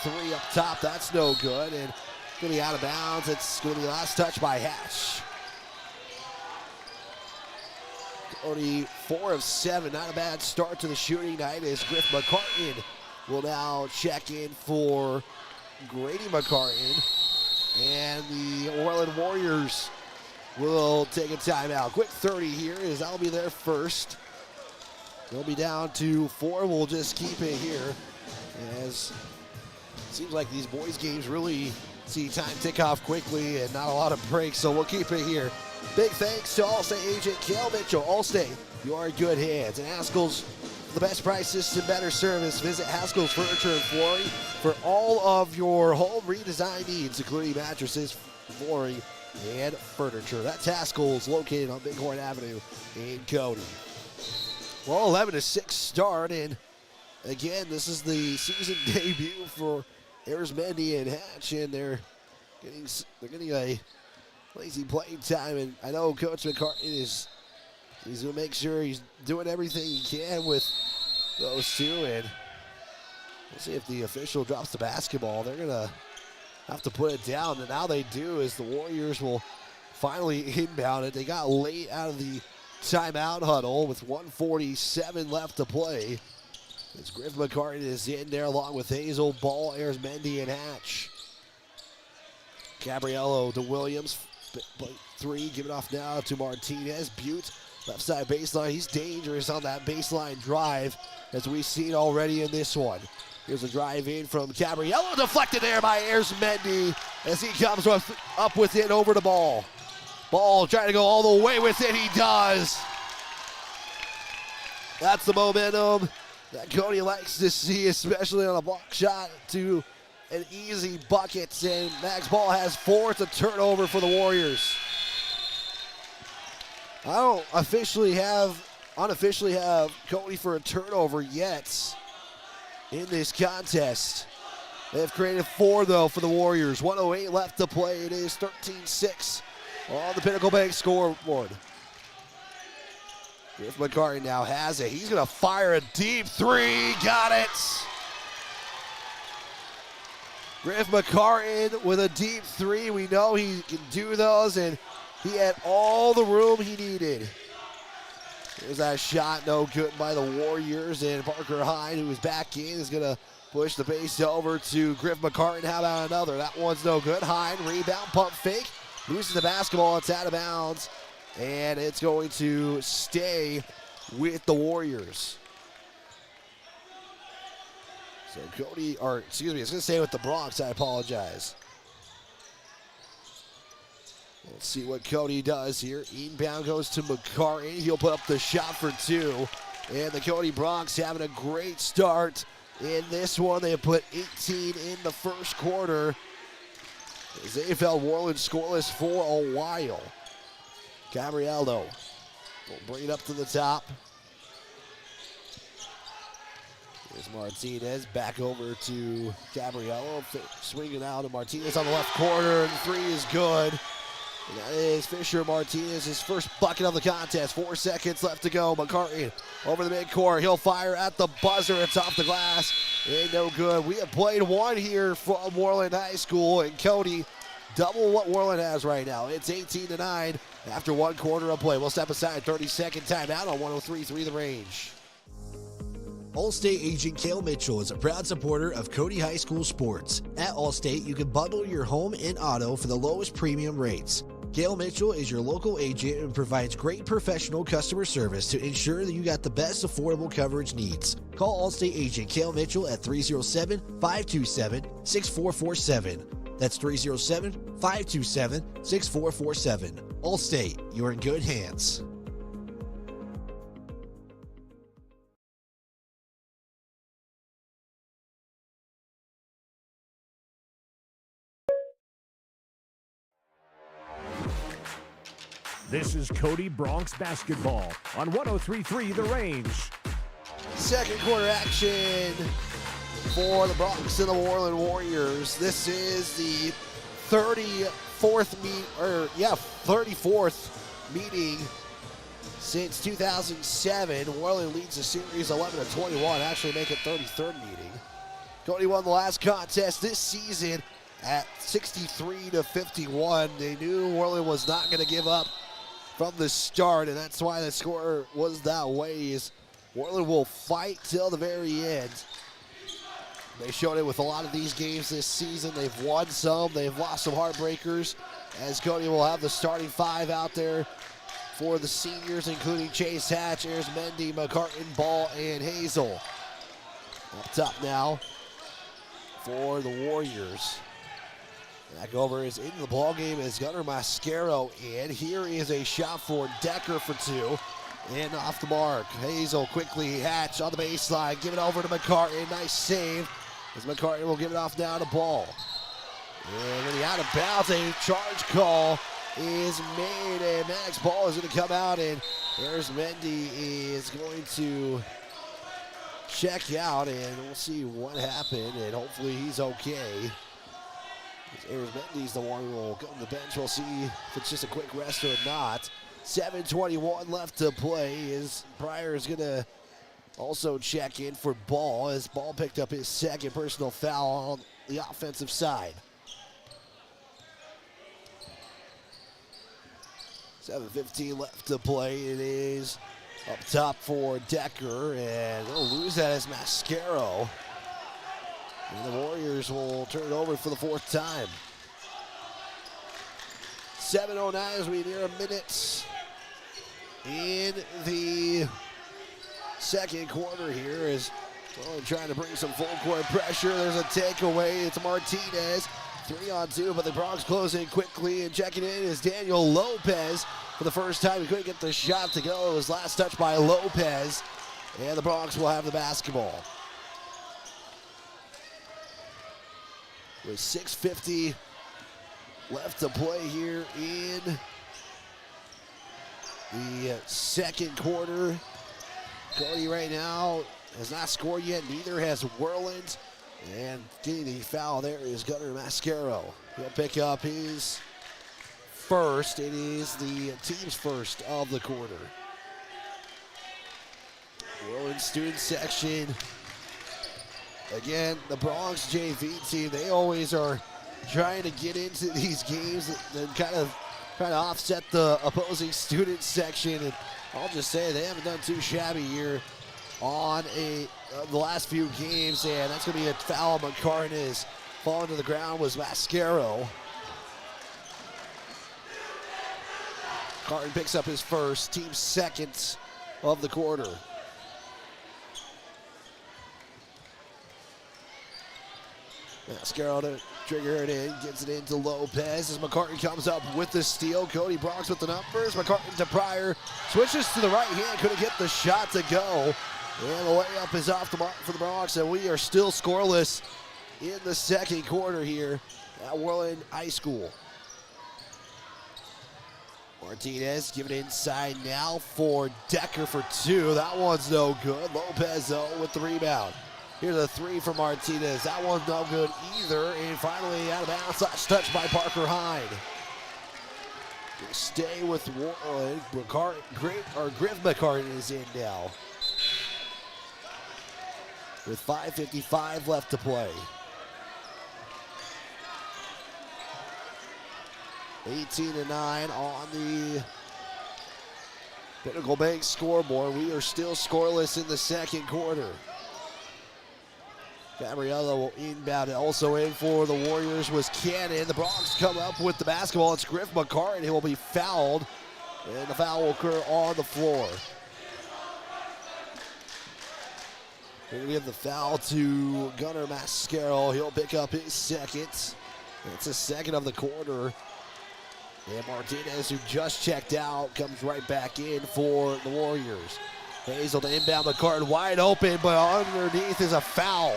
3 up top. That's no good, and going to be out of bounds. It's going to be last touch by Hatch. Cody 4 of 7, not a bad start to the shooting night as Griff McCartan will now check in for Grady McCartan. And the Worland Warriors will take a timeout. Quick 30 here as I'll be there first. They'll be down to 4. We'll just keep it here as it seems like these boys games really see time tick off quickly and not a lot of breaks, so we'll keep it here. Big thanks to Allstate agent Cal Mitchell. Allstate, you are in good hands. And Haskell's, the best prices and better service. Visit Haskell's Furniture and Flooring for all of your home redesign needs, including mattresses, flooring, and furniture. That's Haskell's, located on Bighorn Avenue in Cody. Well, 11-6 start, and again, this is the season debut for Arizmendi and Hatch, and they're getting a lazy playing time. And I know Coach McCartan he's going to make sure he's doing everything he can with those two, and we'll see if the official drops the basketball. They're going to have to put it down, and now they do as the Warriors will finally inbound it. They got late out of the timeout huddle with 1:47 left to play. As Griff McCartan is in there along with Hazel, Ball, Arizmendi, and Hatch. Gabriello to Williams. 3, give it off now to Martinez. Butte, left side baseline. He's dangerous on that baseline drive, as we've seen already in this one. Here's a drive in from Gabriello, deflected there by Arizmendi as he comes up with it over to Ball. Ball trying to go all the way with it. He does. That's the momentum that Cody likes to see, especially on a block shot to an easy bucket. And Max Ball has 4. It's a turnover for the Warriors. I don't unofficially have Cody for a turnover yet in this contest. They've created 4, though, for the Warriors. 1:08 left to play. It is 13-6 on the Pinnacle Bank scoreboard. Griff McCartan now has it. He's going to fire a deep 3. Got it. Griff McCartan with a deep 3. We know he can do those, and he had all the room he needed. There's that shot, no good by the Warriors, and Parker Hine, who is back in, is going to push the base over to Griff McCartan. How about another? That one's no good. Hine, rebound, pump fake, loses the basketball. It's out of bounds, and it's going to stay with the Warriors. So Cody, or excuse me, it's going to stay with the Bronx. I apologize. Let's see what Cody does here. Inbound goes to McCartan. He'll put up the shot for 2. And the Cody Bronx having a great start in this one. They have put 18 in the first quarter. As they held Worland scoreless for a while. Gabriello will bring it up to the top. Here's Martinez back over to Gabriello. Swinging out to Martinez on the left corner, and the 3 is good. And that is Fisher Martinez, his first bucket of the contest. 4 seconds left to go. McCartan over the midcourt. He'll fire at the buzzer. It's off the glass. Ain't no good. We have played 1 here from Worland High School, and Cody double what Worland has right now. It's 18-9 after 1 quarter of play. We'll step aside. 30-second timeout on 103.3 The Range. Allstate agent Cale Mitchell is a proud supporter of Cody High School sports. At Allstate, you can bundle your home and auto for the lowest premium rates. Gail Mitchell is your local agent and provides great professional customer service to ensure that you got the best affordable coverage needs. Call Allstate agent Gail Mitchell at 307-527-6447. That's 307-527-6447. Allstate, you're in good hands. This is Cody Bronx basketball on 103.3 The Range. Second quarter action for the Bronx and the Worland Warriors. This is the 34th meeting since 2007. Worland leads the series 11-21, actually make it 33rd meeting. Cody won the last contest this season at 63-51. They knew Worland was not going to give up from the start, and that's why the score was that way. Is Worland will fight till the very end. They showed it with a lot of these games this season. They've won some, they've lost some heartbreakers, as Cody will have the starting five out there for the seniors, including Chase Hatch, Ayers Mendy, McCartan, Ball, and Hazel. Up top now for the Warriors. Back over is into the ball game as Gunnar Mascaro in. Here is a shot for Decker for two. And off the mark. Hazel quickly, Hatch on the baseline. Give it over to McCartan. Nice save as McCartan will give it off now to Ball. And then he out of bounds. A charge call is made. And Max Ball is going to come out. And there's Mendy is going to check out. And we'll see what happened. And hopefully he's okay. Ayers Mendy's the one who will go to the bench. We'll see if it's just a quick rest or not. 7:21 left to play. As Pryor is going to also check in for Ball, as Ball picked up his second personal foul on the offensive side. 7:15 left to play. It is up top for Decker, and they'll lose that as Mascaro. And the Warriors will turn it over for the fourth time. 7:09 as we near a minute in the second quarter here, as well, trying to bring some full court pressure. There's a takeaway. It's Martinez. 3-on-2, but the Bronx closing quickly, and checking in is Daniel Lopez. For the first time, he couldn't get the shot to go. It was last touch by Lopez, and the Bronx will have the basketball. With 6:50 left to play here in the second quarter. Cody right now has not scored yet, neither has Worland. And getting the foul there is Gunnar Mascaro. He'll pick up his first. It is the team's first of the quarter. Worland student section. Again, the Bronx JV team, they always are trying to get into these games and kind of trying to offset the opposing student section. And I'll just say they haven't done too shabby here on the last few games. And that's going to be a foul. McCartan is falling to the ground was Mascaro. McCartan picks up his first, team's second of the quarter. Mascaro to trigger it in, gets it into Lopez as McCartan comes up with the steal. Cody Bronx with the numbers. McCartan to Pryor, switches to the right hand, couldn't get the shot to go. And the layup is off the mark for the Bronx, and we are still scoreless in the second quarter here at Worland High School. Martinez giving it inside now for Decker for two. That one's no good. Lopez, though, with the rebound. Here's a three from Martinez. That one's no good either. And finally, out of bounds, last touch by Parker Hyde. We'll stay with Worland. Griff McCartan is in now, with 5:55 left to play. 18-9 on the Pinnacle Bank scoreboard. We are still scoreless in the second quarter. Gabriella will inbound it. Also in for the Warriors was Cannon. The Bronx come up with the basketball. It's Griff McCartan. He will be fouled, and the foul will occur on the floor. We're going to give the foul to Gunnar Mascaro. He'll pick up his second. It's his second of the quarter. And Martinez, who just checked out, comes right back in for the Warriors. Hazel to inbound McCartan, wide open, but underneath is a foul.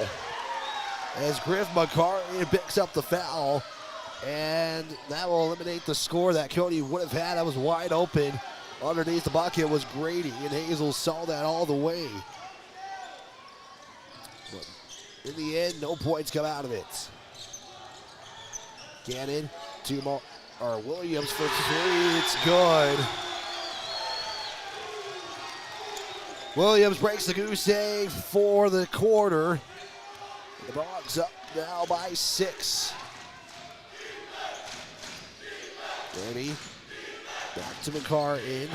As Griff McCartan picks up the foul, and that will eliminate the score that Cody would have had. That was wide open. Underneath the bucket was Grady, and Hazel saw that all the way. But in the end, no points come out of it. Gannon to Williams for three. It's good. Williams breaks the goose egg for the quarter. The Bronx up now by 6. Grady back to McCartan.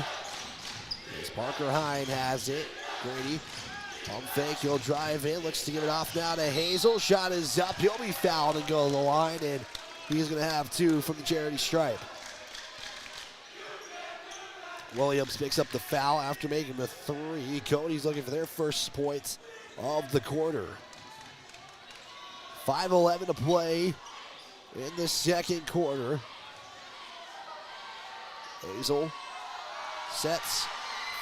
As Parker Hine has it. Grady pump fake, he'll drive in, looks to give it off now to Hazel. Shot is up, he'll be fouled and go to the line, and he's going to have 2 from the charity stripe. Williams picks up the foul after making the 3. Cody's looking for their first points of the quarter. 5:11 to play in the second quarter. Hazel sets,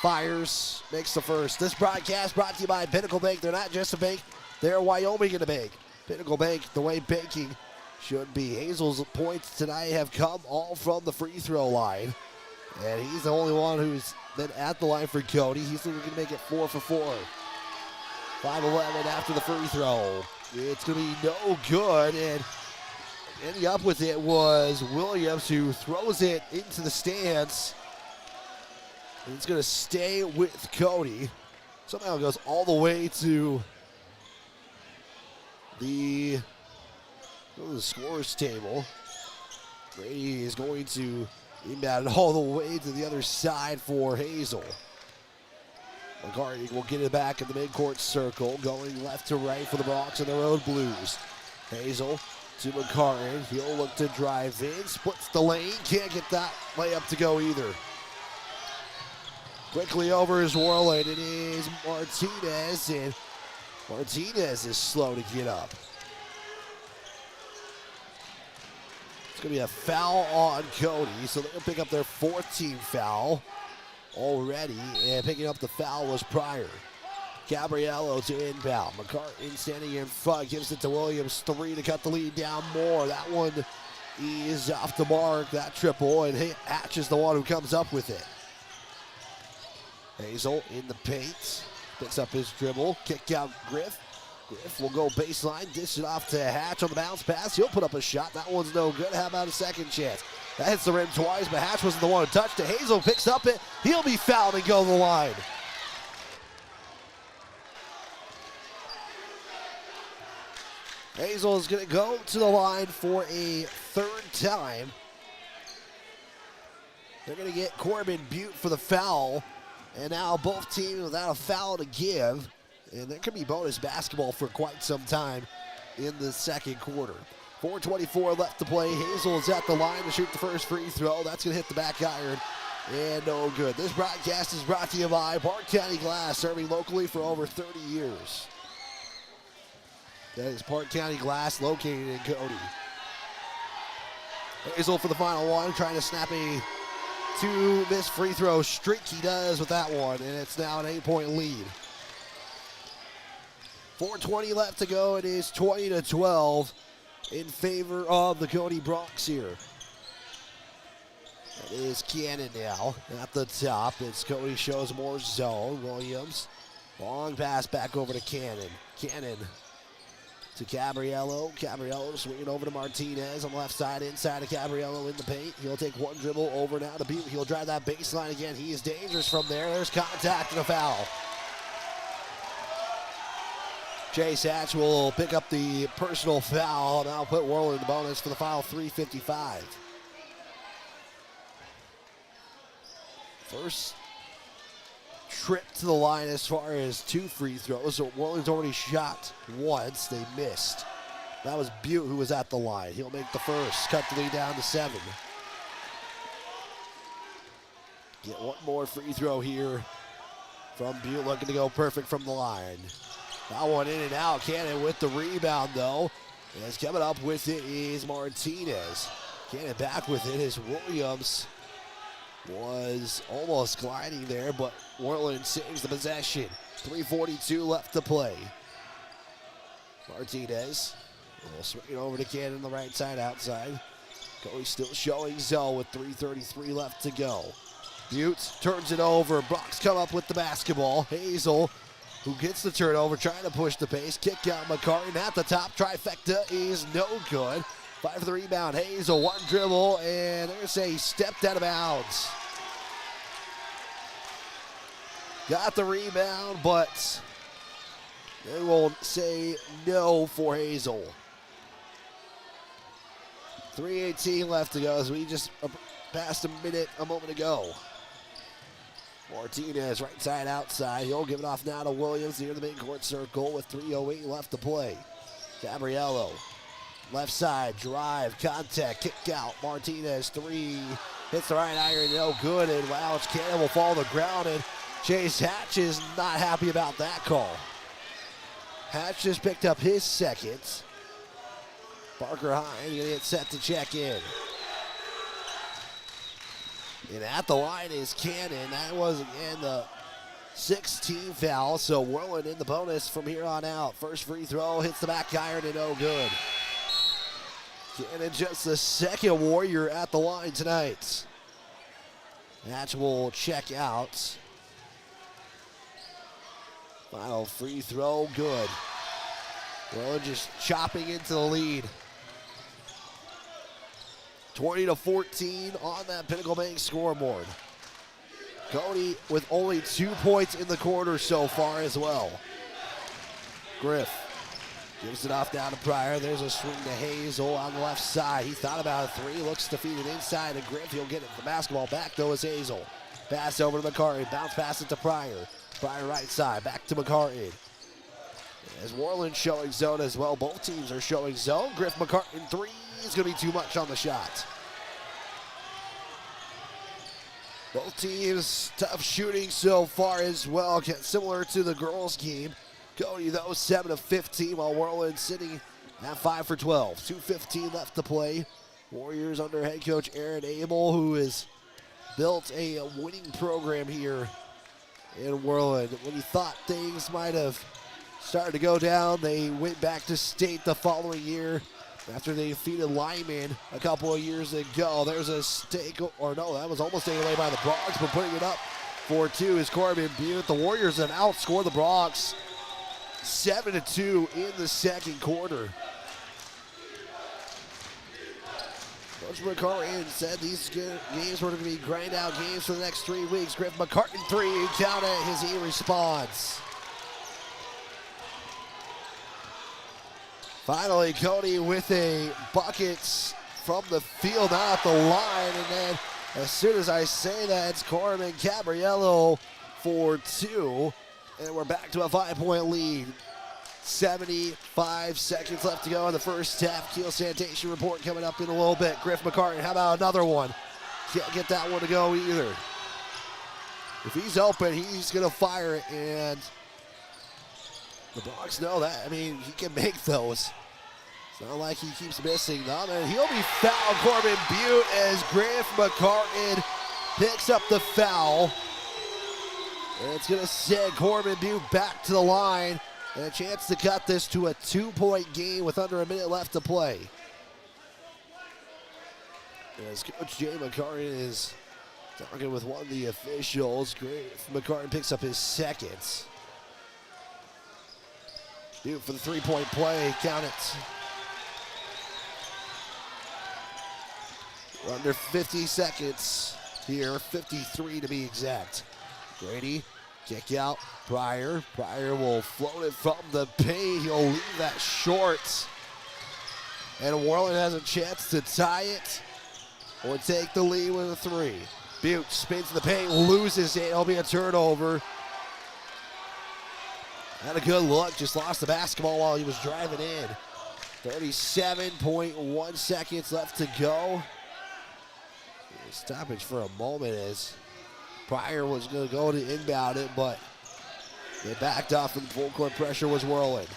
fires, makes the first. This broadcast brought to you by Pinnacle Bank. They're not just a bank, they're Wyoming in a bank. Pinnacle Bank, the way banking should be. Hazel's points tonight have come all from the free throw line. And he's the only one who's been at the line for Cody. He's looking to make it 4 for 4. 5:11 after the free throw. It's going to be no good. And ending up with it was Williams, who throws it into the stands. And it's going to stay with Cody. Somehow goes all the way to the scores table. Brady is going to inbound it all the way to the other side for Hazel. McCarty will get it back in the midcourt circle, going left to right for the Bronx and the Road Blues. Hazel to McCartan. He'll look to drive in, splits the lane, can't get that layup to go either. Quickly over is Worland. It is Martinez, and Martinez is slow to get up. It's going to be a foul on Cody, so they'll pick up their 4th team foul already, and picking up the foul was Pryor. Gabriello to inbound. McCartan standing in front, gives it to Williams. 3 to cut the lead down more. That one is off the mark, that triple, and Hatch is the one who comes up with it. Hazel in the paint, picks up his dribble, kick out Griff. Griff will go baseline, dish it off to Hatch on the bounce pass. He'll put up a shot. That one's no good. How about a second chance? That hits the rim twice, but Hatch wasn't the one who touched it. Hazel picks up it. He'll be fouled and go to the line. Hazel is going to go to the line for a 3rd time. They're going to get Corbin Butte for the foul. And now both teams without a foul to give. And there could be bonus basketball for quite some time in the second quarter. 4:24 left to play. Hazel is at the line to shoot the first free throw. That's going to hit the back iron. And no good. This broadcast is brought to you by Park County Glass, serving locally for over 30 years. That is Park County Glass, located in Cody. Hazel for the final one, trying to snap a 2-miss free throw streak. He does with that one, and it's now an 8-point lead. 4:20 left to go. It is 20-12 in favor of the Cody Bronx here. That is Cannon now at the top. It's Cody shows more zone. Williams, long pass back over to Cannon. Cannon to Gabriello. Gabriello swinging over to Martinez on the left side, inside of Gabriello in the paint. He'll take one dribble over now to Butte. He'll drive that baseline again. He is dangerous from there. There's contact and a foul. Chase Hatch will pick up the personal foul, and I'll put Worland in the bonus for the foul. 3:55. First trip to the line as far as 2 free throws. So Worland's already shot once. They missed. That was Butte who was at the line. He'll make the first. Cut the lead down to 7. Get one more free throw here from Butte, looking to go perfect from the line. That one in and out. Cannon with the rebound, though. As coming up with it is Martinez. Cannon back with it as Williams was almost gliding there, but Worland saves the possession. 3:42 left to play. Martinez will swing it over to Cannon on the right side outside. Cody still showing zone with 3:33 left to go. Butte turns it over. Bronx come up with the basketball. Hazel, who gets the turnover, trying to push the pace. Kick out McCartan at the top. Trifecta is no good. 5 for the rebound. Hazel, 1 dribble, and there's a stepped out of bounds. Got the rebound, but they won't say no for Hazel. 3:18 left to go as we just passed a moment ago. Martinez right side outside. He'll give it off now to Williams near the midcourt circle with 3:08 left to play. Gabriello, left side, drive, contact, kick out. Martinez, 3, hits the right iron, no good. And wow, it's Cannon will fall to the ground. And Chase Hatch is not happy about that call. Hatch just picked up his second. Parker Hine gonna get set to check in. And at the line is Cannon. That was, again, the 16th foul. So Worland in the bonus from here on out. First free throw hits the back iron and no good. Cannon just the second Warrior at the line tonight. Hatch will check out. Final free throw, good. Worland just chopping into the lead. 20-14 on that Pinnacle Bank scoreboard. Cody with only 2 points in the quarter so far as well. Griff gives it off down to Pryor. There's a swing to Hazel on the left side. He thought about a 3, looks to feed it inside to Griff. He'll get it. The basketball back though is Hazel. Pass over to McCartan. Bounce pass it to Pryor. Pryor right side, back to McCartan. As Worland showing zone as well. Both teams are showing zone. Griff McCartan 3 is going to be too much on the shot. Both teams tough shooting so far as well. Similar to the girls game. Cody though 7 of 15 while Worland sitting at 5 for 12. 2:15 left to play. Warriors under head coach Aaron Abel, who has built a winning program here in Worland. When you thought things might have started to go down, they went back to state the following year after they defeated Lyman a couple of years ago. There's a stake, or no, that was almost taken away by the Bronx, but putting it up for 2 is Corbin Butte. The Warriors have outscored the Bronx 7-2 in the second quarter. Coach McCartan said these games were going to be grind out games for the next 3 weeks. Griff McCartan 3, count it as he responds. Finally, Cody with a bucket from the field, not at the line. And then as soon as I say that, it's Corbin Gabriello for 2. And we're back to a 5-point lead. 75 seconds left to go in the first half. Kiel Sanitation report coming up in a little bit. Griff McCartan, how about another one? Can't get that one to go either. If he's open, he's going to fire it. And the Bronx know that. I mean, he can make those. It's not like he keeps missing them. And he'll be fouled, Corbin Butte, as Griff McCartan picks up the foul. And it's going to send Corbin Butte back to the line. And a chance to cut this to a 2-point game with under a minute left to play. As Coach Jay McCartan is talking with one of the officials, Griff McCartan picks up his seconds. Butte for the 3-point play, count it. We're under 50 seconds here, 53 to be exact. Grady, kick out, Pryor. Pryor will float it from the paint. He'll leave that short. And Worland has a chance to tie it or take the lead with a 3. Butte spins the paint, loses it. It'll be a turnover. Had a good look, just lost the basketball while he was driving in. 37.1 seconds left to go. Stoppage for a moment as Pryor was going to go to inbound it, but they backed off and full court pressure was Worland.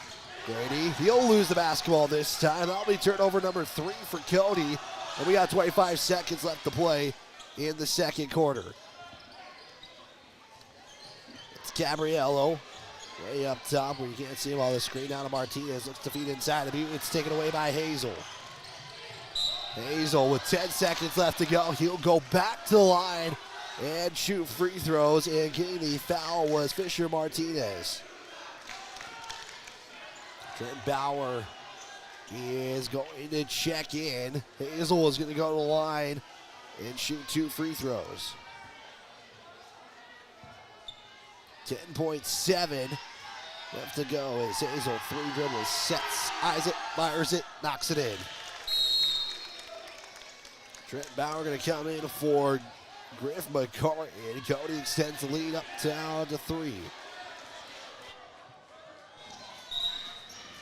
Grady, he'll lose the basketball this time. That'll be turnover number 3 for Cody. And we got 25 seconds left to play in the second quarter. It's Gabriello way up top where you can't see him on the screen. Down to Martinez, looks to feed inside of you. It's taken away by Hazel. Hazel with 10 seconds left to go. He'll go back to the line and shoot free throws. And getting the foul was Fisher Martinez. Trent Bauer is going to check in. Hazel is going to go to the line and shoot 2 free throws. 10.7 left to go as Hazel 3 dribbles, sets, eyes it, fires it, knocks it in. Trent Bauer going to come in for Griff McCarty, and Cody extends the lead up down to 3.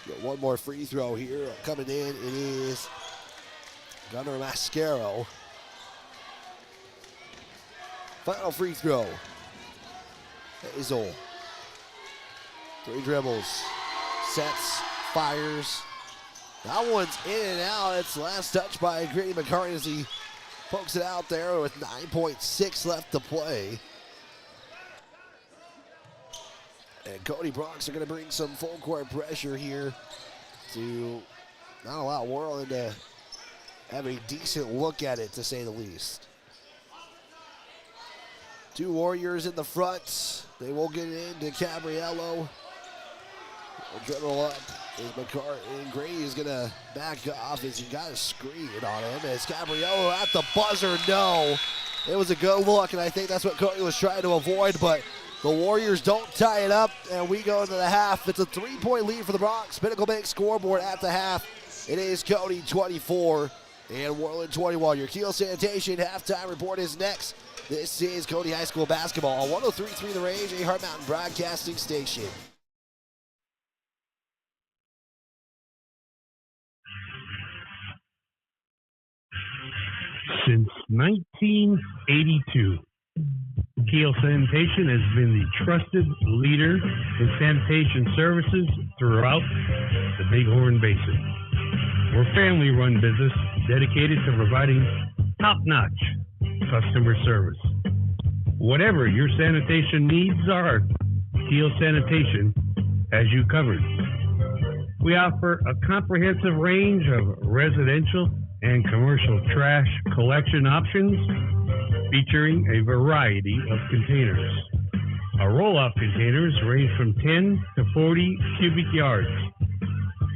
Got one more free throw here coming in. It is Gunnar Mascaro. Final free throw. Hazel. 3 dribbles. Sets. Fires. That one's in and out. It's last touch by Grady McCarty as he pokes it out there with 9.6 left to play. And Cody Bronx are going to bring some full court pressure here to not allow Worland to have a decent look at it, to say the least. 2 Warriors in the front. They will get it into Gabriello. Dribble up is McCarty, and Grady is going to back off as he got a screen on him. As Gabriello at the buzzer, no. It was a good look, and I think that's what Cody was trying to avoid, but the Warriors don't tie it up, and we go into the half. It's a 3-point lead for the Bronx. Pinnacle Bank scoreboard at the half. It is Cody 24 and Worland 21. Your Kiel Sanitation halftime report is next. This is Cody High School basketball on 103.3 The Range, a Hart Mountain Broadcasting Station. Since 1982, Kiel Sanitation has been the trusted leader in sanitation services throughout the Bighorn Basin. We're a family-run business dedicated to providing top-notch customer service. Whatever your sanitation needs are, Kiel Sanitation has you covered. We offer a comprehensive range of residential and commercial trash collection options featuring a variety of containers. Our roll-off containers range from 10 to 40 cubic yards.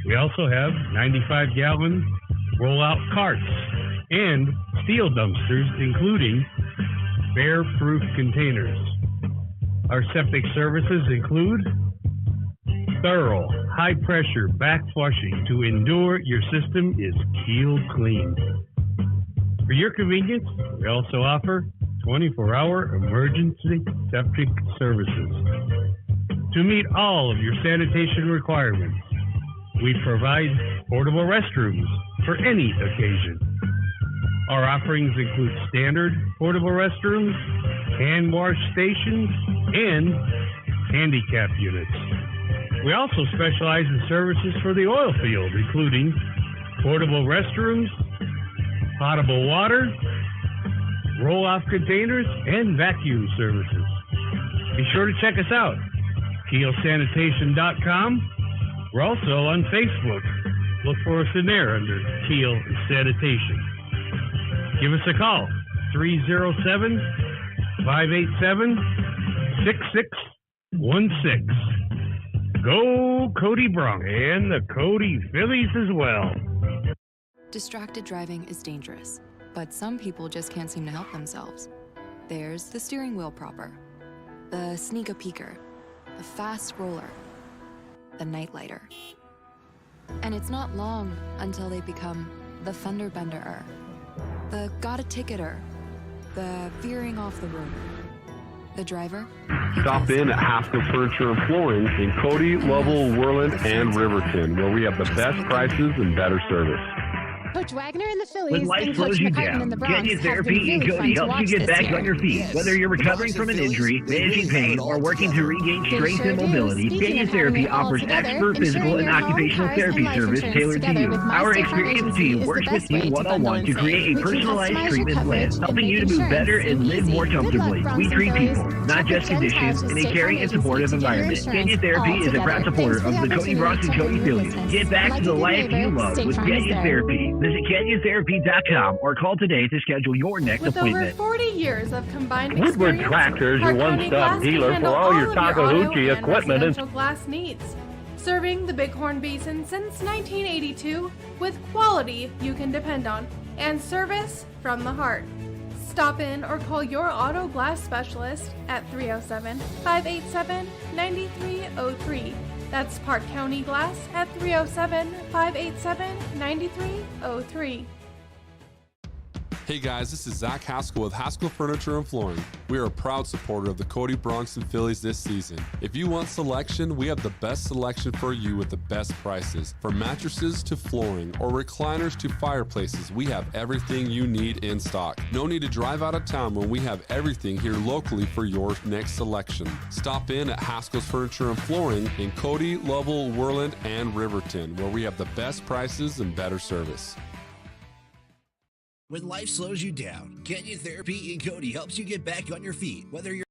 We also have 95-gallon roll-out carts and steel dumpsters, including bear-proof containers. Our septic services include thorough, high-pressure back flushing to ensure your system is Kiel clean. For your convenience, we also offer 24-hour emergency septic services. To meet all of your sanitation requirements, we provide portable restrooms for any occasion. Our offerings include standard portable restrooms, hand wash stations, and handicap units. We also specialize in services for the oil field, including portable restrooms, potable water, roll-off containers, and vacuum services. Be sure to check us out, KielSanitation.com. We're also on Facebook. Look for us in there under Kiel Sanitation. Give us a call, 307-587-6616. Go Cody Bronx and the Cody Phillies as well. Distracted driving is dangerous, but some people just can't seem to help themselves. There's the steering wheel propper, the sneak a peeker, the fast roller, the nightlighter. And it's not long until they become the fender bender-er, the got a ticketer, the veering off the road. The driver? Stop in at Haskell Furniture and Flooring in Cody, Lovell, Worland, and Riverton, where we have the best prices and better service. Coach Wagner and the When Phillies life and slows Coach you McCartan and the down, Bronx Canyon have been Therapy really in fun Cody to helps you watch get this back year. on your feet. Whether you're recovering from an injury, managing pain, or working to regain strength and mobility, Canyon Therapy offers expert physical and occupational therapy service tailored to you. Our experienced team works with you one-on-one to create a personalized treatment plan, helping you to move better and live more comfortably. We treat people, not just conditions, in a caring and supportive environment. Canyon Therapy is a proud supporter of the Cody Bronx and Cody Phillies. Get back to the life you love with Canyon Therapy. Visit CanyonTherapy.com or call today to schedule your next With appointment. over 40 years of combined Woodward experience, Tractors, your Park County one-stop Glass can dealer for handle all your of auto Takahouchi and equipment and residential glass needs. Serving the Bighorn Basin since 1982 with quality you can depend on and service from the heart. Stop in or call your auto glass specialist at 307-587-9303. That's Park County Glass at 307-587-9303. Hey guys, this is Zach Haskell with Haskell Furniture and Flooring. We are a proud supporter of the Cody Bronx and Phillies this season. If you want selection, we have the best selection for you with the best prices. From mattresses to flooring or recliners to fireplaces, we have everything you need in stock. No need to drive out of town when we have everything here locally for your next selection. Stop in at Haskell's Furniture and Flooring in Cody, Lovell, Worland, and Riverton, where we have the best prices and better service. When life slows you down, Canyon Therapy in Cody helps you get back on your feet. Whether you're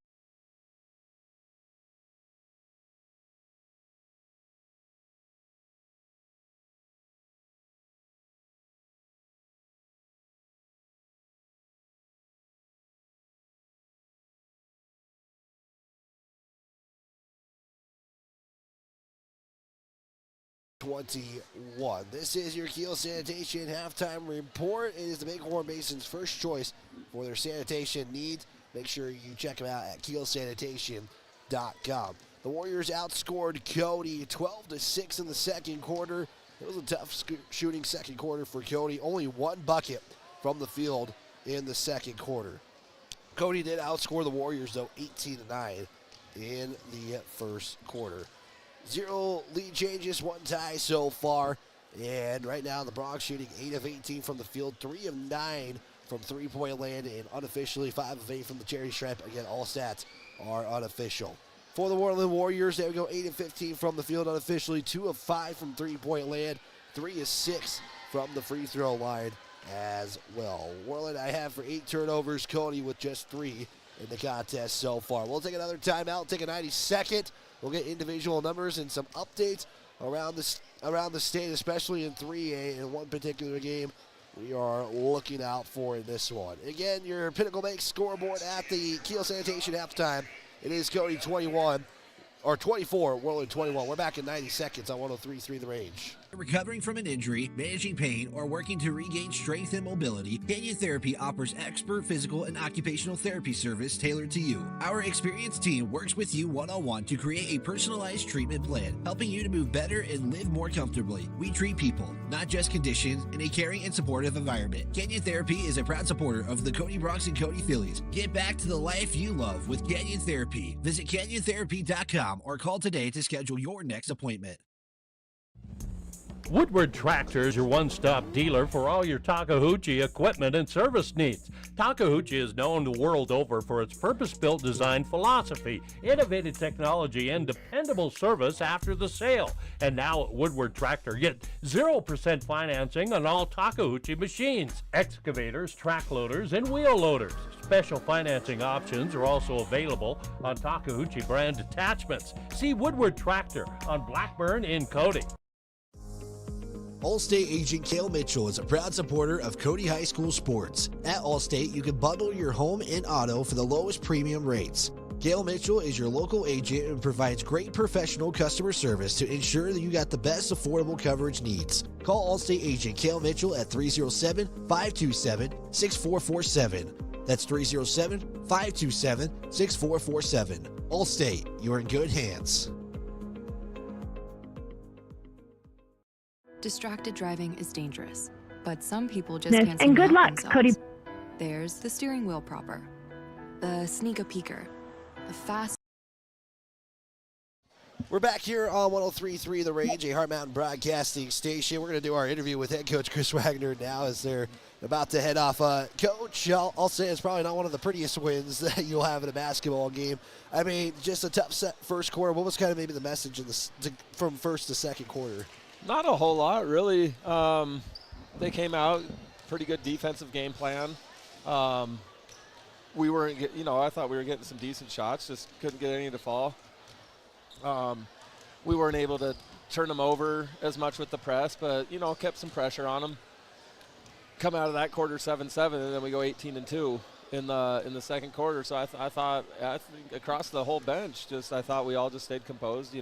This is your Keel Sanitation halftime report. It is the Bighorn Basin's first choice for their sanitation needs. Make sure you check them out at keelsanitation.com. The Warriors outscored Cody 12-6 in the second quarter. It was a tough shooting second quarter for Cody. Only one bucket from the field in the second quarter. Cody did outscore the Warriors, though, 18-9 in the first quarter. 0 lead changes, 1 tie so far. And right now, the Bronx shooting 8 of 18 from the field, 3 of 9 from three-point land, and unofficially 5 of 8 from the Cherry Stripe. Again, all stats are unofficial. For the Worland Warriors, they would go 8 of 15 from the field unofficially, 2 of 5 from three-point land, 3 of 6 from the free throw line as well. Worland I have for 8 turnovers, Cody with just 3 in the contest so far. We'll take another timeout, take a 90-second. We'll get individual numbers and some updates around the state, especially in 3A in one particular game we are looking out for in this one. Again, your Pinnacle Bank scoreboard at the Keel Sanitation halftime. It is Cody 21, or 24, Worland 21. We're back in 90 seconds on 103.3 The Range. recovering from an injury, managing pain, or working to regain strength and mobility, Canyon Therapy offers expert physical and occupational therapy service tailored to you. Our experienced team works with you one-on-one to create a personalized treatment plan, helping you to move better and live more comfortably. We treat people, not just conditions, in a caring and supportive environment. Canyon Therapy is a proud supporter of the Cody Bronx and Cody Phillies. Get back to the life you love with Canyon Therapy. Visit CanyonTherapy.com or call today to schedule your next appointment. Woodward Tractors, your one-stop dealer for all your Takahouchi equipment and service needs. Takahouchi is known the world over for its purpose-built design philosophy, innovative technology, and dependable service after the sale. And now at Woodward Tractor, get 0% financing on all Takahouchi machines, excavators, track loaders, and wheel loaders. Special financing options are also available on Takahouchi brand attachments. See Woodward Tractor on Blackburn in Cody. Allstate agent Cale Mitchell is a proud supporter of Cody High School sports. At Allstate, you can bundle your home and auto for the lowest premium rates. Cale Mitchell is your local agent and provides great professional customer service to ensure that you got the best affordable coverage needs. Call Allstate agent Cale Mitchell at 307-527-6447. That's 307-527-6447. Allstate, you're in good hands. Distracted driving is dangerous, but some people just can't seem And to good help luck, themselves. Cody. There's the steering wheel proper, the sneak-a-peeker, a fast. We're back here on 103.3 The Range, a Heart Mountain Broadcasting station. We're going to do our interview with head coach Chris Wagner now as they're about to head off. Coach, I'll say it's probably not one of the prettiest wins that you'll have in a basketball game. I mean, just a tough first quarter. What was kind of maybe the message from first to second quarter? Not a whole lot, really. They came out, pretty good defensive game plan. We weren't, I thought we were getting some decent shots, just couldn't get any to fall. We weren't able to turn them over as much with the press, but, kept some pressure on them. Come out of that quarter 7-7, and then we go 18-2 in the second quarter. So I think across the whole bench, I thought we all just stayed composed,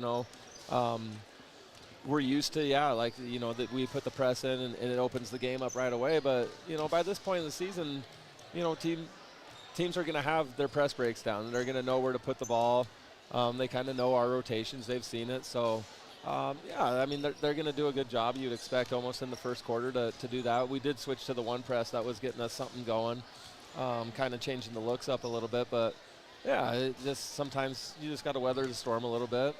We're used to, that we put the press in and it opens the game up right away. But, by this point in the season, teams are going to have their press breaks down. They're going to know where to put the ball. They kind of know our rotations. They've seen it. So, they're going to do a good job. You'd expect almost in the first quarter to do that. We did switch to the one press. That was getting us something going, kind of changing the looks up a little bit. But, sometimes you just got to weather the storm a little bit.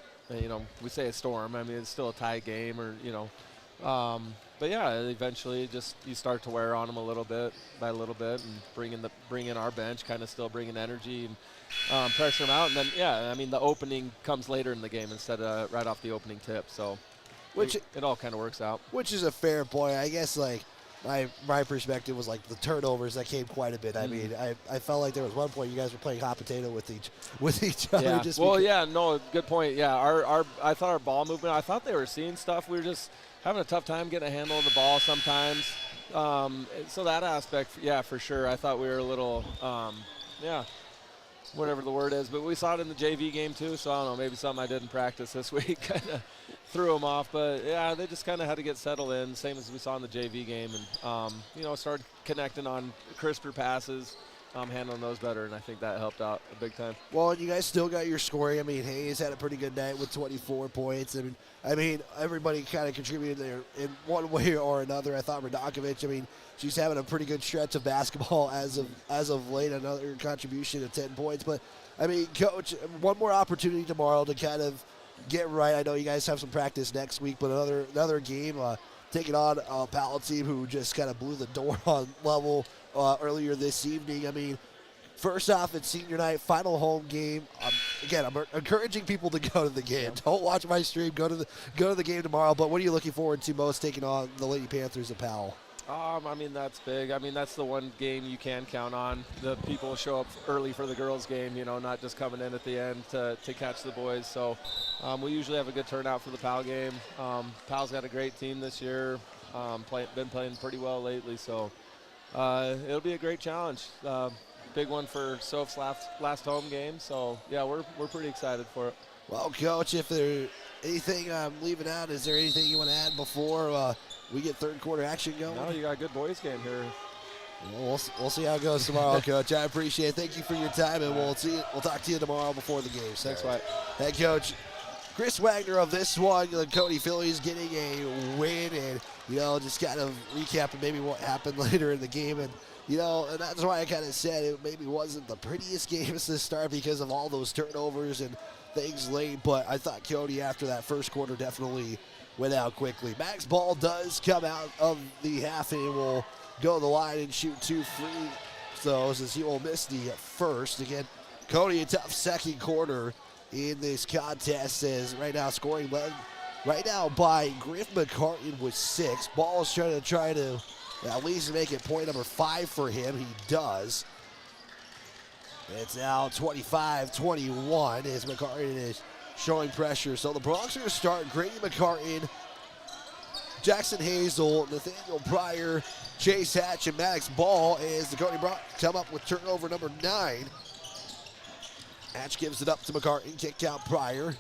We say a storm. I mean, it's still a tie game but eventually you start to wear on them a little bit by a little bit and bring in our bench, kind of still bringing energy and pressure them out. And then, the opening comes later in the game instead of right off the opening tip. So it all kind of works out. Which is a fair point. I guess, my perspective was the turnovers that came quite a bit. I mean, I felt like there was one point you guys were playing hot potato with each other. Yeah. Good point. Yeah, I thought our ball movement. I thought they were seeing stuff. We were just having a tough time getting a handle on the ball sometimes. So that aspect, for sure. I thought we were a little, whatever the word is. But we saw it in the JV game too. So I don't know, maybe something I did in practice this week kind of threw them off. But they just kind of had to get settled in, same as we saw in the JV game, and started connecting on crisper passes, handling those better, and I think that helped out a big time. Well, and you guys still got your scoring. I mean, Hayes had a pretty good night with 24 points. I mean, everybody kind of contributed there in one way or another. I thought Radakovic, she's having a pretty good stretch of basketball as of late, another contribution of 10 points. But, Coach, one more opportunity tomorrow to kind of get right. I know you guys have some practice next week, but another game taking on a Powell team who just kind of blew the door on Level earlier this evening. First off, it's senior night, final home game. I'm encouraging people to go to the game. Don't watch my stream. Go to the game tomorrow. But what are you looking forward to most taking on the Lady Panthers of Powell? That's big. That's the one game you can count on. The people show up early for the girls' game, not just coming in at the end to catch the boys. So we usually have a good turnout for the Powell game. Powell's got a great team this year, been playing pretty well lately. So it'll be a great challenge. Big one for Soph's last home game. So, we're pretty excited for it. Well, Coach, if there's anything I'm leaving out, is there anything you want to add before we get third quarter action going? No, you got a good boys game here. Well, we'll see how it goes tomorrow, Coach. I appreciate it. Thank you for your time, and we'll talk to you tomorrow before the game. Thanks, White. Head Coach Chris Wagner of this one. The Cody Phillies getting a win, and just kind of recapping maybe what happened later in the game, and and that's why I kind of said it maybe wasn't the prettiest games to start because of all those turnovers and things late. But I thought Cody after that first quarter definitely went out quickly. Max Ball does come out of the half and will go to the line and shoot 2 free throws as he will miss the first. Again, Cody, a tough second quarter in this contest, as right now scoring led right now by Griff McCartan with 6. Ball is trying to at least make it point number 5 for him. He does. It's now 25-21 as McCartan is showing pressure. So the Bronx are going to start Grady McCartan, Jackson Hazel, Nathaniel Pryor, Chase Hatch, and Maddox Ball as the Cody Bronx come up with turnover number 9. Hatch gives it up to McCartan, kicked out Pryor.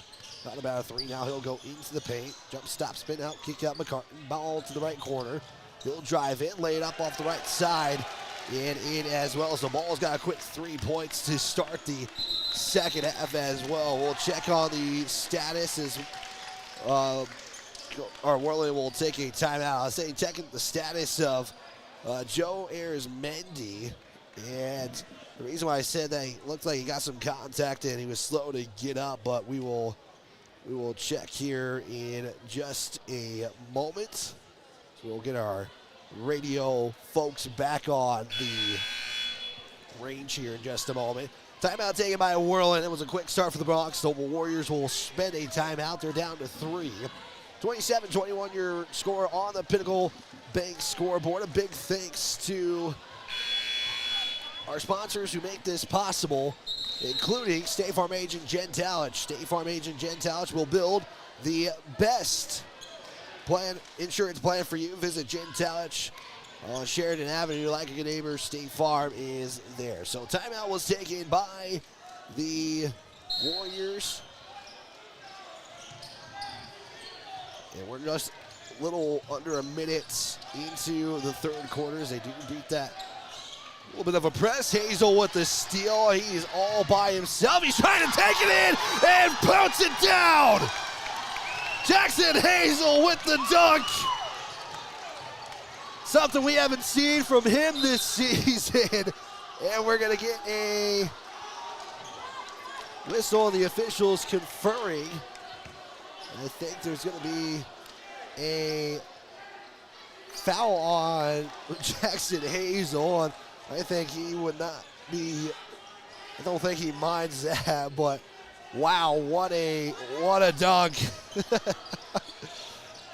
Not about a 3 now. He'll go into the paint. Jump, stop, spin out, kick out McCartan. Ball to the right corner. He'll drive in, lay it up off the right side, and in as well. So Ball's got a quick 3 points to start the second half as well. We'll check on the status as Worland will take a timeout. I say checking the status of Joe Ayers-Mendy And the reason why I said that, he looked like he got some contact and he was slow to get up, but we will check here in just a moment. So we'll get our radio folks back on the range here in just a moment. Timeout taken by Worland. It was a quick start for the Bronx. The Warriors will spend a timeout. They're down to 3. 27-21 your score on the Pinnacle Bank scoreboard. A big thanks to our sponsors who make this possible, including State Farm agent Jen Talich. State Farm agent Jen Talich will build the best insurance plan for you. Visit Jen Talich on Sheridan Avenue. Like a good neighbor, State Farm is there. So timeout was taken by the Warriors. And we're just a little under a minute into the third quarter as they do beat that. A little bit of a press. Hazel with the steal. He's all by himself. He's trying to take it in and puts it down. Jackson Hazel with the dunk. Something we haven't seen from him this season. And we're going to get a whistle, the officials conferring. I think there's going to be a foul on Jackson Hazel. And I think he would not be, I don't think he minds that, but wow, what a dunk.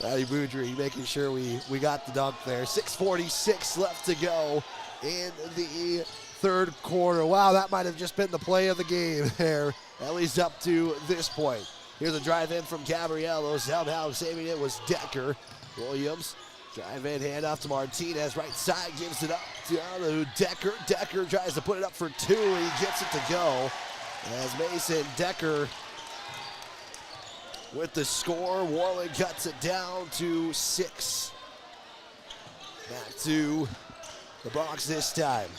Matty Boudry making sure we got the dunk there. 6:46 left to go in the third quarter. Wow, that might have just been the play of the game there, at least up to this point. Here's a drive in from Gabriello. Somehow saving it was Decker. Williams, drive in, hand off to Martinez. Right side, gives it up to Decker. Decker tries to put it up for 2. He gets it to go. As Mason Decker with the score. Worland cuts it down to 6. Back to the Bronx this time.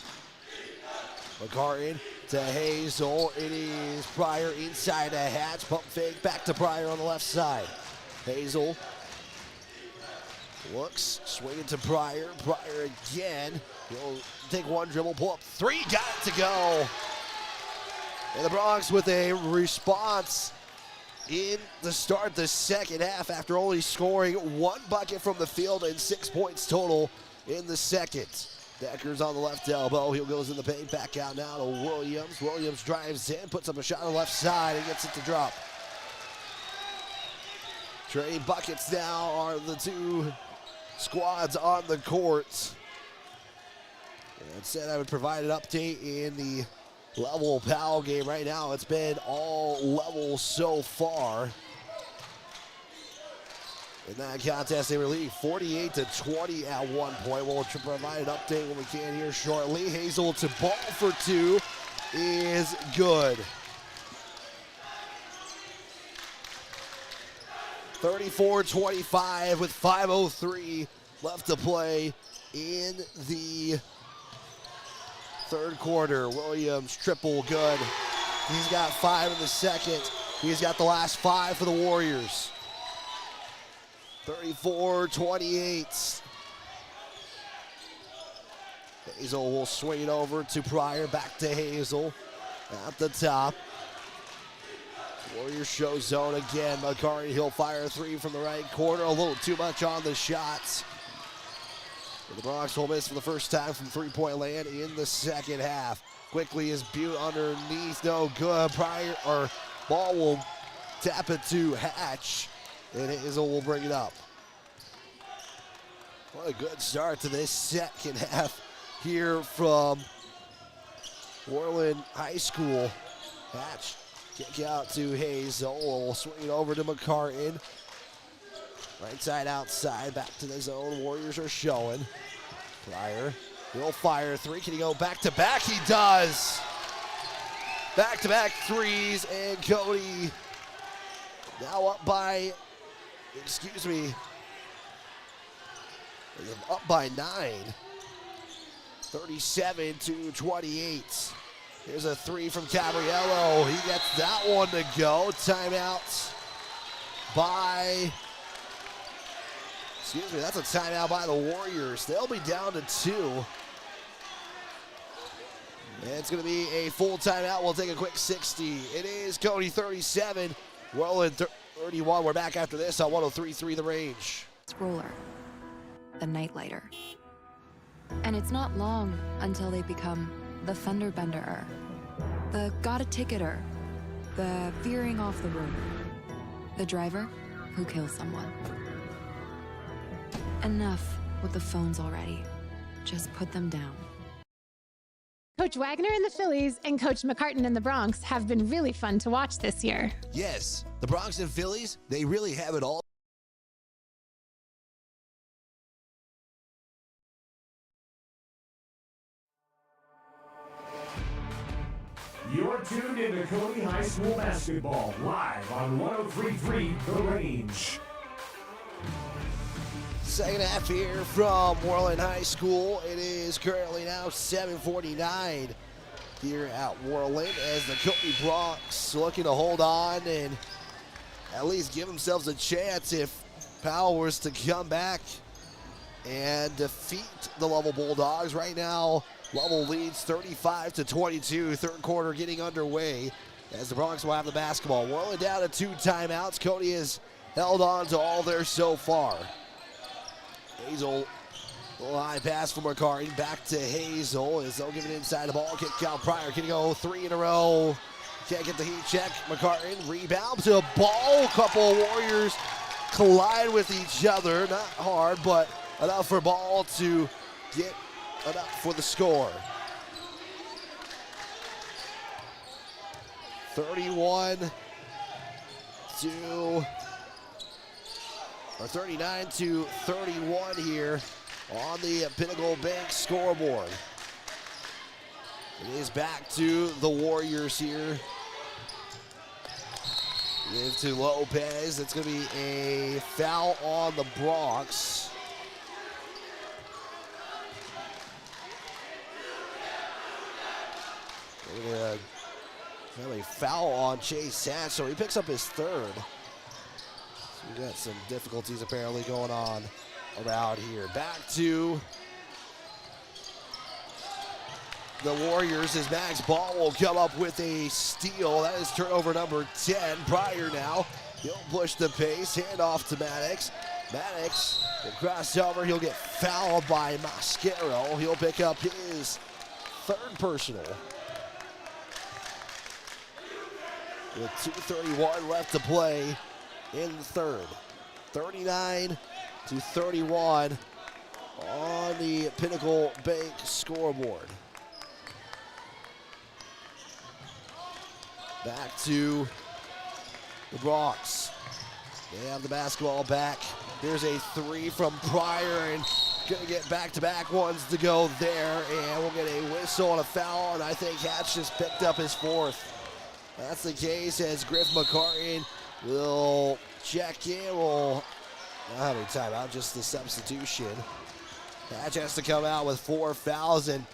McCartan to Hazel. It is Pryor inside a Hatch. Pump fake back to Pryor on the left side. Hazel looks, swinging to Pryor. Pryor again. He'll take one dribble, pull up 3, got it to go. And the Bronx with a response in the start the second half after only scoring 1 bucket from the field and 6 points total in the second. Decker's on the left elbow. He goes in the paint, back out now to Williams. Williams drives in, puts up a shot on the left side and gets it to drop. Trading buckets now are the two squads on the court. And said I would provide an update in the level Powell game right now. It's been all level so far. In that contest, they were leading 48-20 at one point. We'll provide an update when we can here shortly. Hazel to ball for 2 is good. 34-25 with 5:03 left to play in the third quarter. Williams triple good. He's got 5 in the second. He's got the last 5 for the Warriors. 34-28. Hazel will swing it over to Pryor. Back to Hazel at the top. Warriors show zone again. McCarty, he'll fire 3 from the right corner. A little too much on the shots. The Bronx will miss for the first time from three-point land in the second half. Quickly is Butte underneath. No good. Pryor, or ball will tap it to Hatch. And Hazel will bring it up. What a good start to this second half here from Worland High School. Hatch, kick out to Hazel. Will swing it over to McCartan. Right side outside, back to the zone. Warriors are showing. Pryor will fire 3. Can he go back to back? He does. Back to back 3s, and Cody now up by, up by 9. 37-28. Here's a 3 from Gabriello. He gets that one to go. Timeout by, that's a timeout by the Warriors. They'll be down to 2. And it's going to be a full timeout. We'll take a quick 60. It is Cody 37, Worland 31. We're back after this on 103.3 The Range. Roller, the nightlighter. And it's not long until they become the fender benderer, the got a ticketer, the veering off the road, the driver who kills someone. Enough with the phones already. Just put them down. Coach Wagner and the Phillies and Coach McCartan and the Bronx have been really fun to watch this year. Yes, the Bronx and Phillies, they really have it all. You're tuned into Cody High School basketball, live on 103.3 The Range. Second half here from Worland High School. It is currently now 7:49 here at Worland as the Cody Bronx looking to hold on and at least give themselves a chance if Powell was to come back and defeat the Lovell Bulldogs. Right now, Lovell leads 35-22. Third quarter getting underway as the Bronx will have the basketball. Worland down to 2 timeouts. Cody has held on to all there so far. Hazel, little high pass from McCarty. Back to Hazel as they'll give it inside the ball. Kick out Pryor. Can go 3 in a row. Can't get the heat check. McCarty rebound to a ball. Couple of Warriors collide with each other. Not hard, but enough for ball to get enough for the score. 39-31 here on the Pinnacle Bank scoreboard. It is back to the Warriors here. Give to Lopez. It's going to be a foul on the Bronx. We're going to have a foul on Chase Satchel. He picks up his third. So we got some difficulties apparently going on around here. Back to the Warriors as Max Ball will come up with a steal. That is turnover number 10. Pryor now. He'll push the pace. Hand off to Maddox. Maddox will cross over. He'll get fouled by Mascaro. He'll pick up his third personal. With 2:31 left to play in the third. 39-31 on the Pinnacle Bank scoreboard. Back to the Bronx. They have the basketball back. There's a 3 from Pryor and gonna get back-to-back ones to go there, and we'll get a whistle and a foul, and I think Hatch just picked up his fourth. That's the case as Griff McCartan will check in. We'll not have any timeout, just the substitution. Hatch has to come out with 4 fouls, and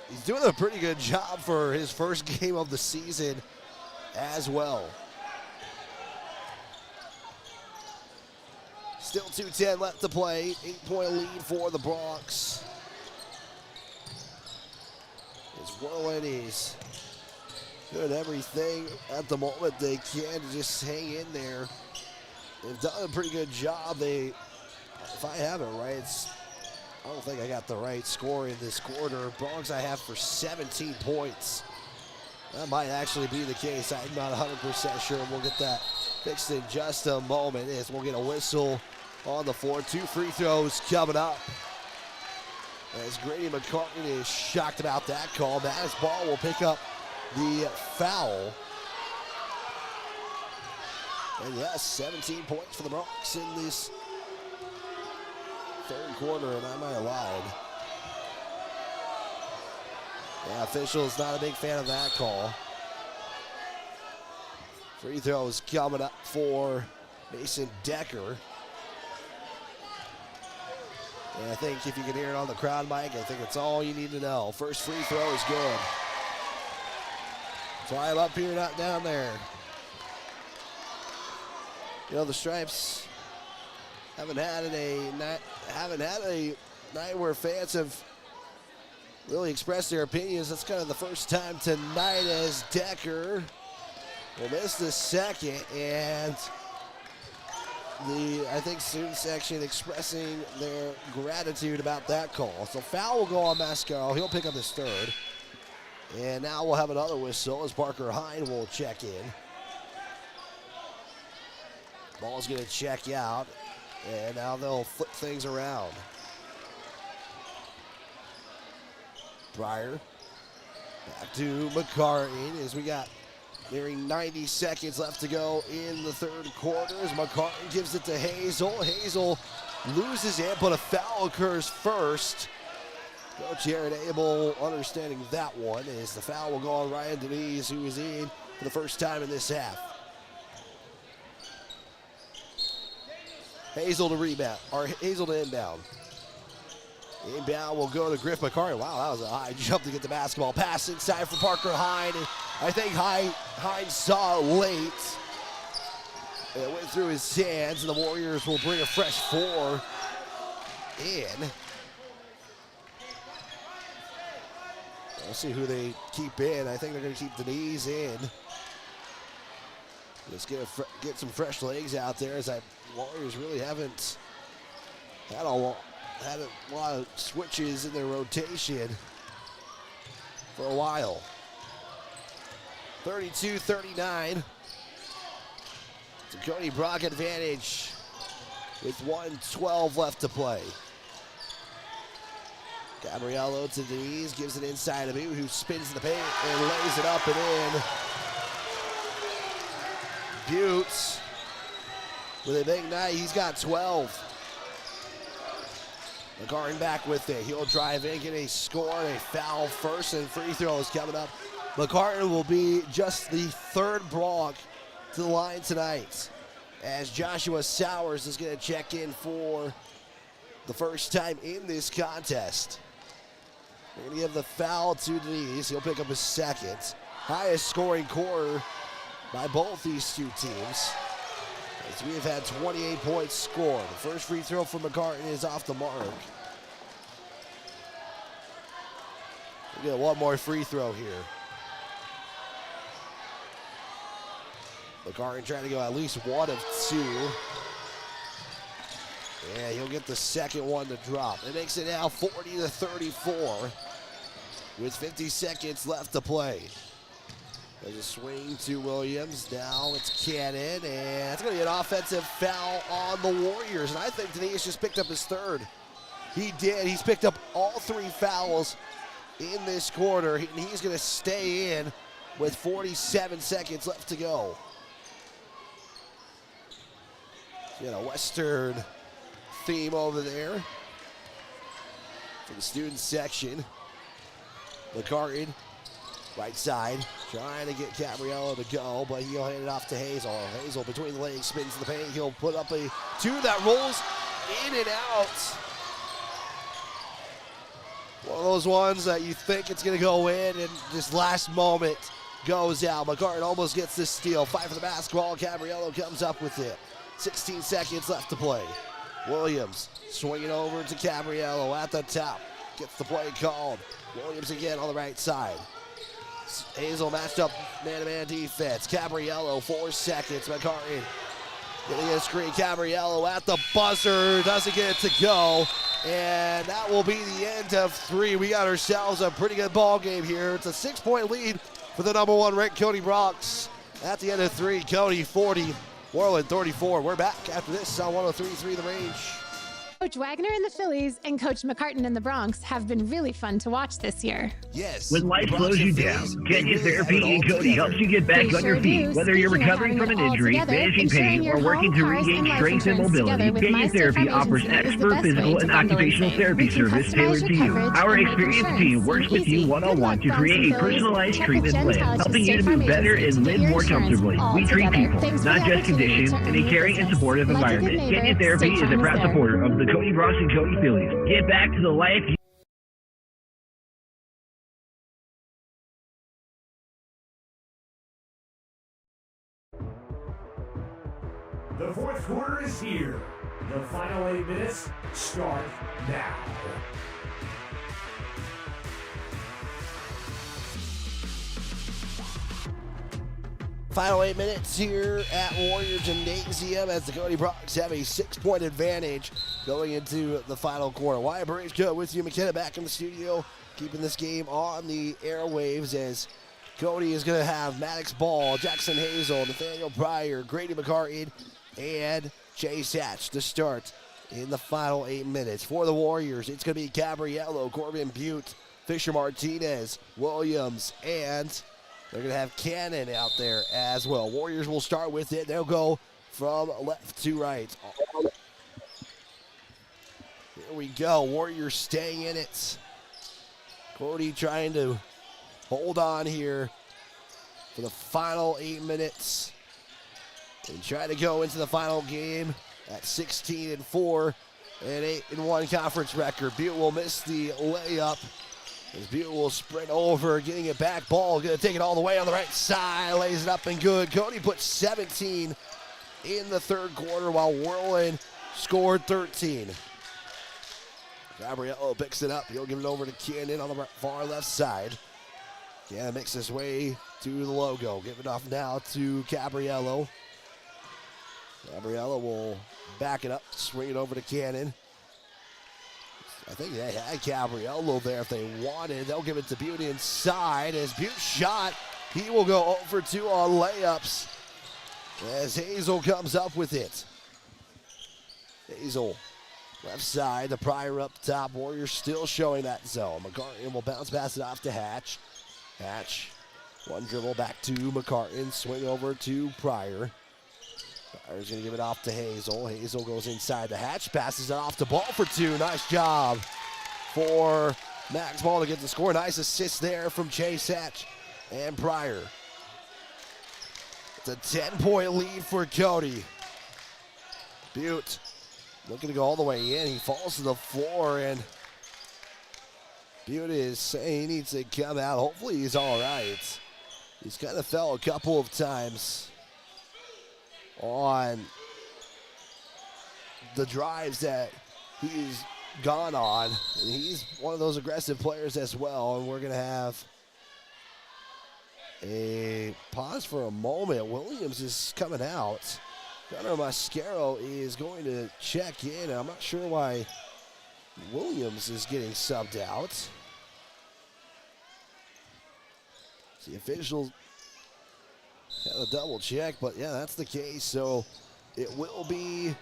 he's doing a pretty good job for his first game of the season as well. Still 2:10 left to play. 8-point lead for the Bronx. As Worland is doing everything at the moment they can to just hang in there. They've done a pretty good job. If I have it right, I don't think I got the right score in this quarter. Bronx I have for 17 points. That might actually be the case. I'm not 100% sure. We'll get that fixed in just a moment as we'll get a whistle on the floor. 2 free throws coming up. As Grady McCartan is shocked about that call. Mattis Ball will pick up the foul. And yes, 17 points for the Bronx in this third quarter, and I might have lied. Yeah, official's not a big fan of that call. Free throws coming up for Mason Decker. And I think if you can hear it on the crowd mic, I think it's all you need to know. First free throw is good. Fly him up here, not down there. You know, the Stripes haven't had a night where fans have really express their opinions. That's kind of the first time tonight as Decker will miss the second, and I think student section expressing their gratitude about that call. So foul will go on Mascaro. He'll pick up his third. And now we'll have another whistle as Parker Hine will check in. Ball's going to check out, and now they'll flip things around. Pryor back to McCartan as we got nearing 90 seconds left to go in the third quarter as McCartan gives it to Hazel. Hazel loses it, but a foul occurs first. Coach Jared Abel understanding that one as the foul will go on Ryan Denise, who is in for the first time in this half. Hazel to rebound, or Hazel to inbound. Inbound will go to Griff McCartan. Wow, that was a high jump to get the basketball. Pass inside for Parker Hine. And I think Hine saw it late. And it went through his hands, and the Warriors will bring a fresh four in. We'll see who they keep in. I think they're going to keep Denise in. Let's get some fresh legs out there, as Warriors really haven't had a lot of switches in their rotation for a while. 32-39. It's a Cody Brock advantage with 1:12 left to play. Gabriello to Denise, gives it inside of him, who spins the paint and lays it up and in. Buttes with a big night. He's got 12. McCartan back with it. He'll drive in, get a score, a foul first, and free throws coming up. McCartan will be just the third Bronc to the line tonight, as Joshua Sowers is going to check in for the first time in this contest. We're going to give the foul to Denise. He'll pick up his second. Highest scoring quarter by both these two teams, as we have had 28 points scored. The first free throw from McCartan is off the mark. We'll get one more free throw here. McCartan trying to go at least one of two. Yeah, he'll get the second one to drop. It makes it now 40-34 with 50 seconds left to play. There's a swing to Williams. Now it's Cannon, and it's going to be an offensive foul on the Warriors. And I think Denise just picked up his third. He did. He's picked up all three fouls in this quarter, and he's going to stay in with 47 seconds left to go. You know, Western theme over there for the student section. McCartan, right side, trying to get Gabriello to go, but he'll hand it off to Hazel. Hazel between the legs, spins the paint. He'll put up a two that rolls in and out. One of those ones that you think it's going to go in, and just last moment goes out. McCartan almost gets this steal. Fight for the basketball. Gabriello comes up with it. 16 seconds left to play. Williams swinging over to Gabriello at the top. Gets the play called. Williams again on the right side. Hazel matched up man-to-man defense. Gabriello, 4 seconds. McCartan getting a screen. Gabriello at the buzzer. Doesn't get it to go. And that will be the end of three. We got ourselves a pretty good ball game here. It's a 6-point lead for the number one ranked Cody Broncs. At the end of three, Cody 40, Worland 34. We're back after this on 103.3 The Range. Coach Wagner and the Phillies and Coach McCartan and the Broncs have been really fun to watch this year. Yes. When life slows you down, Kenya Therapy in Cody helps you get back on your feet. Whether you're recovering from an injury, managing pain, or working to regain strength and mobility, Kenya Therapy offers expert physical and occupational therapy service tailored to you. Our experienced team works with you one-on-one to create a personalized treatment plan, helping you to move better and live more comfortably. We treat people, not just conditions, in a caring and supportive environment. Kenya Therapy is a proud supporter of the Cody Broncs and Cody Phillies. Get back to the life you... The fourth quarter is here. The final 8 minutes start now. Final 8 minutes here at Warrior Gymnasium as the Cody Bronx have a 6-point advantage going into the final quarter. Wyatt Barishko with you. McKenna back in the studio, keeping this game on the airwaves as Cody is going to have Maddox Ball, Jackson Hazel, Nathaniel Pryor, Grady McCartan, and Chase Hatch to start in the final 8 minutes. For the Warriors, it's going to be Gabriello, Corbin Butte, Fisher Martinez, Williams, and they're going to have Cannon out there as well. Warriors will start with it. They'll go from left to right. Here we go. Warriors staying in it. Cody trying to hold on here for the final 8 minutes and try to go into the final game at 16-4 and 8-1 conference record. Butte will miss the layup as Butte will sprint over, getting it back. Ball going to take it all the way on the right side, lays it up and good. Cody put 17 in the third quarter while Worland scored 13. Gabriello picks it up. He'll give it over to Cannon on the far left side. Yeah, makes his way to the logo. Give it off now to Gabriello. Gabriello will back it up, swing it over to Cannon. I think they had Gabriello there if they wanted. They'll give it to Butte inside. As Butte shot, he will go over 2 on layups as Hazel comes up with it. Hazel, left side, the Pryor up top. Warriors still showing that zone. McCartan will bounce pass it off to Hatch. Hatch, one dribble back to McCartan. Swing over to Pryor. Pryor's going to give it off to Hazel. Hazel goes inside the Hatch, passes it off to Ball for 2. Nice job for Max Ball to get the score. Nice assist there from Chase Hatch and Pryor. It's a 10-point lead for Cody. Butte looking to go all the way in. He falls to the floor, and Butte is saying he needs to come out. Hopefully he's all right. He's kind of fell a couple of times on the drives that he's gone on. And he's one of those aggressive players as well. And we're going to have a pause for a moment. Williams is coming out. Gunnar Mascaro is going to check in. I'm not sure why Williams is getting subbed out. The officials had a double check, but yeah, that's the case. So it will be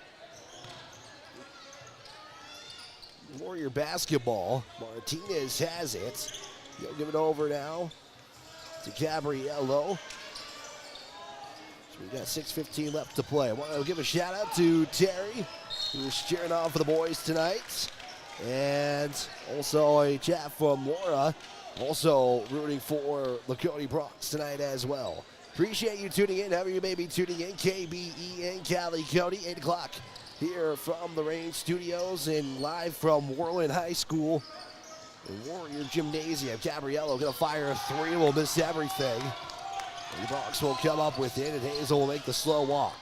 Warrior basketball. Martinez has it. He'll give it over now to Gabriello. So we got 6:15 left to play. I want to give a shout out to Terry, who's cheering on for the boys tonight. And also a chat from Laura, also rooting for the Cody Bronx tonight as well. Appreciate you tuning in, however you may be tuning in. KBEN Cali Cody, 8 o'clock here from the Range Studios and live from Worland High School. The Warrior Gymnasium. Gabriello going to fire a 3, will miss everything. And the Bronx will come up with it, and Hazel will make the slow walk.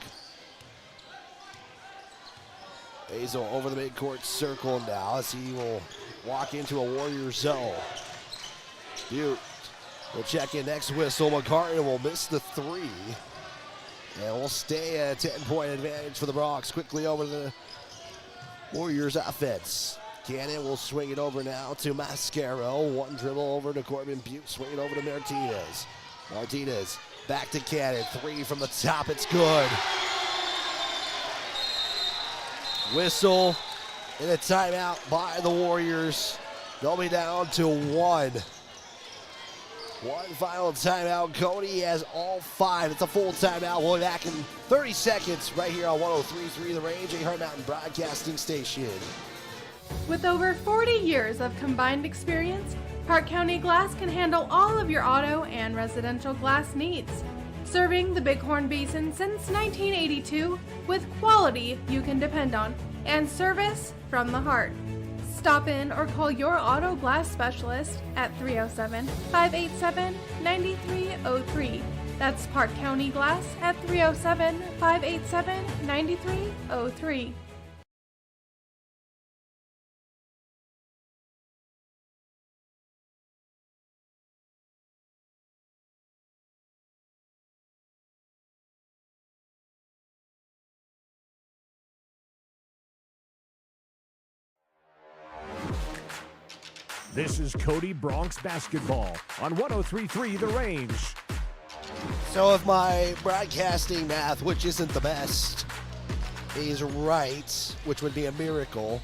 Hazel over the midcourt circle now as he will walk into a Warrior zone. Butte will check in next whistle. McCartan will miss the 3. And we'll stay at a 10-point advantage for the Bronx. Quickly over to the Warriors offense. Cannon will swing it over now to Mascaro. One dribble over to Corbin Butte. Swing it over to Martinez. Martinez back to Cannon. 3 from the top. It's good. Whistle and a timeout by the Warriors. They'll be down to 1. One final timeout. Cody has all 5. It's a full timeout. We'll be back in 30 seconds right here on 103.3 The Range, a Heart Mountain Broadcasting Station. With over 40 years of combined experience, Park County Glass can handle all of your auto and residential glass needs. Serving the Bighorn Basin since 1982 with quality you can depend on and service from the heart. Stop in or call your auto glass specialist at 307-587-9303. That's Park County Glass at 307-587-9303. This is Cody Bronx basketball on 103.3 The Range. So if my broadcasting math, which isn't the best, is right, which would be a miracle,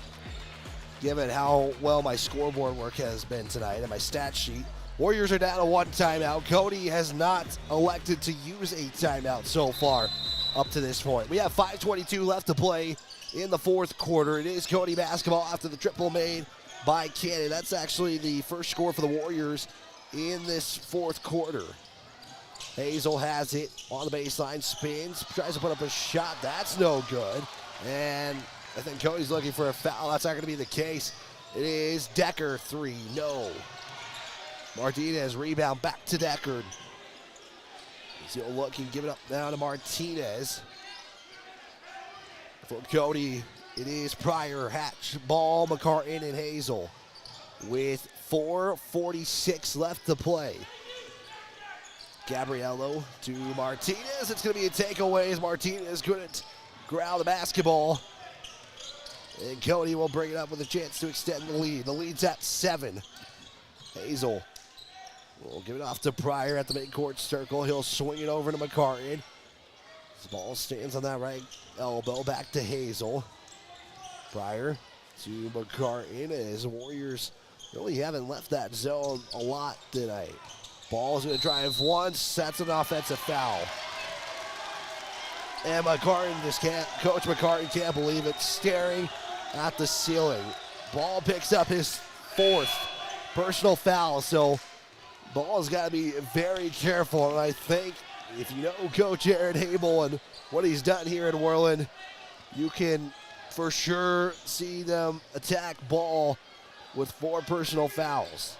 given how well my scoreboard work has been tonight and my stat sheet, Warriors are down to one timeout. Cody has not elected to use a timeout so far up to this point. We have 5:22 left to play in the fourth quarter. It is Cody basketball after the triple made by Cannon. That's actually the first score for the Warriors in this fourth quarter. Hazel has it on the baseline, spins, tries to put up a shot. That's no good. And I think Cody's looking for a foul. That's not going to be the case. It is Decker, three, no. Martinez rebound back to Deckard. He's looking, give it up now to Martinez. For Cody, it is Pryor, Hatch, Ball, McCartan, and Hazel. With 4:46 left to play. Gabriello to Martinez. It's going to be a takeaway as Martinez couldn't ground the basketball. And Cody will bring it up with a chance to extend the lead. The lead's at 7. Hazel will give it off to Pryor at the midcourt circle. He'll swing it over to McCartan. His ball stands on that right elbow. Back to Hazel. Pryor to McCartan as Warriors really haven't left that zone a lot tonight. Ball's going to drive once. That's an offensive foul. And McCartan just can't, Coach McCartan can't believe it, staring at the ceiling. Ball picks up his 4th personal foul, so Ball's got to be very careful. And I think if you know Coach Aaron Habel and what he's done here in Worland, you can for sure see them attack Ball with 4 personal fouls.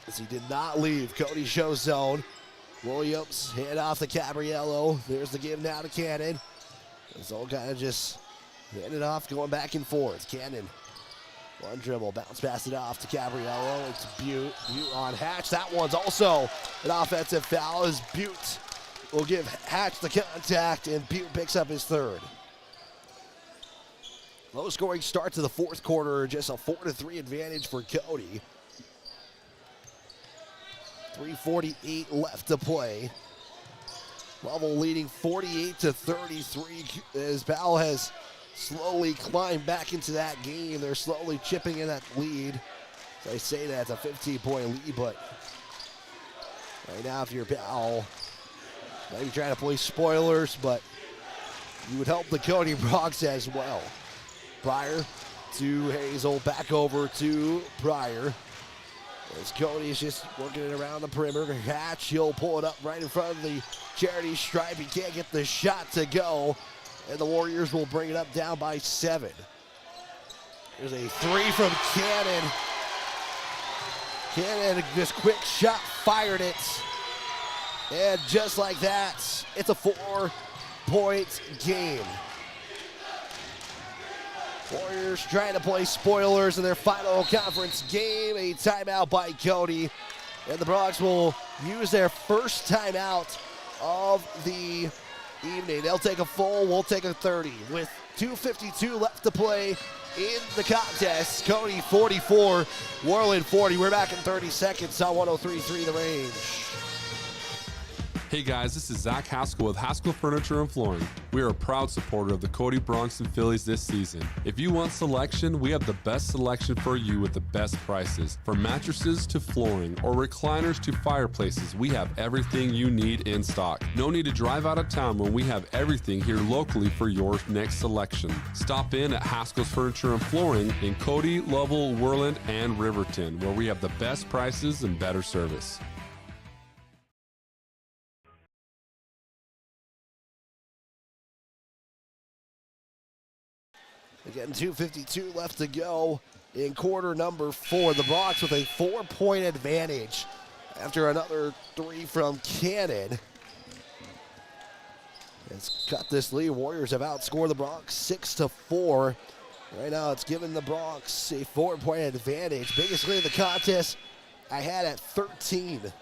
As he did not leave. Cody shows zone. Williams hand off to Gabriello. There's the give now to Cannon. It's all kind of just handed off, going back and forth. Cannon, one dribble, bounce pass it off to Gabriello. It's Butte. Butte on Hatch. That one's also an offensive foul as Butte will give Hatch the contact, and Butte picks up his 3rd. Low scoring start to the fourth quarter, just a 4-3 advantage for Cody. 3:48 left to play. Level leading 48-33 as Powell has slowly climbed back into that game. They're slowly chipping in that lead. As I say that, it's a 15-point lead, but right now if you're Powell, maybe trying to play spoilers, but you would help the Cody Bronx as well. Pryor to Hazel, back over to Pryor. As Cody's just working it around the perimeter. Hatch, he'll pull it up right in front of the charity stripe. He can't get the shot to go, and the Warriors will bring it up down by 7. There's a 3 from Cannon. Cannon, just quick shot, fired it. And just like that, it's a 4-point game. Warriors trying to play spoilers in their final conference game. A timeout by Cody. And the Bronx will use their first timeout of the evening. They'll take a full, we'll take a 30. With 2:52 left to play in the contest. Cody 44, Worland 40. We're back in 30 seconds on 103.3 The Range. Hey guys, this is Zach Haskell with Haskell Furniture and Flooring. We are a proud supporter of the Cody Bronx and Phillies this season. If you want selection, we have the best selection for you with the best prices. From mattresses to flooring or recliners to fireplaces, we have everything you need in stock. No need to drive out of town when we have everything here locally for your next selection. Stop in at Haskell's Furniture and Flooring in Cody, Lovell, Worland, and Riverton, where we have the best prices and better service. Again, 2:52 left to go in quarter number 4. The Bronx with a 4-point advantage after another 3 from Cannon. Has cut this lead. Warriors have outscored the Bronx 6-4. Right now it's given the Bronx a 4-point advantage. Biggest lead of the contest I had at 13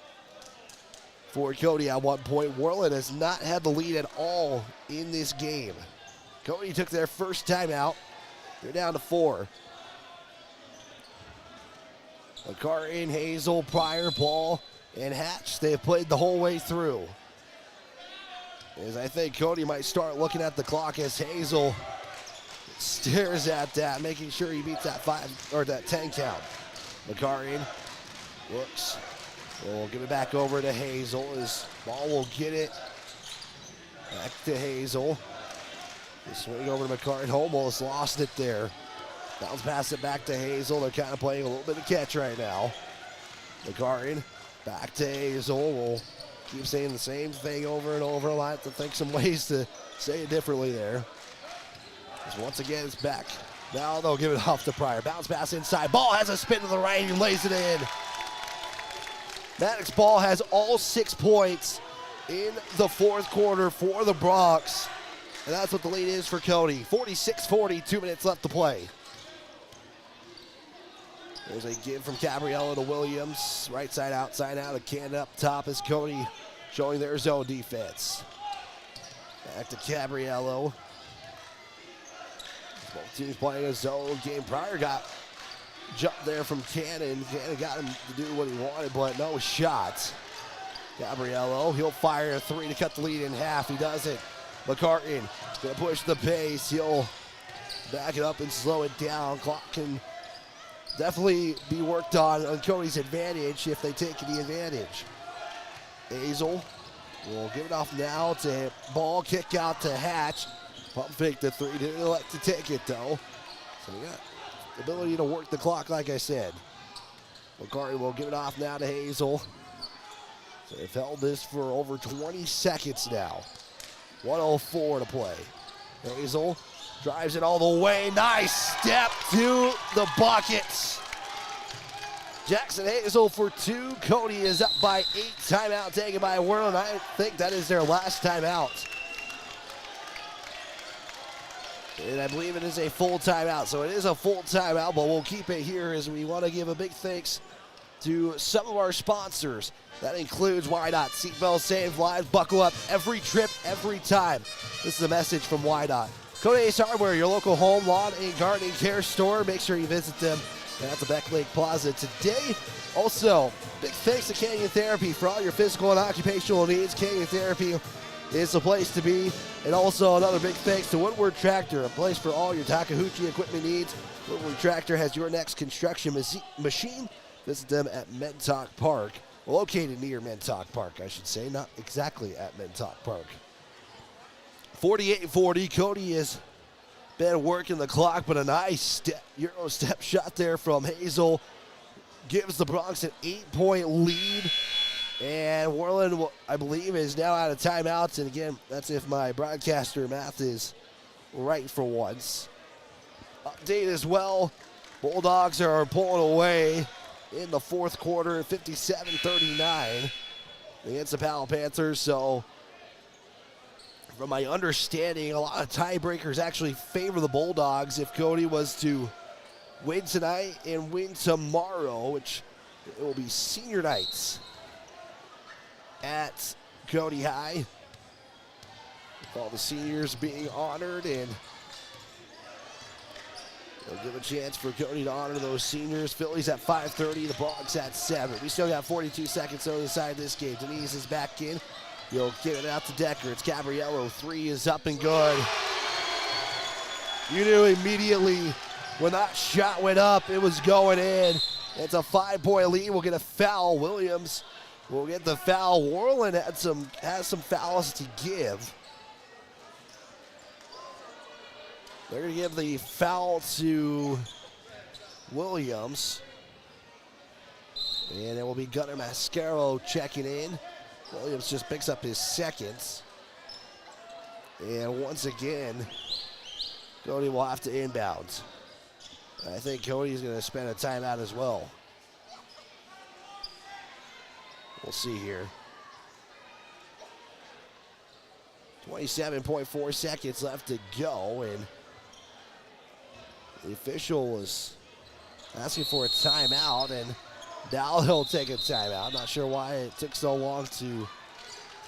for Cody at one point. Worland has not had the lead at all in this game. Cody took their first timeout. They're down to 4. McCartan, Hazel, Pryor, Ball, and Hatch. They have played the whole way through. As I think Cody might start looking at the clock as Hazel stares at that, making sure he beats that 10 count. McCartan looks. We'll give it back over to Hazel. His Ball will get it back to Hazel. The swing over to McCartan. Almost lost it there. Bounce pass it back to Hazel. They're kind of playing a little bit of catch right now. McCartan back to Hazel. We'll keep saying the same thing over and over. I'll have to think some ways to say it differently there. Because once again, it's back. Now they'll give it off to Pryor. Bounce pass inside. Ball has a spin to the right and lays it in. Maddox Ball has all 6 points in the fourth quarter for the Bronx. And that's what the lead is for Cody. 46-40, 2 minutes left to play. There's a give from Gabriello to Williams. Right side, outside out. A can up top is Cody showing their zone defense. Back to Gabriello. Both teams playing a zone game. Pryor got jumped there from Cannon. Cannon got him to do what he wanted, but no shots. Gabriello, he'll fire a 3 to cut the lead in half. He does it. McCartan gonna push the pace. He'll back it up and slow it down. Clock can definitely be worked on Cody's advantage if they take the advantage. Hazel will give it off now to Ball. Kick out to Hatch. Pump fake the 3. Didn't elect to take it though. So we got the ability to work the clock, like I said. McCartan will give it off now to Hazel. So they've held this for over 20 seconds now. 1:04 to play. Hazel drives it all the way. Nice step to the buckets. Jackson Hazel for 2. Cody is up by 8. Timeout taken by Worland. I think that is their last timeout. And I believe it is a full timeout. So it is a full timeout, but we'll keep it here as we want to give a big thanks to some of our sponsors. That includes YDOT. Seatbelts save lives. Buckle up every trip, every time. This is a message from YDOT. Cody Ace Hardware, your local home, lawn, and gardening care store. Make sure you visit them at the Beck Lake Plaza today. Also, big thanks to Canyon Therapy for all your physical and occupational needs. Canyon Therapy is the place to be. And also another big thanks to Woodward Tractor, a place for all your Takeuchi equipment needs. Woodward Tractor has your next construction machine. Visit them at Mentok Park. Located near Mentok Park, I should say. Not exactly at Mentok Park. 48-40. Cody has been working the clock, but a nice Euro step shot there from Hazel gives the Bronx an 8-point lead. And Worland, I believe, is now out of timeouts. And again, that's if my broadcaster math is right for once. Update as well. Bulldogs are pulling away in the fourth quarter, 57-39 against the Powell Panthers. So, from my understanding, a lot of tiebreakers actually favor the Bulldogs if Cody was to win tonight and win tomorrow, which it will be senior nights at Cody High. With all the seniors being honored, and they'll give a chance for Cody to honor those seniors. Phillies at 5:30, the Bronx at 7. We still got 42 seconds on the side of this game. Denise is back in. He'll give it out to Decker. It's Gabriello. 3 is up and good. You knew immediately when that shot went up, it was going in. It's a 5-point lead. We'll get a foul. Williams will get the foul. Worland has some fouls to give. They're going to give the foul to Williams. And it will be Gunnar Mascaro checking in. Williams just picks up his seconds. And once again, Cody will have to inbound. I think Cody's going to spend a timeout as well. We'll see here. 27.4 seconds left to go, and the official was asking for a timeout, and now he'll take a timeout. I'm not sure why it took so long to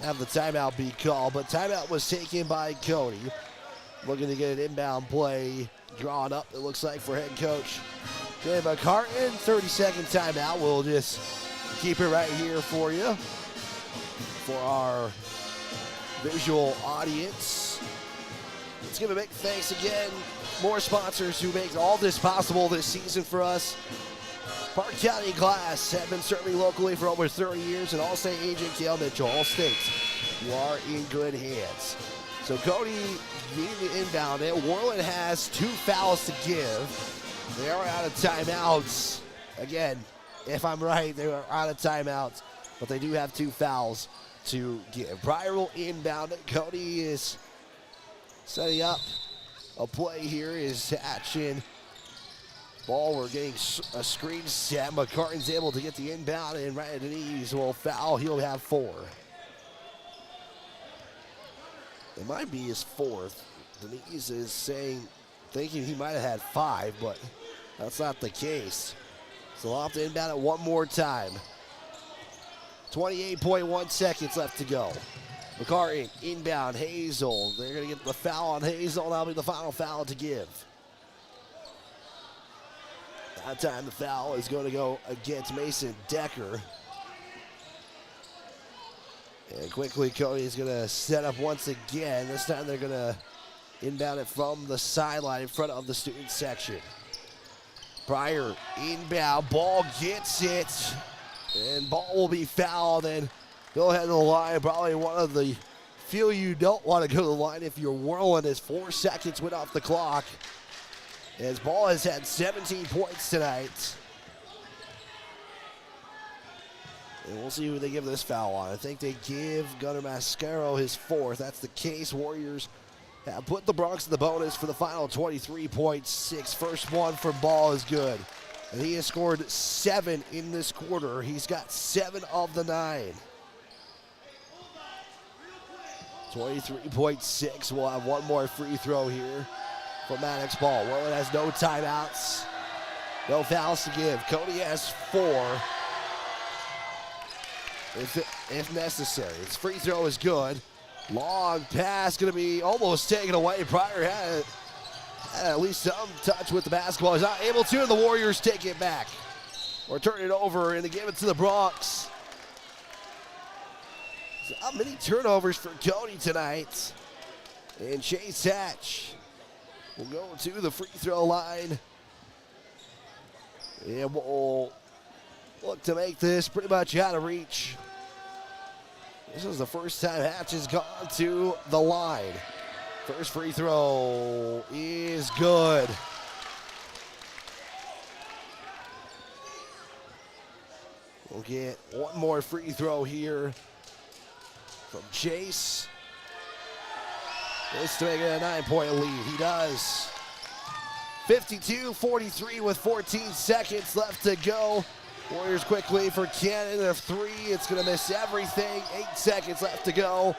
have the timeout be called, but timeout was taken by Cody. Looking to get an inbound play drawn up, it looks like, for head coach Okay, McCartan, 30-second timeout. We'll just keep it right here for you for our visual audience. Let's give a big thanks again. More sponsors who make all this possible this season for us. Park County Glass have been serving locally for over 30 years, and All-State agent Cale Mitchell. All states, you are in good hands. So Cody needing to inbound it. Worland has 2 fouls to give. They are out of timeouts. Again, if I'm right, they are out of timeouts, but they do have 2 fouls to give. Pryor will inbound it. Cody is setting up a play here. Is Hatchin. Ball, we're getting a screen set. McCartan's able to get the inbound, and Ryan Denise will foul. He'll have 4. It might be his 4th. Denise is thinking he might have had 5, but that's not the case. So we'll have to inbound it one more time. 28.1 seconds left to go. McCartan inbound, Hazel. They're going to get the foul on Hazel. That'll be the final foul to give. That time the foul is going to go against Mason Decker. And quickly Cody is going to set up once again. This time they're going to inbound it from the sideline in front of the student section. Pryor inbound, ball gets it. And ball will be fouled, and he'll head to the line. Probably one of the few you don't want to go to the line if you're Worland, as 4 seconds went off the clock. As ball has had 17 points tonight. And we'll see who they give this foul on. I think they give Gunnar Mascaro his 4th. That's the case. Warriors have put the Bronx in the bonus for the final 23.6. First one for Ball is good. And he has scored 7 in this quarter. He's got 7 of the 9. 23.6. We'll have one more free throw here for Maddox Ball. Worland has no timeouts, no fouls to give. Cody has 4 if necessary. His free throw is good. Long pass going to be almost taken away. Pryor had at least some touch with the basketball. He's not able to, and the Warriors take it back or turn it over and they give it to the Bronx. So not many turnovers for Cody tonight. And Chase Hatch will go to the free throw line. And we'll look to make this pretty much out of reach. This is the first time Hatch has gone to the line. First free throw is good. We'll get one more free throw here from Chase. This to make it a 9-point lead. He does. 52-43 with 14 seconds left to go. Warriors quickly for Cannon of 3. It's going to miss everything. 8 seconds left to go.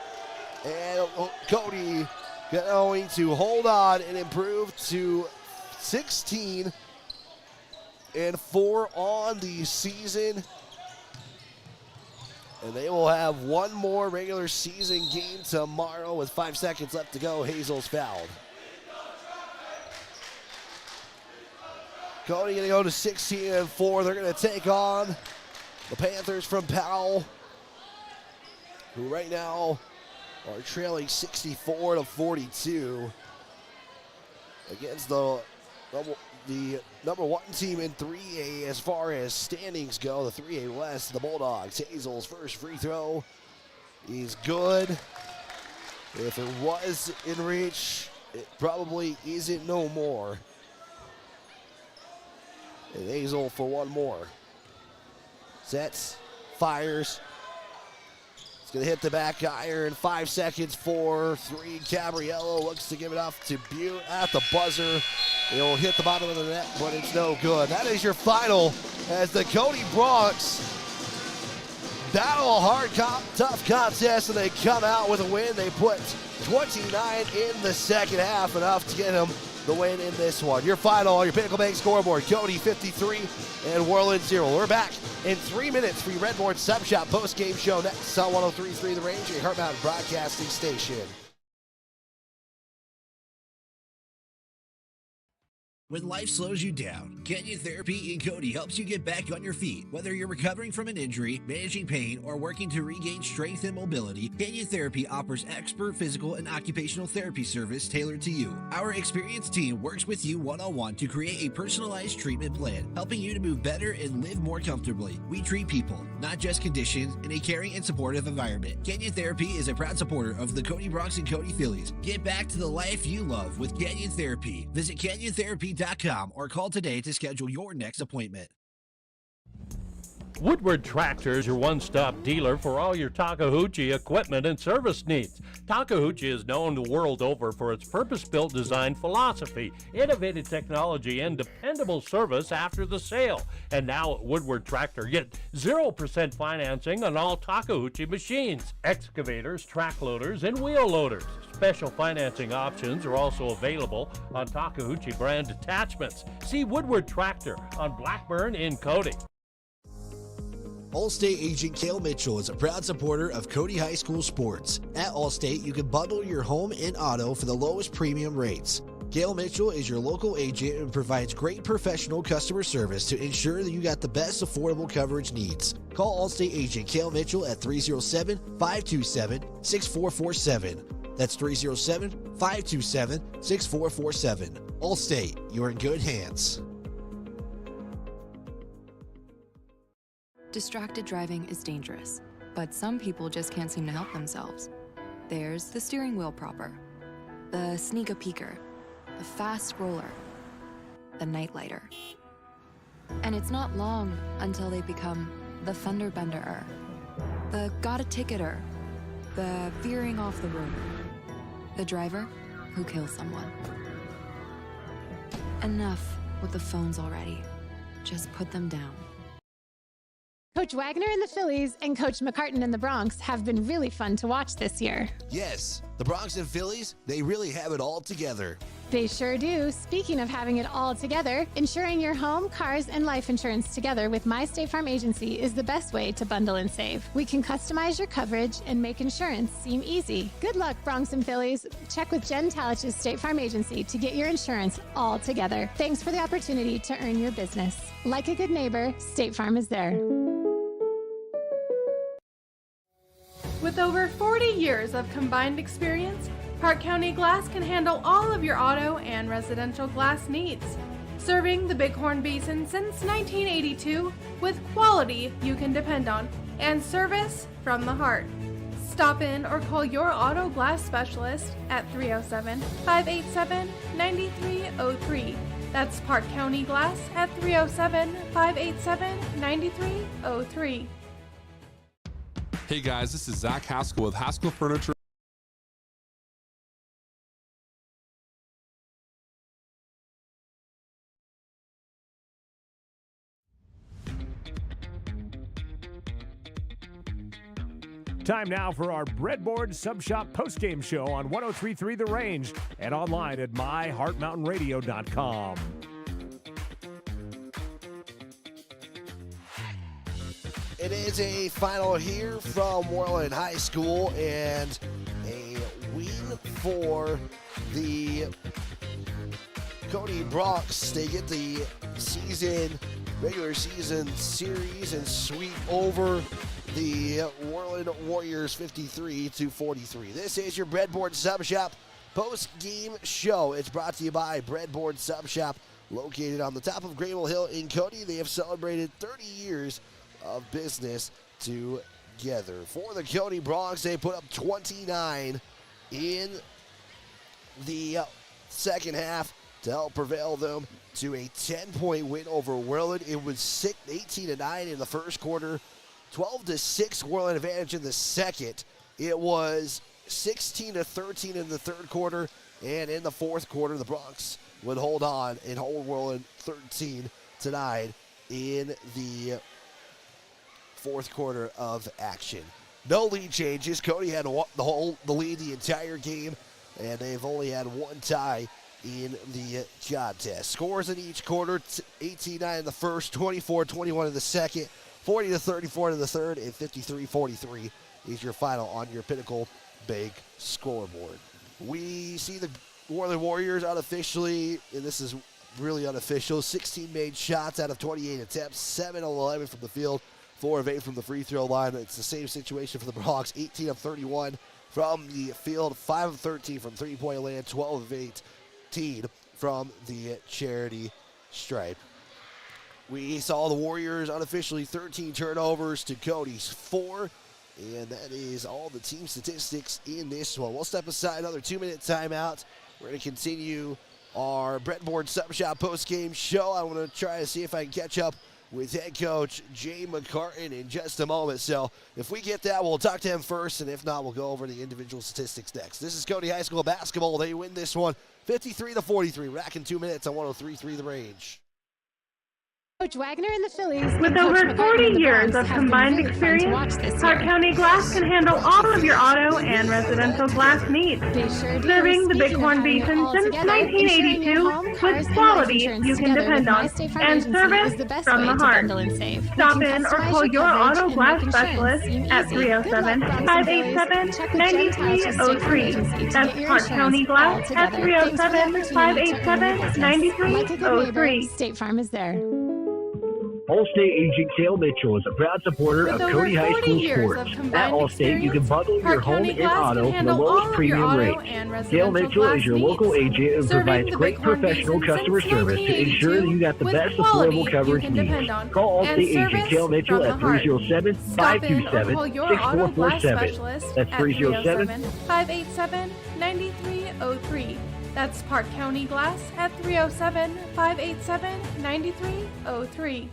And Cody going to hold on and improve to 16-4 on the season. And they will have one more regular season game tomorrow with 5 seconds left to go. Hazel's fouled. Cody going to go to 16-4. They're going to take on the Panthers from Powell, who right now are trailing 64-42 against the number 1 team in 3A as far as standings go, the 3A West, the Bulldogs. Hazel's first free throw is good. If it was in reach, it probably isn't no more. And Hazel for one more. Sets, fires. It's going to hit the back iron. 5 seconds, 4-3. Gabriello looks to give it off to Butte at the buzzer. It'll hit the bottom of the net, but it's no good. That is your final as the Cody Bronx battle a hard, tough contest, and they come out with a win. They put 29 in the second half, enough to get them the win in this one. Your final, your Pinnacle Bank scoreboard, Cody 53 and Worland 0. We're back in 3 minutes for your Redboard Sub Shop post-game show next on 103.3 The Range, a Heart Mountain Broadcasting Station. When life slows you down, Canyon Therapy in Cody helps you get back on your feet. Whether you're recovering from an injury, managing pain, or working to regain strength and mobility, Canyon Therapy offers expert physical and occupational therapy service tailored to you. Our experienced team works with you one-on-one to create a personalized treatment plan, helping you to move better and live more comfortably. We treat people, not just conditions, in a caring and supportive environment. Canyon Therapy is a proud supporter of the Cody Bronx and Cody Phillies. Get back to the life you love with Canyon Therapy. Visit CanyonTherapy.com or call today to schedule your next appointment. Woodward Tractor is your one-stop dealer for all your Takahouchi equipment and service needs. Takahouchi is known the world over for its purpose-built design philosophy, innovative technology, and dependable service after the sale. And now at Woodward Tractor, get 0% financing on all Takahouchi machines, excavators, track loaders, and wheel loaders. Special financing options are also available on Takahouchi brand attachments. See Woodward Tractor on Blackburn in Cody. Allstate agent Cale Mitchell is a proud supporter of Cody High School sports. At Allstate, you can bundle your home and auto for the lowest premium rates. Cale Mitchell is your local agent and provides great professional customer service to ensure that you got the best affordable coverage needs. Call Allstate agent Cale Mitchell at 307-527-6447. That's 307-527-6447. Allstate, you're in good hands. Distracted driving is dangerous, but some people just can't seem to help themselves. There's the steering wheel propper, the sneak peeker, the fast scroller, the night lighter. And it's not long until they become the fender benderer, the got a ticketer, the veering off the road, the driver who kills someone. Enough with the phones already. Just put them down. Coach Wagner and the Phillies and Coach McCartan and the Bronx have been really fun to watch this year. Yes, the Bronx and Phillies, they really have it all together. They sure do. Speaking of having it all together, insuring your home, cars, and life insurance together with My State Farm Agency is the best way to bundle and save. We can customize your coverage and make insurance seem easy. Good luck, Bronx and Phillies. Check with Jen Talich's State Farm Agency to get your insurance all together. Thanks for the opportunity to earn your business. Like a good neighbor, State Farm is there. With over 40 years of combined experience, Park County Glass can handle all of your auto and residential glass needs. Serving the Bighorn Basin since 1982 with quality you can depend on and service from the heart. Stop in or call your auto glass specialist at 307-587-9303. That's Park County Glass at 307-587-9303. Hey guys, this is Zach Haskell with Haskell Furniture. Time now for our Breadboard Sub Shop postgame show on 103.3 The Range and online at myheartmountainradio.com. It is a final here from Worland High School and a win for the Cody Bronx. They get the regular season series and sweep over the Worland Warriors 53-43. This is your Breadboard Sub Shop post-game show. It's brought to you by Breadboard Sub Shop, located on the top of Grable Hill in Cody. They have celebrated 30 years of business together. For the Cody Bronx, they put up 29 in the second half to help prevail them to a 10-point win over Worland. It was 18-9 in the first quarter, 12-6 Worland advantage in the second. It was 16-13 in the third quarter, and in the fourth quarter, the Bronx would hold on and hold Worland 13-9 in the fourth quarter of action. No lead changes. Cody had the lead the entire game, and they've only had one tie in the contest. Scores in each quarter: 18-9 in the first, 24-21 in the second, 40-34 in the third, and 53-43 is your final on your Pinnacle Bank scoreboard. We see the Worland Warriors unofficially, and this is really unofficial. 16 made shots out of 28 attempts, 7 of 11 from the field, 4 of 8 from the free throw line. It's the same situation for the Bronx. 18 of 31 from the field, 5 of 13 from three-point land, 12 of 18 from the charity stripe. We saw the Warriors unofficially 13 turnovers to Cody's 4, and that is all the team statistics in this one. We'll step aside another 2-minute timeout. We're going to continue our Breadboard Sub Shop post-game show. I want to try to see if I can catch up with head coach Jay McCartan in just a moment. So if we get that, we'll talk to him first, and if not, we'll go over the individual statistics next. This is Cody High School basketball. They win this one 53-43. Racking 2 minutes on 103.3 The Range. Coach Wagner and the Phillies. With over 40 years of combined experience, Clark County Glass can handle all of your auto and residential glass needs. Serving the Bighorn Basin since 1982 with quality you can depend on and service from the heart. Stop in or call your auto glass specialist at 307-587-9303. That's Clark County Glass at 307-587-9303. State Farm is there. Allstate agent Cale Mitchell is a proud supporter of Cody High School sports. At Allstate, you can bundle your home and auto for the lowest premium rate. Cale Mitchell is your local agent and provides great professional customer service to ensure that you got the best affordable coverage needs. Call Allstate agent Cale Mitchell at 307-527-6447. That's 307-587-9303. That's Park County Glass at 307-587-9303.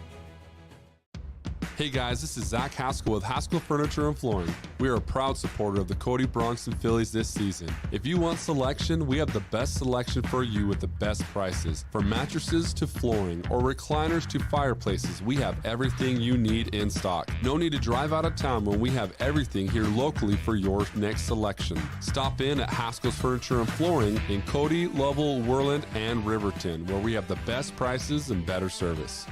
Hey guys, this is Zach Haskell with Haskell Furniture and Flooring. We are a proud supporter of the Cody Bronx and Phillies this season. If you want selection, we have the best selection for you with the best prices. From mattresses to flooring or recliners to fireplaces, we have everything you need in stock. No need to drive out of town when we have everything here locally for your next selection. Stop in at Haskell's Furniture and Flooring in Cody, Lovell, Worland, and Riverton, where we have the best prices and better service.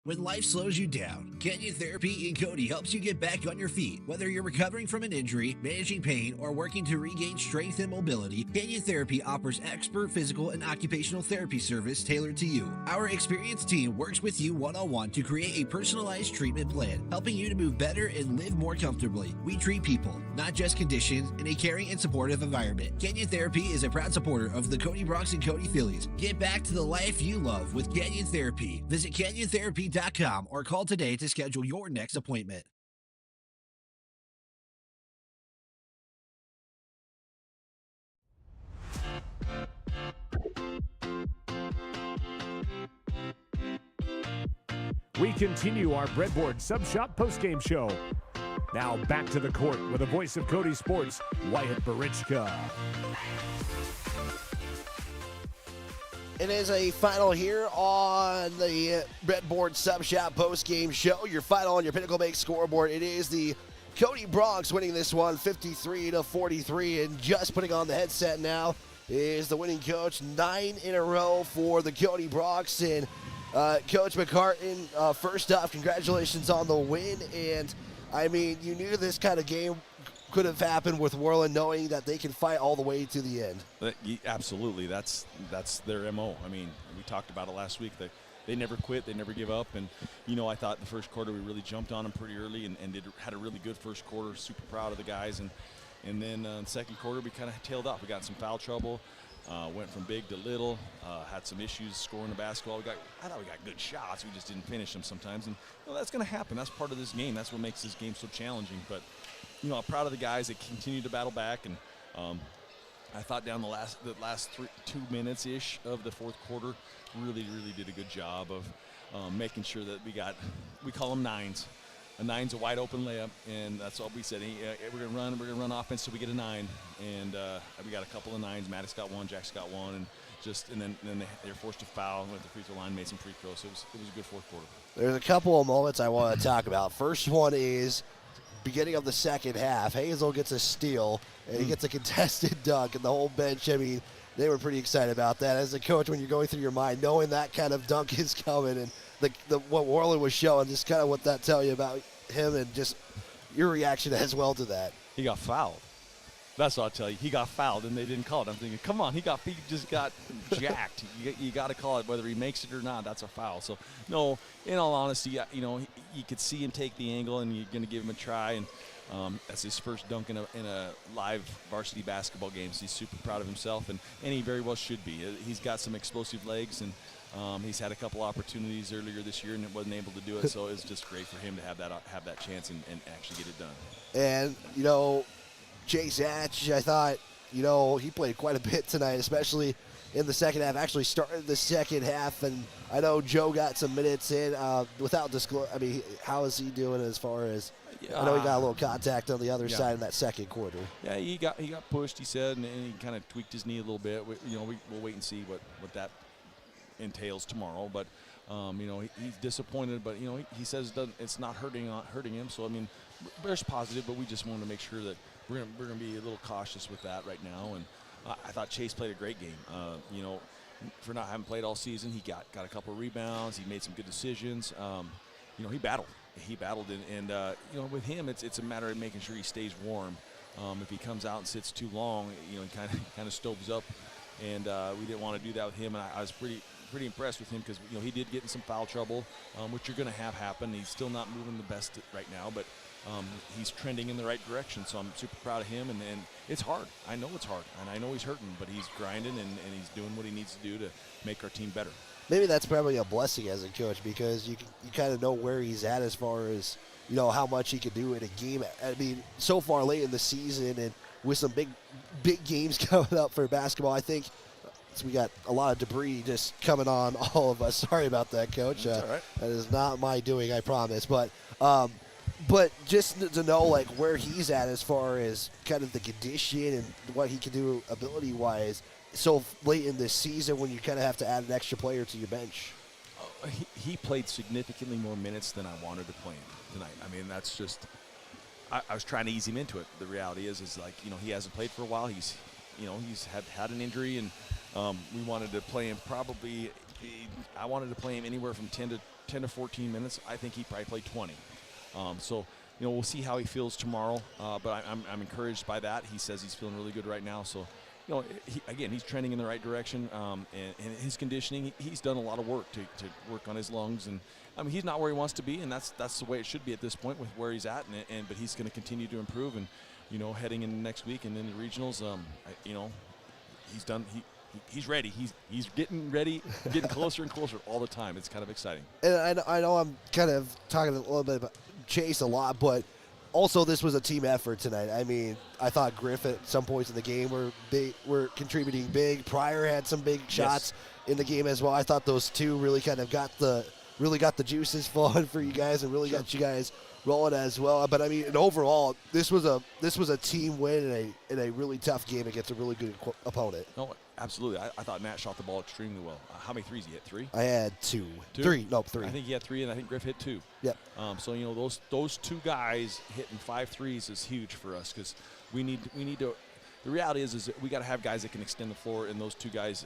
When life slows you down, Canyon Therapy in Cody helps you get back on your feet. Whether you're recovering from an injury, managing pain, or working to regain strength and mobility, Canyon Therapy offers expert physical and occupational therapy service tailored to you. Our experienced team works with you one-on-one to create a personalized treatment plan, helping you to move better and live more comfortably. We treat people, not just conditions, in a caring and supportive environment. Canyon Therapy is a proud supporter of the Cody Bronx and Cody Phillies. Get back to the life you love with Canyon Therapy. Visit CanyonTherapy.com or call today to schedule your next appointment. We continue our Breadboard Sub Shop postgame show. Now back to the court with the voice of Cody Sports, Wyatt Barichka. It is a final here on the Breadboard Sub Shop post-game show. Your final on your Pinnacle Bank scoreboard. It is the Cody Bronx winning this one 53-43. And just putting on the headset now is the winning coach. 9 in a row for the Cody Bronx. And Coach McCartan, first off, congratulations on the win. And, I mean, you knew this kind of game could have happened with Worland, knowing that they can fight all the way to the end. Absolutely. That's their MO. I mean, we talked about it last week. They never quit. They never give up. And, you know, I thought the first quarter we really jumped on them pretty early and had a really good first quarter. Super proud of the guys. And then in the second quarter we kind of tailed off. We got some foul trouble. Went from big to little. Had some issues scoring the basketball. I thought we got good shots. We just didn't finish them sometimes. And, you know, that's going to happen. That's part of this game. That's what makes this game so challenging. But, you know, I'm proud of the guys that continue to battle back, and I thought down the last 2 minutes-ish of the fourth quarter really did a good job of making sure that we call them nines. A nine's a wide open layup, and that's all we said. We're gonna run offense till we get a 9, and we got a couple of 9s. Maddox got 1, Jack's got 1, and then they were forced to foul, went to the free throw line, made some free throws. So it was a good fourth quarter. There's a couple of moments I want to talk about. First one is beginning of the second half. Hazel gets a steal, and he gets a contested dunk, and the whole bench, I mean, they were pretty excited about that. As a coach, when you're going through your mind, knowing that kind of dunk is coming, and what Worland was showing, just kind of what that tell you about him and just your reaction as well to that. He got fouled. That's what I'll tell you. He got fouled, and they didn't call it. I'm thinking, come on, he just got jacked. You got to call it whether he makes it or not. That's a foul. So, no, in all honesty, you could see him take the angle, and you're going to give him a try. And that's his first dunk in a live varsity basketball game. So he's super proud of himself, and he very well should be. He's got some explosive legs, and he's had a couple opportunities earlier this year and wasn't able to do it. So it's just great for him to have that chance and actually get it done. And, Chase Hatch, I thought, he played quite a bit tonight, especially in the second half. Actually started the second half, and I know Joe got some minutes in. Without disclosure, I mean, how is he doing as far as? I know he got a little contact on the other side in that second quarter. Yeah, he got pushed. He said, and he kind of tweaked his knee a little bit. We'll wait and see what that entails tomorrow. But he's disappointed. But he says it's not hurting him. So I mean, there's positive, but we just want to make sure that we're gonna be a little cautious with that right now. And I thought Chase played a great game. For not having played all season, he got a couple of rebounds. He made some good decisions. He battled. He battled, and with him, it's a matter of making sure he stays warm. If he comes out and sits too long, he kind of stoves up, and we didn't want to do that with him. And I was pretty impressed with him because he did get in some foul trouble, which you're going to have happen. He's still not moving the best right now, but he's trending in the right direction. So I'm super proud of him, and it's hard. I know it's hard, and I know he's hurting, but he's grinding and he's doing what he needs to do to make our team better. Maybe that's probably a blessing as a coach because you kind of know where he's at as far as how much he can do in a game. I mean, so far late in the season and with some big games coming up for basketball, I think we got a lot of debris just coming on all of us. Sorry about that, Coach. That's all right. That is not my doing, I promise. But just to know where he's at as far as kind of the condition and what he can do ability-wise. So late in this season when you kind of have to add an extra player to your bench? He played significantly more minutes than I wanted to play him tonight. I mean, that's just – I was trying to ease him into it. The reality is he hasn't played for a while. He's had an injury, and we wanted to play him probably – I wanted to play him anywhere from 10 to 14 minutes. I think he probably played 20. So we'll see how he feels tomorrow, but I'm encouraged by that. He says he's feeling really good right now, so – he's trending in the right direction, and his conditioning. He's done a lot of work to work on his lungs, and I mean he's not where he wants to be, and that's the way it should be at this point with where he's at, but he's going to continue to improve, and heading into next week and into regionals, he's done. He's ready. He's getting ready, getting closer and closer all the time. It's kind of exciting. And I know I'm kind of talking a little bit about Chase a lot, but. Also, this was a team effort tonight. I mean, I thought Griff at some points in the game were contributing big. Pryor had some big shots in the game as well. I thought those two really kind of got the juices flowing for you guys and really got you guys rolling as well. But I mean, and overall, this was a team win in a really tough game against a really good opponent. No, absolutely. I thought Matt shot the ball extremely well. How many threes did he hit? 3? I had 2. 2? 3. No, 3. I think he had 3, and I think Griff hit 2. Yep. So those two guys hitting 5 threes is huge for us because we need to. The reality is that we got to have guys that can extend the floor, and those two guys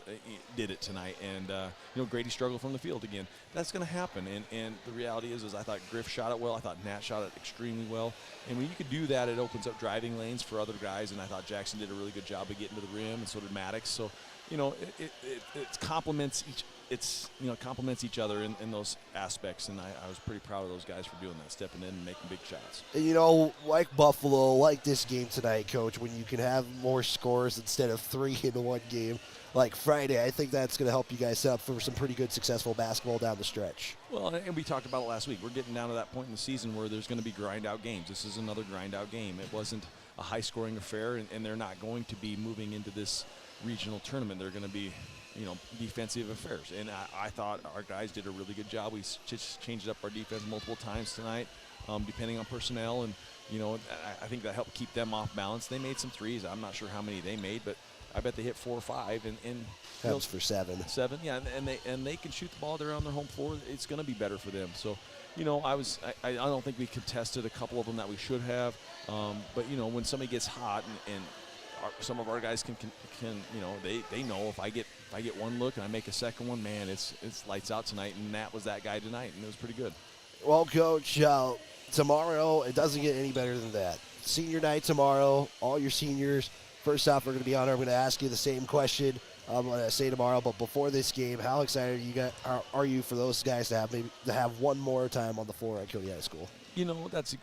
did it tonight. And Grady struggled from the field again. That's going to happen. And the reality is I thought Griff shot it well. I thought Nat shot it extremely well. And when you can do that, it opens up driving lanes for other guys. And I thought Jackson did a really good job of getting to the rim, and so did Maddox. So it complements each. Complements each other in those aspects, and I was pretty proud of those guys for doing that, stepping in and making big shots. And like Buffalo, like this game tonight, Coach, when you can have more scores instead of 3 in one game, like Friday, I think that's going to help you guys set up for some pretty good, successful basketball down the stretch. Well, and we talked about it last week. We're getting down to that point in the season where there's going to be grind-out games. This is another grind-out game. It wasn't a high-scoring affair, and they're not going to be moving into this regional tournament. They're going to be defensive affairs. And I thought our guys did a really good job. We just changed up our defense multiple times tonight, depending on personnel. And, I think that helped keep them off balance. They made some threes. I'm not sure how many they made, but I bet they hit 4 or 5. And helps for 7. 7, yeah. And they can shoot the ball. They're on their home floor. It's going to be better for them. So, I don't think we contested a couple of them that we should have. But, when somebody gets hot and some of our guys can they know if I get one look and I make a second one, man, it's lights out tonight, and Nat was that guy tonight, and it was pretty good. Well, Coach, tomorrow it doesn't get any better than that. senior night tomorrow. All your seniors, first off, are going to be on. I'm going to ask you the same question when I say tomorrow. But before this game, how excited are you for those guys to have one more time on the floor at Cody High School? That's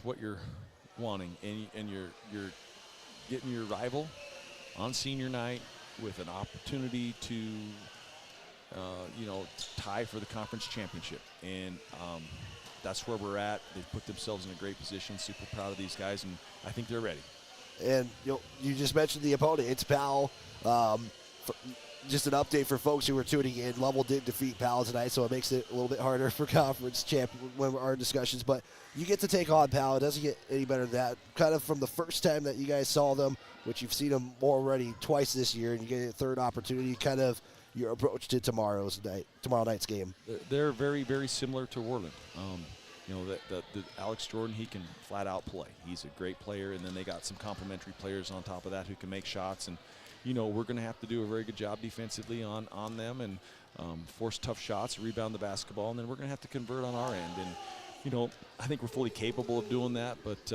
what you're wanting, and you're getting your rival on senior night with an opportunity to tie for the conference championship, and that's where we're at. They've put themselves in a great position. Super proud of these guys, and I think they're ready. And you just mentioned the opponent. It's Powell. Just an update for folks who are tuning in. Lovell did defeat Powell tonight, so it makes it a little bit harder for conference champion when our discussions. But you get to take on Powell. It doesn't get any better than that. Kind of from the first time that you guys saw them, which you've seen them already twice this year, and you get a third opportunity. Kind of your approach to tomorrow night's game. They're very, very similar to Worland. The Alex Jordan, he can flat out play. He's a great player, and then they got some complementary players on top of that who can make shots. And we're going to have to do a very good job defensively on them and force tough shots, rebound the basketball, and then we're going to have to convert on our end. And I think we're fully capable of doing that, but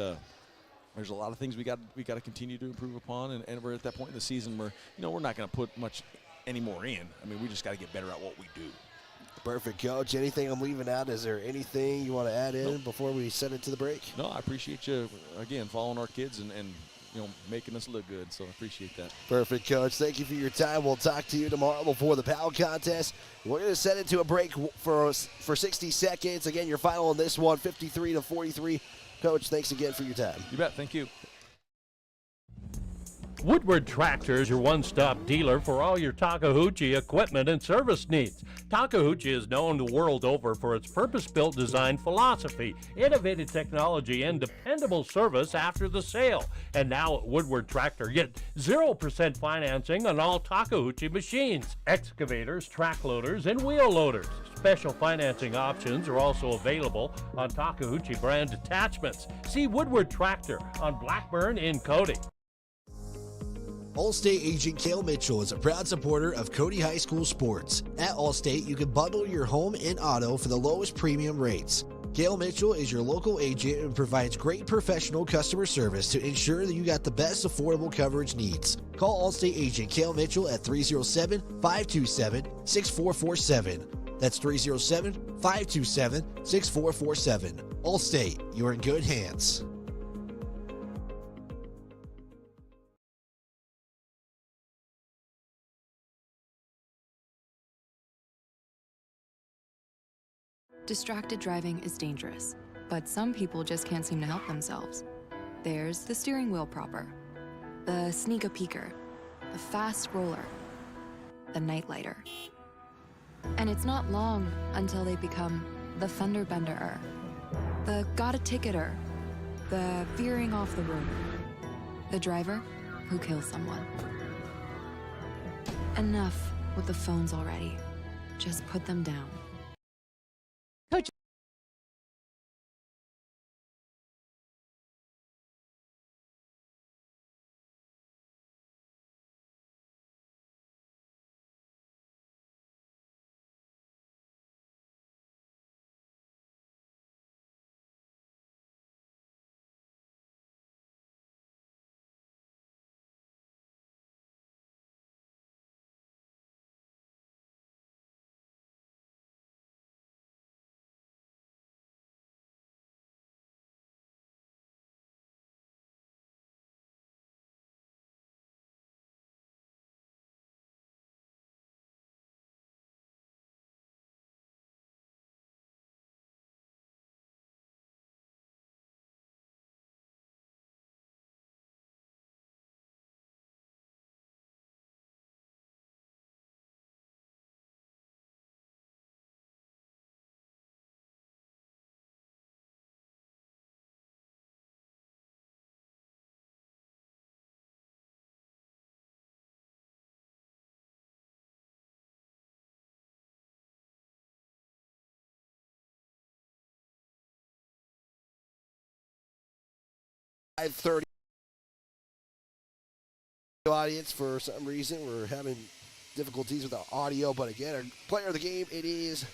there's a lot of things we got to continue to improve upon, and we're at that point in the season where we're not going to put much any more in. I mean, we just got to get better at what we do. Perfect, Coach. Anything I'm leaving out? Is there anything you want to add in before we send it to the break? No, I appreciate you, again, following our kids and making us look good, so I appreciate that. Perfect, Coach. Thank you for your time. We'll talk to you tomorrow before the Powell contest. We're going to send it to a break for 60 seconds. Again, your final on this one, 53-43. Coach, thanks again for your time. You bet. Thank you. Woodward Tractor is your one-stop dealer for all your Takahouchi equipment and service needs. Takahouchi is known the world over for its purpose-built design philosophy, innovative technology, and dependable service after the sale. And now at Woodward Tractor, get 0% financing on all Takahouchi machines, excavators, track loaders, and wheel loaders. Special financing options are also available on Takahouchi brand attachments. See Woodward Tractor on Blackburn in Cody. Allstate agent Cale Mitchell is a proud supporter of Cody High School sports. At Allstate, you can bundle your home and auto for the lowest premium rates. Cale Mitchell is your local agent and provides great professional customer service to ensure that you got the best affordable coverage needs. Call Allstate agent Cale Mitchell at 307-527-6447. That's 307-527-6447. Allstate, you're in good hands. Distracted driving is dangerous, but some people just can't seem to help themselves. There's the steering wheel propper, the sneak peeker, the fast roller, the night lighter. And it's not long until they become the fender bender, the got a ticketer, the veering off the road, the driver who kills someone. Enough with the phones already. Just put them down. Coach. .5:30 audience. For some reason, we're having difficulties with the audio, but again, our player of the game, it is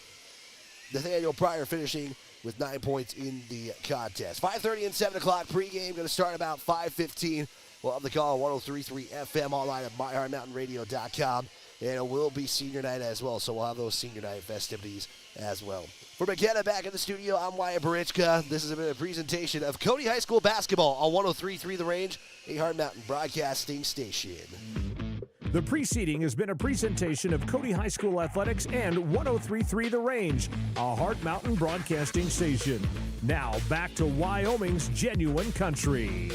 Nathaniel Pryor, finishing with 9 points in the contest. 5:30 and 7 o'clock pregame, going to start about 5:15. We'll have the call on 103.3 FM, online at myheartmountainradio.com. And it will be senior night as well, so we'll have those senior night festivities as well. For McKenna back in the studio, I'm Wyatt Barichka. This has been a presentation of Cody High School basketball on 103.3 The Range, a Heart Mountain broadcasting station. The preceding has been a presentation of Cody High School Athletics and 103.3 The Range, a Heart Mountain broadcasting station. Now back to Wyoming's genuine country.